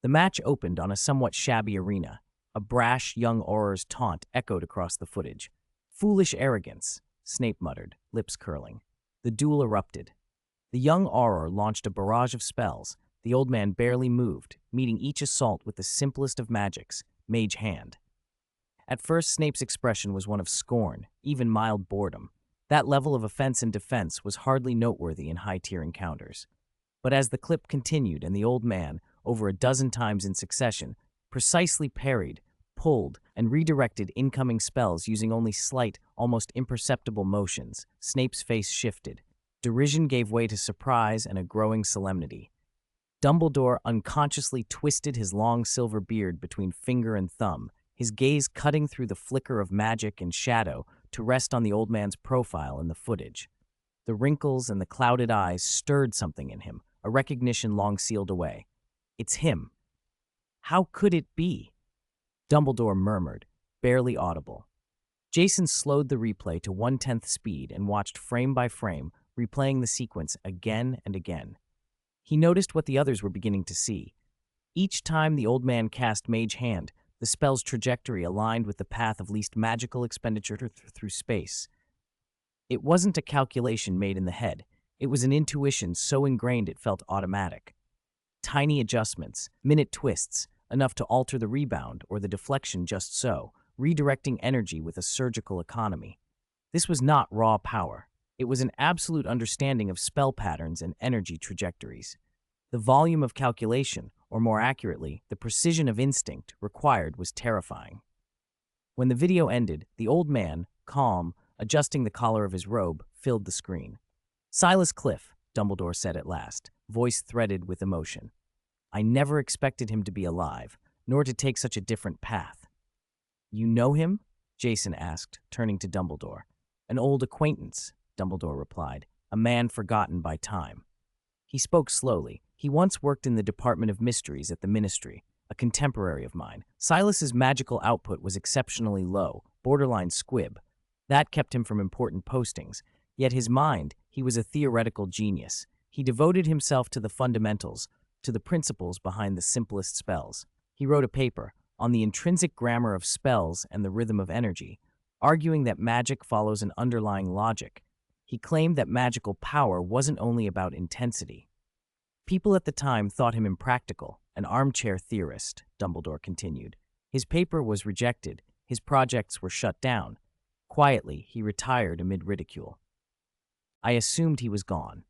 The match opened on a somewhat shabby arena. A brash young Auror's taunt echoed across the footage. Foolish arrogance, Snape muttered, lips curling. The duel erupted. The young Auror launched a barrage of spells. The old man barely moved, meeting each assault with the simplest of magics, Mage Hand. At first, Snape's expression was one of scorn, even mild boredom. That level of offense and defense was hardly noteworthy in high-tier encounters. But as the clip continued and the old man, over a dozen times in succession, precisely parried, pulled, and redirected incoming spells using only slight, almost imperceptible motions, Snape's face shifted. Derision gave way to surprise and a growing solemnity. Dumbledore unconsciously twisted his long silver beard between finger and thumb, his gaze cutting through the flicker of magic and shadow to rest on the old man's profile in the footage. The wrinkles and the clouded eyes stirred something in him, a recognition long sealed away. It's him. How could it be? Dumbledore murmured, barely audible. Jason slowed the replay to 1/10 speed and watched frame by frame, replaying the sequence again and again. He noticed what the others were beginning to see. Each time the old man cast Mage Hand, the spell's trajectory aligned with the path of least magical expenditure through space. It wasn't a calculation made in the head. It was an intuition so ingrained it felt automatic. Tiny adjustments, minute twists, enough to alter the rebound or the deflection just so, redirecting energy with a surgical economy. This was not raw power. It was an absolute understanding of spell patterns and energy trajectories. The volume of calculation, or more accurately, the precision of instinct required was terrifying. When the video ended, the old man, calm, adjusting the collar of his robe, filled the screen. "Silas Cliff," Dumbledore said at last, voice threaded with emotion. "I never expected him to be alive, nor to take such a different path." "You know him?" Jason asked, turning to Dumbledore. "An old acquaintance," Dumbledore replied, "a man forgotten by time." He spoke slowly. "He once worked in the Department of Mysteries at the Ministry, a contemporary of mine. Silas's magical output was exceptionally low, borderline squib. That kept him from important postings. Yet his mind, he was a theoretical genius. He devoted himself to the fundamentals, to the principles behind the simplest spells. He wrote a paper on the intrinsic grammar of spells and the rhythm of energy, arguing that magic follows an underlying logic. He claimed that magical power wasn't only about intensity. People at the time thought him impractical, an armchair theorist, Dumbledore continued. His paper was rejected, his projects were shut down. Quietly, he retired amid ridicule. I assumed he was gone.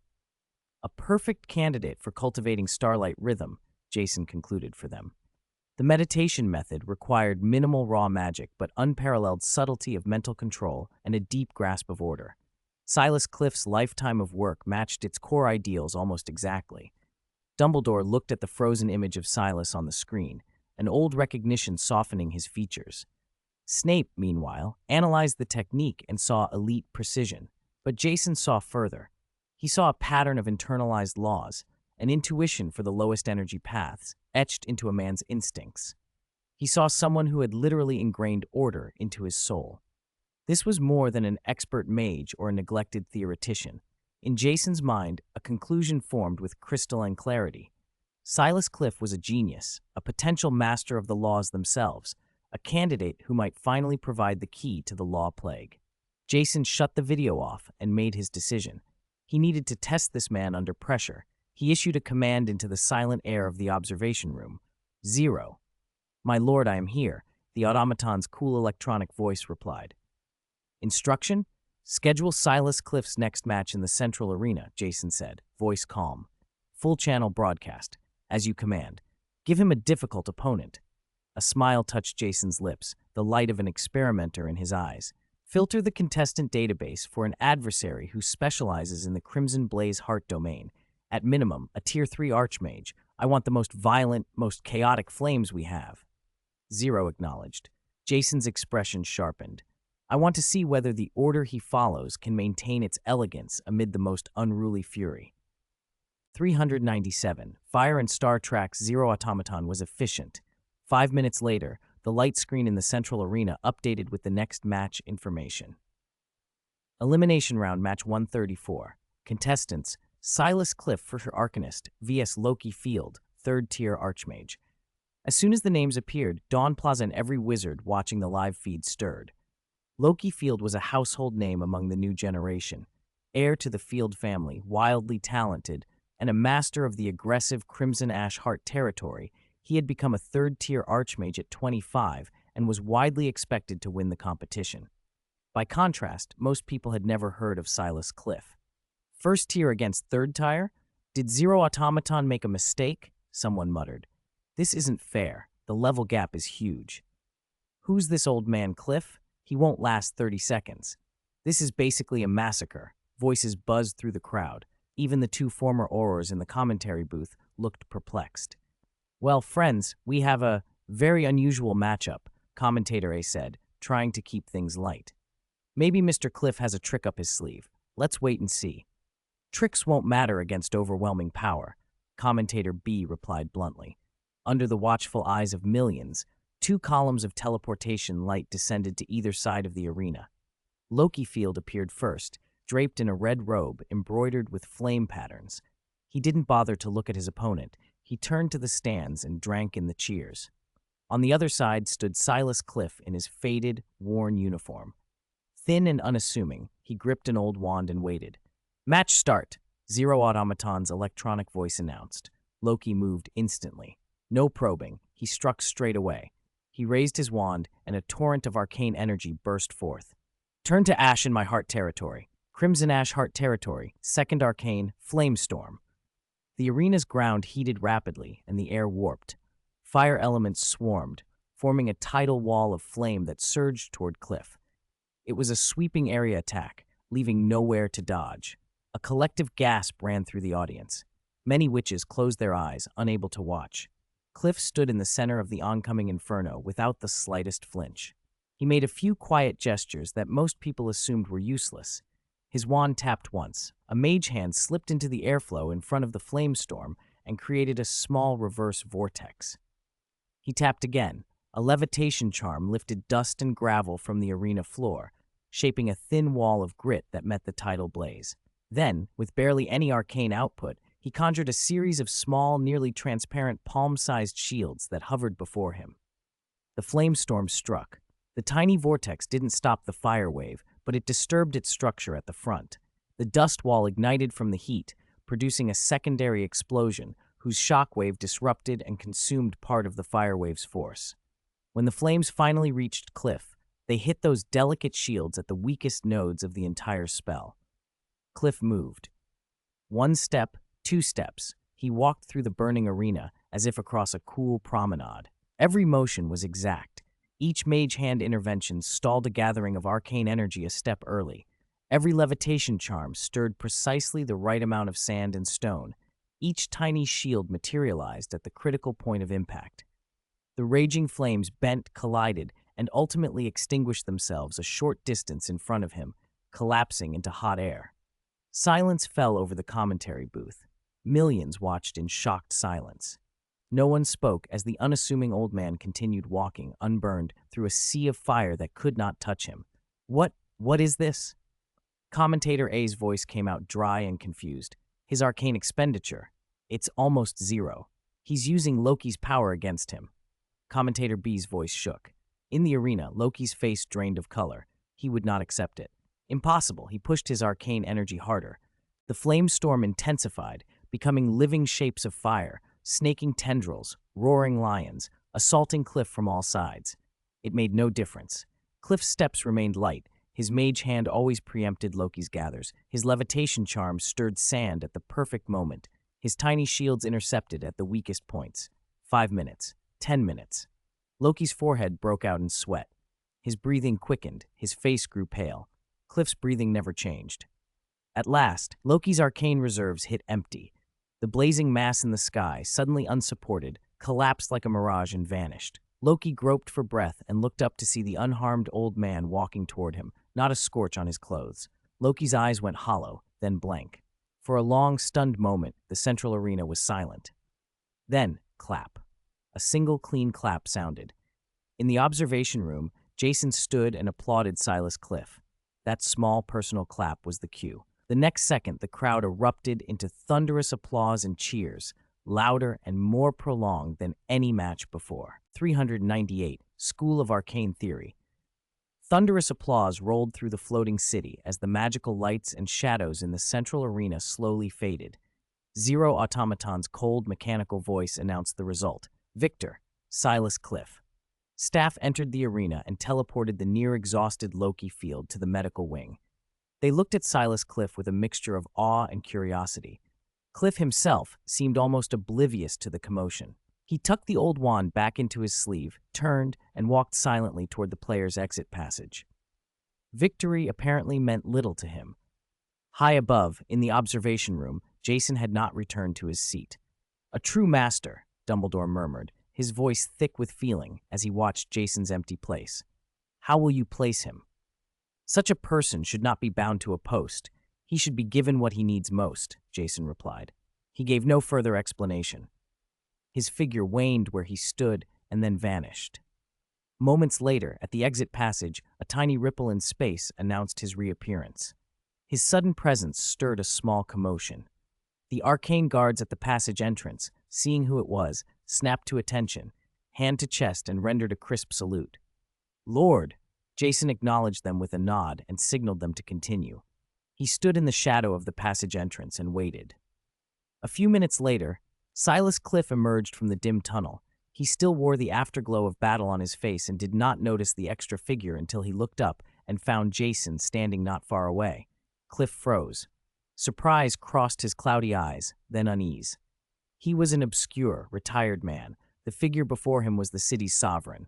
A perfect candidate for cultivating starlight rhythm, Jason concluded for them. The meditation method required minimal raw magic but unparalleled subtlety of mental control and a deep grasp of order. Silas Cliff's lifetime of work matched its core ideals almost exactly. Dumbledore looked at the frozen image of Silas on the screen, an old recognition softening his features. Snape, meanwhile, analyzed the technique and saw elite precision, but Jason saw further. He saw a pattern of internalized laws, an intuition for the lowest energy paths, etched into a man's instincts. He saw someone who had literally ingrained order into his soul. This was more than an expert mage or a neglected theoretician. In Jason's mind, a conclusion formed with crystalline clarity. Silas Cliff was a genius, a potential master of the laws themselves, a candidate who might finally provide the key to the law plague. Jason shut the video off and made his decision. He needed to test this man under pressure. He issued a command into the silent air of the observation room. 0. My lord, I am here, the automaton's cool electronic voice replied. Instruction? Schedule Silas Cliff's next match in the central arena, Jason said, voice calm. Full channel broadcast, as you command. Give him a difficult opponent. A smile touched Jason's lips, the light of an experimenter in his eyes. Filter the contestant database for an adversary who specializes in the Crimson Blaze Heart domain. At minimum, a Tier 3 Archmage. I want the most violent, most chaotic flames we have. 0 acknowledged. Jason's expression sharpened. I want to see whether the order he follows can maintain its elegance amid the most unruly fury. 397. Fire and Star Trak's Zero automaton was efficient. 5 minutes later, the light screen in the central arena updated with the next match information. Elimination round match 134. Contestants, Silas Cliff for Arcanist vs Loki Field, 3rd tier Archmage. As soon as the names appeared, Dawn Plaza and every wizard watching the live feed stirred. Loki Field was a household name among the new generation, heir to the Field family, wildly talented, and a master of the aggressive Crimson Ash Heart territory. He had become a 3rd tier Archmage at 25 and was widely expected to win the competition. By contrast, most people had never heard of Silas Cliff. 1st tier against 3rd tier? Did Zero Automaton make a mistake? Someone muttered. This isn't fair. The level gap is huge. Who's this old man Cliff? He won't last 30 seconds. This is basically a massacre. Voices buzzed through the crowd. Even the 2 former Aurors in the commentary booth looked perplexed. Well, friends, we have a very unusual matchup, commentator A said, trying to keep things light. Maybe Mr. Cliff has a trick up his sleeve. Let's wait and see. Tricks won't matter against overwhelming power, commentator B replied bluntly. Under the watchful eyes of millions, 2 columns of teleportation light descended to either side of the arena. Loki Field appeared first, draped in a red robe embroidered with flame patterns. He didn't bother to look at his opponent. He turned to the stands and drank in the cheers. On the other side stood Silas Cliff in his faded, worn uniform. Thin and unassuming, he gripped an old wand and waited. Match start, Zero Automaton's electronic voice announced. Loki moved instantly. No probing, he struck straight away. He raised his wand, and a torrent of arcane energy burst forth. Turn to ash in my heart territory. Crimson Ash Heart territory, 2nd arcane, Flamestorm. The arena's ground heated rapidly, and the air warped. Fire elements swarmed, forming a tidal wall of flame that surged toward Cliff. It was a sweeping area attack, leaving nowhere to dodge. A collective gasp ran through the audience. Many witches closed their eyes, unable to watch. Cliff stood in the center of the oncoming inferno without the slightest flinch. He made a few quiet gestures that most people assumed were useless. His wand tapped once. A mage hand slipped into the airflow in front of the flamestorm and created a small reverse vortex. He tapped again. A levitation charm lifted dust and gravel from the arena floor, shaping a thin wall of grit that met the tidal blaze. Then, with barely any arcane output, he conjured a series of small, nearly transparent palm-sized shields that hovered before him. The flame storm struck. The tiny vortex didn't stop the fire wave, but it disturbed its structure at the front. The dust wall ignited from the heat, producing a secondary explosion whose shockwave disrupted and consumed part of the fire wave's force. When the flames finally reached Cliff, they hit those delicate shields at the weakest nodes of the entire spell. Cliff moved. 1 step, 2 steps. He walked through the burning arena as if across a cool promenade. Every motion was exact. Each mage hand intervention stalled a gathering of arcane energy a step early. Every levitation charm stirred precisely the right amount of sand and stone. Each tiny shield materialized at the critical point of impact. The raging flames bent, collided, and ultimately extinguished themselves a short distance in front of him, collapsing into hot air. Silence fell over the commentary booth. Millions watched in shocked silence. No one spoke as the unassuming old man continued walking, unburned, through a sea of fire that could not touch him. What is this? Commentator A's voice came out dry and confused. His arcane expenditure. It's almost 0. He's using Loki's power against him. Commentator B's voice shook. In the arena, Loki's face drained of color. He would not accept it. Impossible. He pushed his arcane energy harder. The flame storm intensified, becoming living shapes of fire, snaking tendrils, roaring lions, assaulting Cliff from all sides. It made no difference. Cliff's steps remained light. His mage hand always preempted Loki's gathers. His levitation charm stirred sand at the perfect moment. His tiny shields intercepted at the weakest points. 5 minutes. 10 minutes. Loki's forehead broke out in sweat. His breathing quickened. His face grew pale. Cliff's breathing never changed. At last, Loki's arcane reserves hit empty. The blazing mass in the sky, suddenly unsupported, collapsed like a mirage and vanished. Loki groped for breath and looked up to see the unharmed old man walking toward him, not a scorch on his clothes. Loki's eyes went hollow, then blank. For a long, stunned moment, the central arena was silent. Then, clap. A single clean clap sounded. In the observation room, Jason stood and applauded Silas Cliff. That small personal clap was the cue. The next second, the crowd erupted into thunderous applause and cheers, louder and more prolonged than any match before. 398, School of Arcane Theory. Thunderous applause rolled through the floating city as the magical lights and shadows in the central arena slowly faded. Zero Automaton's cold, mechanical voice announced the result. Victor, Silas Cliff. Staff entered the arena and teleported the near-exhausted Loki field to the medical wing. They looked at Silas Cliff with a mixture of awe and curiosity. Cliff himself seemed almost oblivious to the commotion. He tucked the old wand back into his sleeve, turned, and walked silently toward the player's exit passage. Victory apparently meant little to him. High above, in the observation room, Jason had not returned to his seat. A true master, Dumbledore murmured, his voice thick with feeling as he watched Jason's empty place. How will you place him? Such a person should not be bound to a post. He should be given what he needs most, Jason replied. He gave no further explanation. His figure waned where he stood and then vanished. Moments later, at the exit passage, a tiny ripple in space announced his reappearance. His sudden presence stirred a small commotion. The arcane guards at the passage entrance, seeing who it was, snapped to attention, hand to chest, and rendered a crisp salute. Lord! Jason acknowledged them with a nod and signaled them to continue. He stood in the shadow of the passage entrance and waited. A few minutes later, Silas Cliff emerged from the dim tunnel. He still wore the afterglow of battle on his face and did not notice the extra figure until he looked up and found Jason standing not far away. Cliff froze. Surprise crossed his cloudy eyes, then unease. He was an obscure, retired man. The figure before him was the city's sovereign.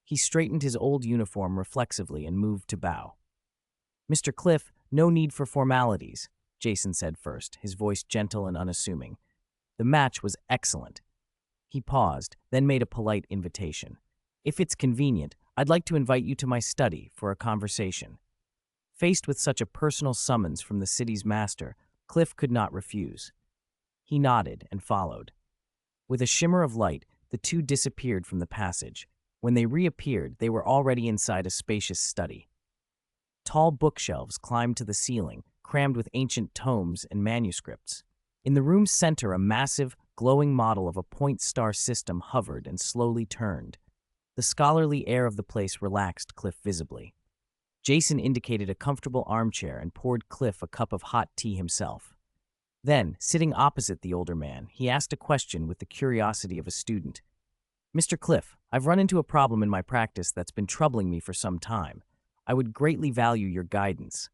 He straightened his old uniform reflexively and moved to bow. Mr. Cliff, no need for formalities, Jason said first, his voice gentle and unassuming. The match was excellent. He paused, then made a polite invitation. If it's convenient, I'd like to invite you to my study for a conversation. Faced with such a personal summons from the city's master, Cliff could not refuse. He nodded and followed. With a shimmer of light, the two disappeared from the passage. When they reappeared, they were already inside a spacious study. Tall bookshelves climbed to the ceiling, crammed with ancient tomes and manuscripts. In the room's center, a massive, glowing model of a point star system hovered and slowly turned. The scholarly air of the place relaxed Cliff visibly. Jason indicated a comfortable armchair and poured Cliff a cup of hot tea himself. Then, sitting opposite the older man, he asked a question with the curiosity of a student. "Mr. Cliff, I've run into a problem in my practice that's been troubling me for some time. I would greatly value your guidance."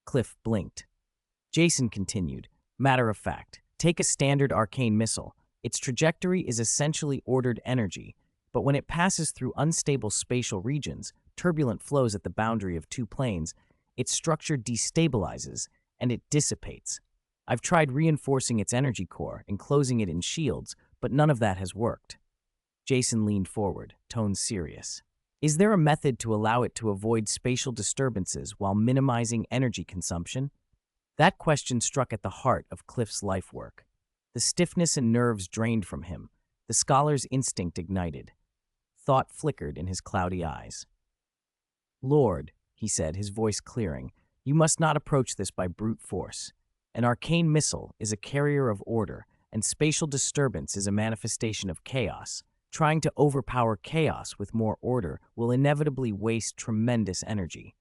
Cliff blinked. Jason continued, "Matter of fact, take a standard arcane missile. Its trajectory is essentially ordered energy, but when it passes through unstable spatial regions, turbulent flows at the boundary of two planes, its structure destabilizes and it dissipates. I've tried reinforcing its energy core, enclosing it in shields, but none of that has worked." Jason leaned forward, tone serious. "Is there a method to allow it to avoid spatial disturbances while minimizing energy consumption?" That question struck at the heart of Cliff's life work. The stiffness and nerves drained from him. The scholar's instinct ignited. Thought flickered in his cloudy eyes. "Lord," he said, his voice clearing, "you must not approach this by brute force. An arcane missile is a carrier of order, and spatial disturbance is a manifestation of chaos. Trying to overpower chaos with more order will inevitably waste tremendous energy."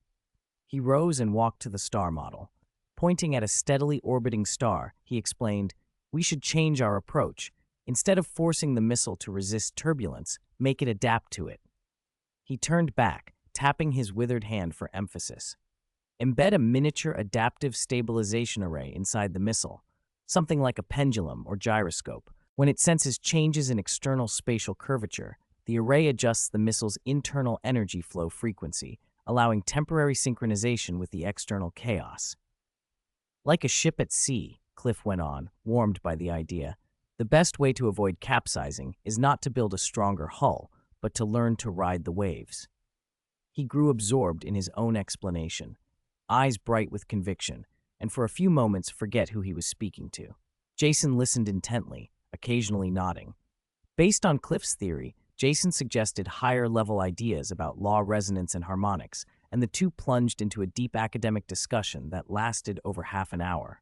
He rose and walked to the star model. Pointing at a steadily orbiting star, he explained, "We should change our approach. Instead of forcing the missile to resist turbulence, make it adapt to it." He turned back, tapping his withered hand for emphasis. "Embed a miniature adaptive stabilization array inside the missile, something like a pendulum or gyroscope. When it senses changes in external spatial curvature, the array adjusts the missile's internal energy flow frequency, allowing temporary synchronization with the external chaos." Like a ship at sea, Cliff went on, warmed by the idea, the best way to avoid capsizing is not to build a stronger hull, but to learn to ride the waves. He grew absorbed in his own explanation, eyes bright with conviction, and for a few moments forget who he was speaking to. Jason listened intently, occasionally nodding. Based on Cliff's theory, Jason suggested higher-level ideas about law resonance and harmonics, and the two plunged into a deep academic discussion that lasted over half an hour.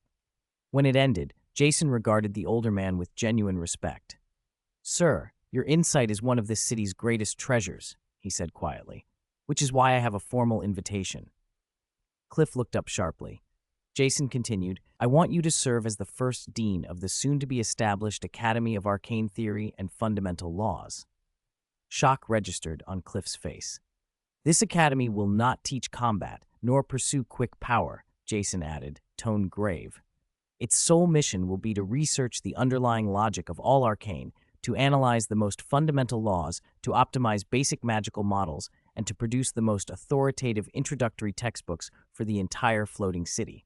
When it ended, Jason regarded the older man with genuine respect. "Sir, your insight is one of this city's greatest treasures," he said quietly, "which is why I have a formal invitation." Cliff looked up sharply. Jason continued, "I want you to serve as the first dean of the soon-to-be-established Academy of Arcane Theory and Fundamental Laws." Shock registered on Cliff's face. "This academy will not teach combat, nor pursue quick power," Jason added, tone grave. "Its sole mission will be to research the underlying logic of all arcane, to analyze the most fundamental laws, to optimize basic magical models, and to produce the most authoritative introductory textbooks for the entire floating city.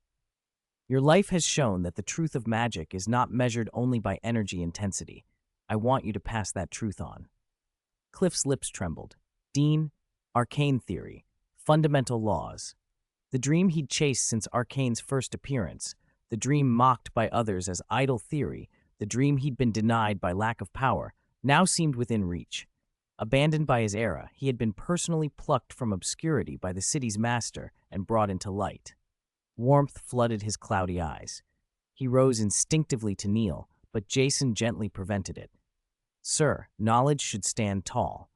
Your life has shown that the truth of magic is not measured only by energy intensity. I want you to pass that truth on." Cliff's lips trembled. Dean, Arcane Theory, Fundamental Laws. The dream he'd chased since Arcane's first appearance, the dream mocked by others as idle theory, the dream he'd been denied by lack of power, now seemed within reach. Abandoned by his era, he had been personally plucked from obscurity by the city's master and brought into light. Warmth flooded his cloudy eyes. He rose instinctively to kneel, but Jason gently prevented it. "Sir, knowledge should stand tall."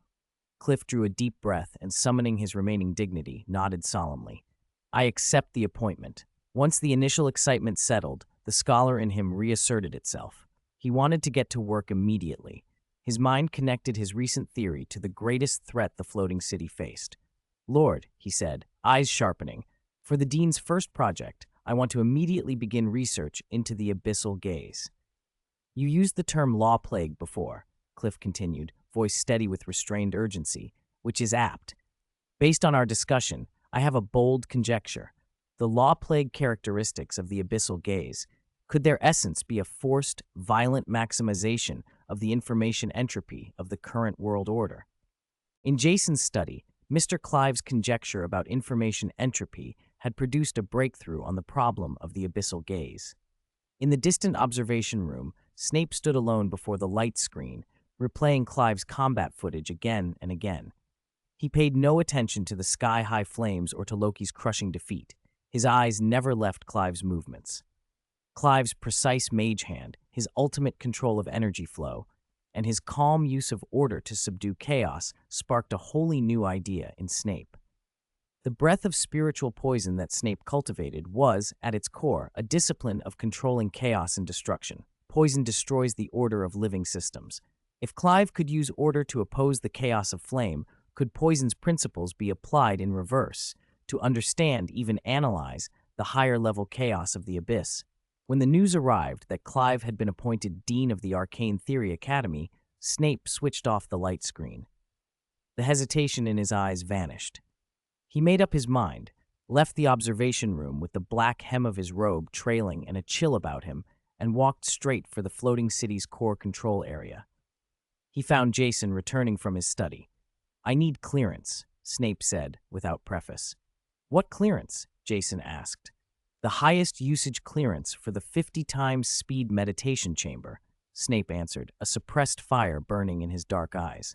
Cliff drew a deep breath and, summoning his remaining dignity, nodded solemnly. "I accept the appointment." Once the initial excitement settled, the scholar in him reasserted itself. He wanted to get to work immediately. His mind connected his recent theory to the greatest threat the floating city faced. "Lord," he said, eyes sharpening, "for the dean's first project, I want to immediately begin research into the abyssal gaze." "You used the term law plague before," Cliff continued, voice steady with restrained urgency, "which is apt. Based on our discussion, I have a bold conjecture. The law plague characteristics of the abyssal gaze, could their essence be a forced, violent maximization of the information entropy of the current world order? In Jason's study, Mr. Clive's conjecture about information entropy had produced a breakthrough on the problem of the abyssal gaze. In the distant observation room, Snape stood alone before the light screen, replaying Clive's combat footage again and again. He paid no attention to the sky-high flames or to Loki's crushing defeat. His eyes never left Clive's movements. Clive's precise mage hand, his ultimate control of energy flow, and his calm use of order to subdue chaos sparked a wholly new idea in Snape. The breath of spiritual poison that Snape cultivated was, at its core, a discipline of controlling chaos and destruction. Poison destroys the order of living systems. If Clive could use order to oppose the chaos of flame, could poison's principles be applied in reverse, to understand, even analyze, the higher-level chaos of the abyss? When the news arrived that Clive had been appointed Dean of the Arcane Theory Academy, Snape switched off the light screen. The hesitation in his eyes vanished. He made up his mind, left the observation room with the black hem of his robe trailing and a chill about him, and walked straight for the floating city's core control area. He found Jason returning from his study. "I need clearance," Snape said, without preface. "What clearance?" Jason asked. "The highest usage clearance for the 50 times speed meditation chamber," Snape answered, a suppressed fire burning in his dark eyes.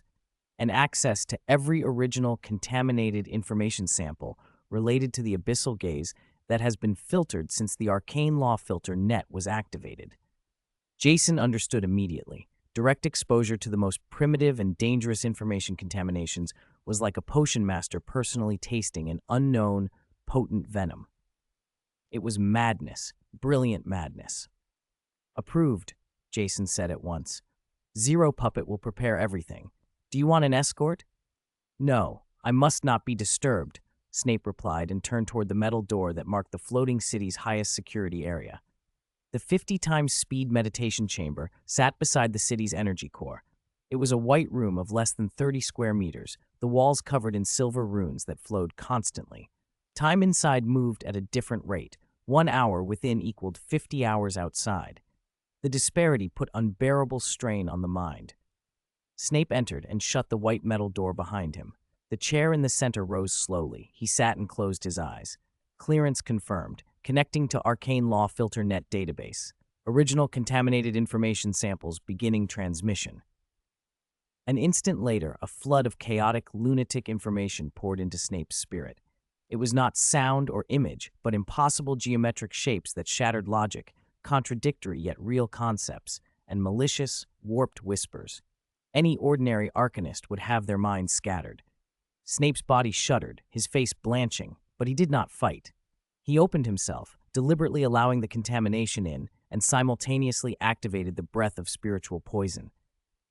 "And access to every original contaminated information sample related to the abyssal gaze that has been filtered since the arcane law filter net was activated." Jason understood immediately. Direct exposure to the most primitive and dangerous information contaminations was like a potion master personally tasting an unknown, potent venom. It was madness, brilliant madness. "Approved," Jason said at once. "Zero Puppet will prepare everything. Do you want an escort?" "No, I must not be disturbed," Snape replied and turned toward the metal door that marked the floating city's highest security area. The 50 times speed meditation chamber sat beside the city's energy core. It was a white room of less than 30 square meters, the walls covered in silver runes that flowed constantly. Time inside moved at a different rate. 1 hour within equaled 50 hours outside. The disparity put unbearable strain on the mind. Snape entered and shut the white metal door behind him. The chair in the center rose slowly. He sat and closed his eyes. Clearance confirmed. Connecting to Arcane Law Filter Net database. Original contaminated information samples beginning transmission. An instant later, a flood of chaotic, lunatic information poured into Snape's spirit. It was not sound or image, but impossible geometric shapes that shattered logic, contradictory yet real concepts, and malicious, warped whispers. Any ordinary arcanist would have their minds scattered. Snape's body shuddered, his face blanching, but he did not fight. He opened himself, deliberately allowing the contamination in, and simultaneously activated the breath of spiritual poison.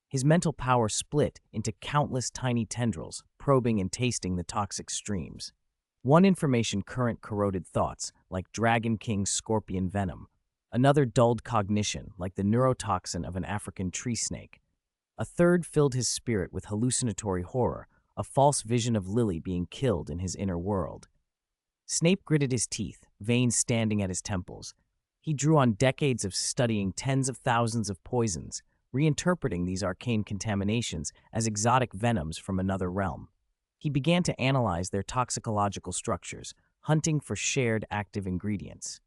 His mental power split into countless tiny tendrils, probing and tasting the toxic streams. One information current corroded thoughts, like Dragon King's scorpion venom. Another dulled cognition, like the neurotoxin of an African tree snake. A third filled his spirit with hallucinatory horror, a false vision of Lily being killed in his inner world. Snape gritted his teeth, veins standing at his temples. He drew on decades of studying tens of thousands of poisons, reinterpreting these arcane contaminations as exotic venoms from another realm. He began to analyze their toxicological structures, hunting for shared active ingredients.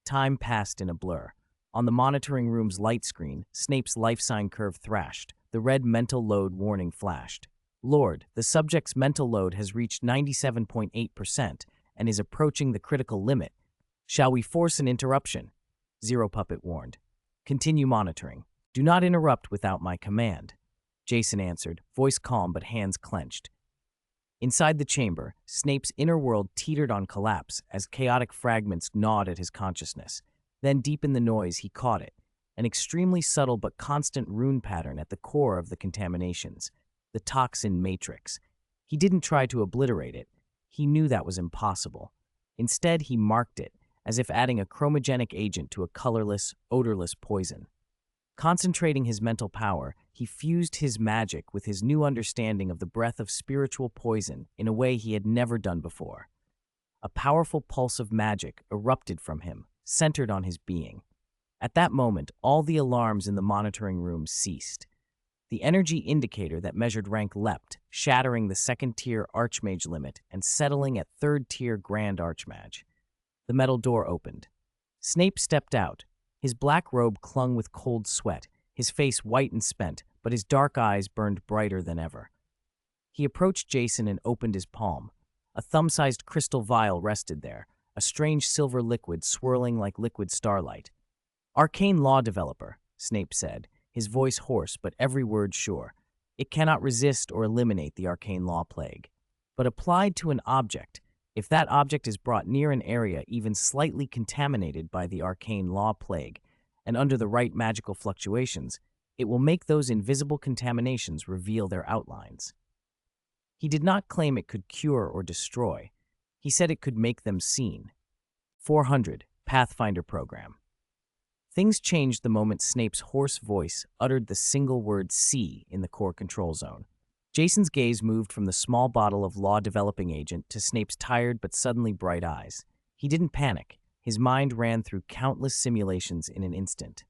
Time passed in a blur. On the monitoring room's light screen, Snape's life sign curve thrashed. The red mental load warning flashed. "Lord, the subject's mental load has reached 97.8% and is approaching the critical limit. Shall we force an interruption?" Zero Puppet warned. "Continue monitoring. Do not interrupt without my command," Jason answered, voice calm but hands clenched. Inside the chamber, Snape's inner world teetered on collapse as chaotic fragments gnawed at his consciousness. Then deep in the noise, he caught it, an extremely subtle but constant rune pattern at the core of the contaminations, the toxin matrix. He didn't try to obliterate it. He knew that was impossible. Instead, he marked it, as if adding a chromogenic agent to a colorless, odorless poison. Concentrating his mental power, he fused his magic with his new understanding of the breath of spiritual poison in a way he had never done before. A powerful pulse of magic erupted from him, centered on his being. At that moment, all the alarms in the monitoring room ceased. The energy indicator that measured rank leapt, shattering the second-tier Archmage limit and settling at third-tier Grand Archmage. The metal door opened. Snape stepped out. His black robe clung with cold sweat, his face white and spent, but his dark eyes burned brighter than ever. He approached Jason and opened his palm. A thumb-sized crystal vial rested there, a strange silver liquid swirling like liquid starlight. "Arcane law developer," Snape said, his voice hoarse but every word sure. "It cannot resist or eliminate the arcane law plague. But applied to an object, if that object is brought near an area even slightly contaminated by the arcane law plague, and under the right magical fluctuations, it will make those invisible contaminations reveal their outlines." He did not claim it could cure or destroy. He said it could make them seen. 400, Pathfinder Program. Things changed the moment Snape's hoarse voice uttered the single word "C" in the core control zone. Jason's gaze moved from the small bottle of law-developing agent to Snape's tired but suddenly bright eyes. He didn't panic. His mind ran through countless simulations in an instant.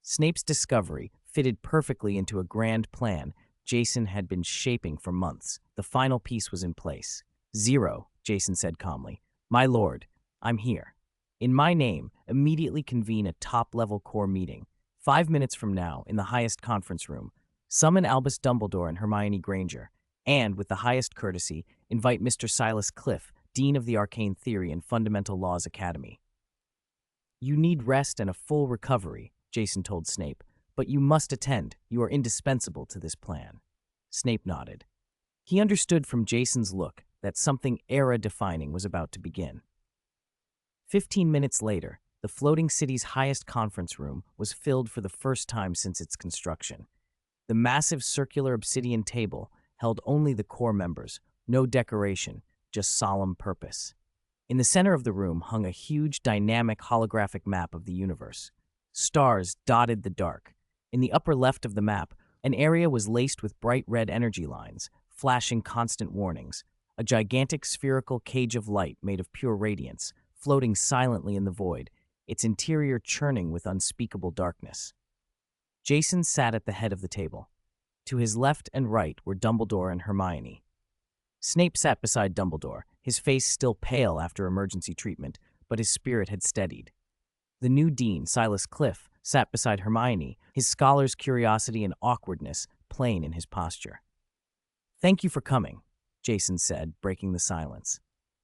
Snape's discovery fitted perfectly into a grand plan Jason had been shaping for months. The final piece was in place. "Zero," Jason said calmly. "My lord, I'm here. In my name, immediately convene a top-level core meeting. 5 minutes from now, in the highest conference room, summon Albus Dumbledore and Hermione Granger, and, with the highest courtesy, invite Mr. Silas Cliff, Dean of the Arcane Theory and Fundamental Laws Academy." "You need rest and a full recovery," Jason told Snape, "but you must attend. You are indispensable to this plan." Snape nodded. He understood from Jason's look that something era-defining was about to begin. 15 minutes later, the floating city's highest conference room was filled for the first time since its construction. The massive circular obsidian table held only the core members, no decoration, just solemn purpose. In the center of the room hung a huge, dynamic holographic map of the universe. Stars dotted the dark. In the upper left of the map, an area was laced with bright red energy lines, flashing constant warnings. A gigantic spherical cage of light made of pure radiance, floating silently in the void, its interior churning with unspeakable darkness. Jason sat at the head of the table. To his left and right were Dumbledore and Hermione. Snape sat beside Dumbledore, his face still pale after emergency treatment, but his spirit had steadied. The new dean, Silas Cliff, sat beside Hermione, his scholar's curiosity and awkwardness plain in his posture. "Thank you for coming," Jason said, breaking the silence.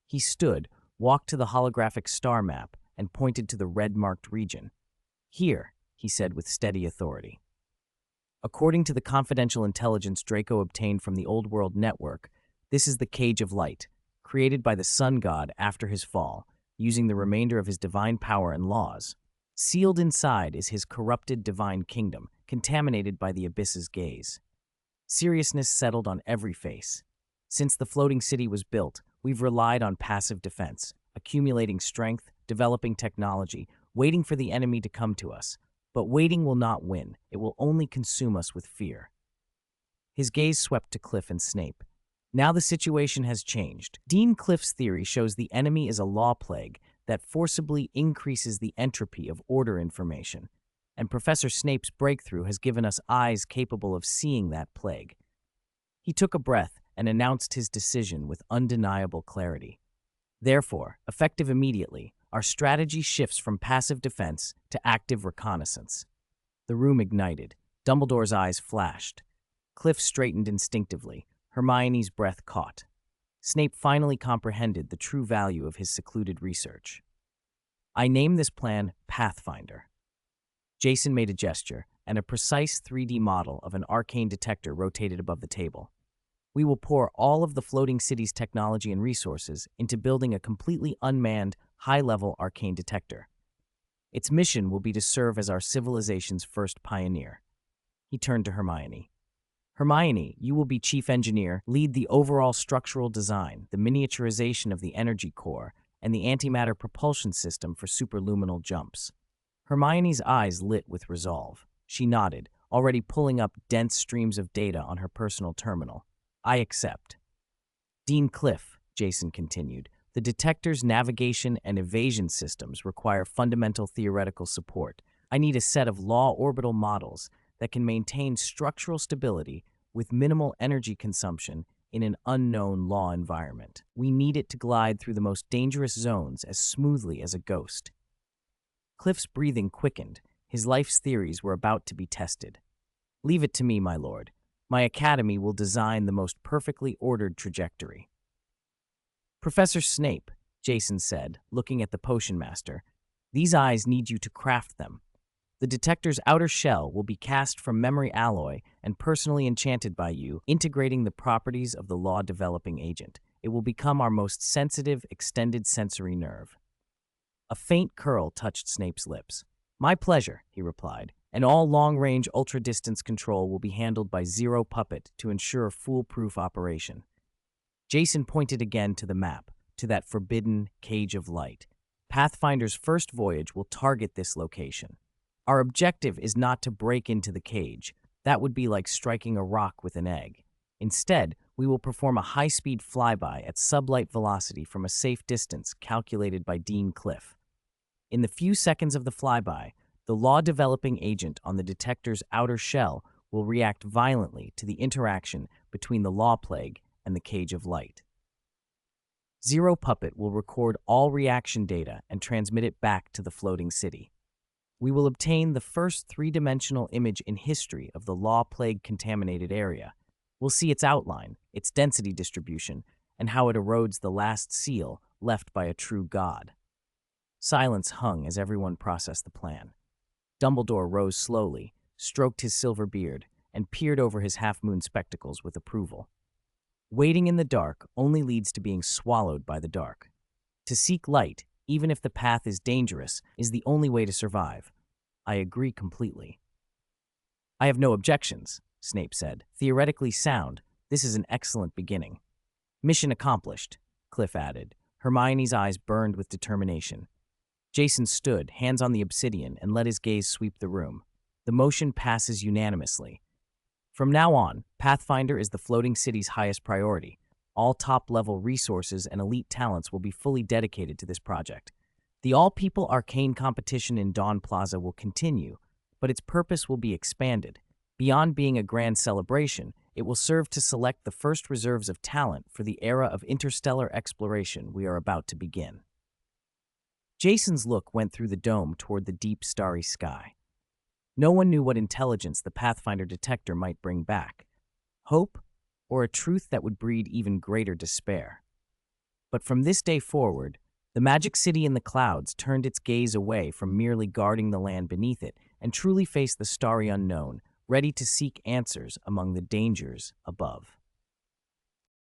He stood, walked to the holographic star map, and pointed to the red-marked region. "Here," he said with steady authority. "According to the confidential intelligence Draco obtained from the Old World Network, this is the Cage of Light, created by the Sun God after his fall, using the remainder of his divine power and laws. Sealed inside is his corrupted divine kingdom, contaminated by the Abyss's gaze." Seriousness settled on every face. Since the floating city was built, we've relied on passive defense, accumulating strength, developing technology, waiting for the enemy to come to us. But waiting will not win. It will only consume us with fear. His gaze swept to Cliff and Snape. Now the situation has changed. Dean Cliff's theory shows the enemy is a law plague that forcibly increases the entropy of order information, and Professor Snape's breakthrough has given us eyes capable of seeing that plague. He took a breath and announced his decision with undeniable clarity. Therefore, effective immediately, our strategy shifts from passive defense to active reconnaissance. The room ignited. Dumbledore's eyes flashed. Cliff straightened instinctively. Hermione's breath caught. Snape finally comprehended the true value of his secluded research. "I name this plan Pathfinder." Jason made a gesture, and a precise 3D model of an arcane detector rotated above the table. "We will pour all of the floating city's technology and resources into building a completely unmanned, high-level arcane detector. Its mission will be to serve as our civilization's first pioneer." He turned to Hermione. "Hermione, you will be chief engineer, lead the overall structural design, the miniaturization of the energy core, and the antimatter propulsion system for superluminal jumps." Hermione's eyes lit with resolve. She nodded, already pulling up dense streams of data on her personal terminal. "I accept." "Dean Cliff," Jason continued, "the detector's navigation and evasion systems require fundamental theoretical support. I need a set of law orbital models that can maintain structural stability with minimal energy consumption in an unknown law environment. We need it to glide through the most dangerous zones as smoothly as a ghost." Cliff's breathing quickened. His life's theories were about to be tested. "Leave it to me, my lord. My academy will design the most perfectly ordered trajectory." "Professor Snape," Jason said, looking at the potion master. These eyes need you to craft them. The detector's outer shell will be cast from memory alloy and personally enchanted by you, integrating the properties of the law-developing agent. It will become our most sensitive, extended sensory nerve. A faint curl touched Snape's lips. My pleasure, he replied, and all long-range ultra-distance control will be handled by Zero Puppet to ensure foolproof operation. Jason pointed again to the map, to that forbidden cage of light. Pathfinder's first voyage will target this location. Our objective is not to break into the cage. That would be like striking a rock with an egg. Instead, we will perform a high-speed flyby at sublight velocity from a safe distance calculated by Dean Cliff. In the few seconds of the flyby, the law-developing agent on the detector's outer shell will react violently to the interaction between the law plague and the cage of light. Zero Puppet will record all reaction data and transmit it back to the floating city. We will obtain the first three-dimensional image in history of the law plague-contaminated area. We'll see its outline, its density distribution, and how it erodes the last seal left by a true god. Silence hung as everyone processed the plan. Dumbledore rose slowly, stroked his silver beard, and peered over his half-moon spectacles with approval. Waiting in the dark only leads to being swallowed by the dark. To seek light, even if the path is dangerous, is the only way to survive. I agree completely. I have no objections, Snape said. Theoretically sound, this is an excellent beginning. Mission accomplished, Cliff added. Hermione's eyes burned with determination. Jason stood, hands on the obsidian, and let his gaze sweep the room. The motion passes unanimously. From now on, Pathfinder is the floating city's highest priority. All top-level resources and elite talents will be fully dedicated to this project. The all-people Arcane competition in Dawn Plaza will continue, but its purpose will be expanded. Beyond being a grand celebration, it will serve to select the first reserves of talent for the era of interstellar exploration we are about to begin. Jason's look went through the dome toward the deep, starry sky. No one knew what intelligence the Pathfinder detector might bring back. Hope, or a truth that would breed even greater despair. But from this day forward, the magic city in the clouds turned its gaze away from merely guarding the land beneath it and truly faced the starry unknown, ready to seek answers among the dangers above.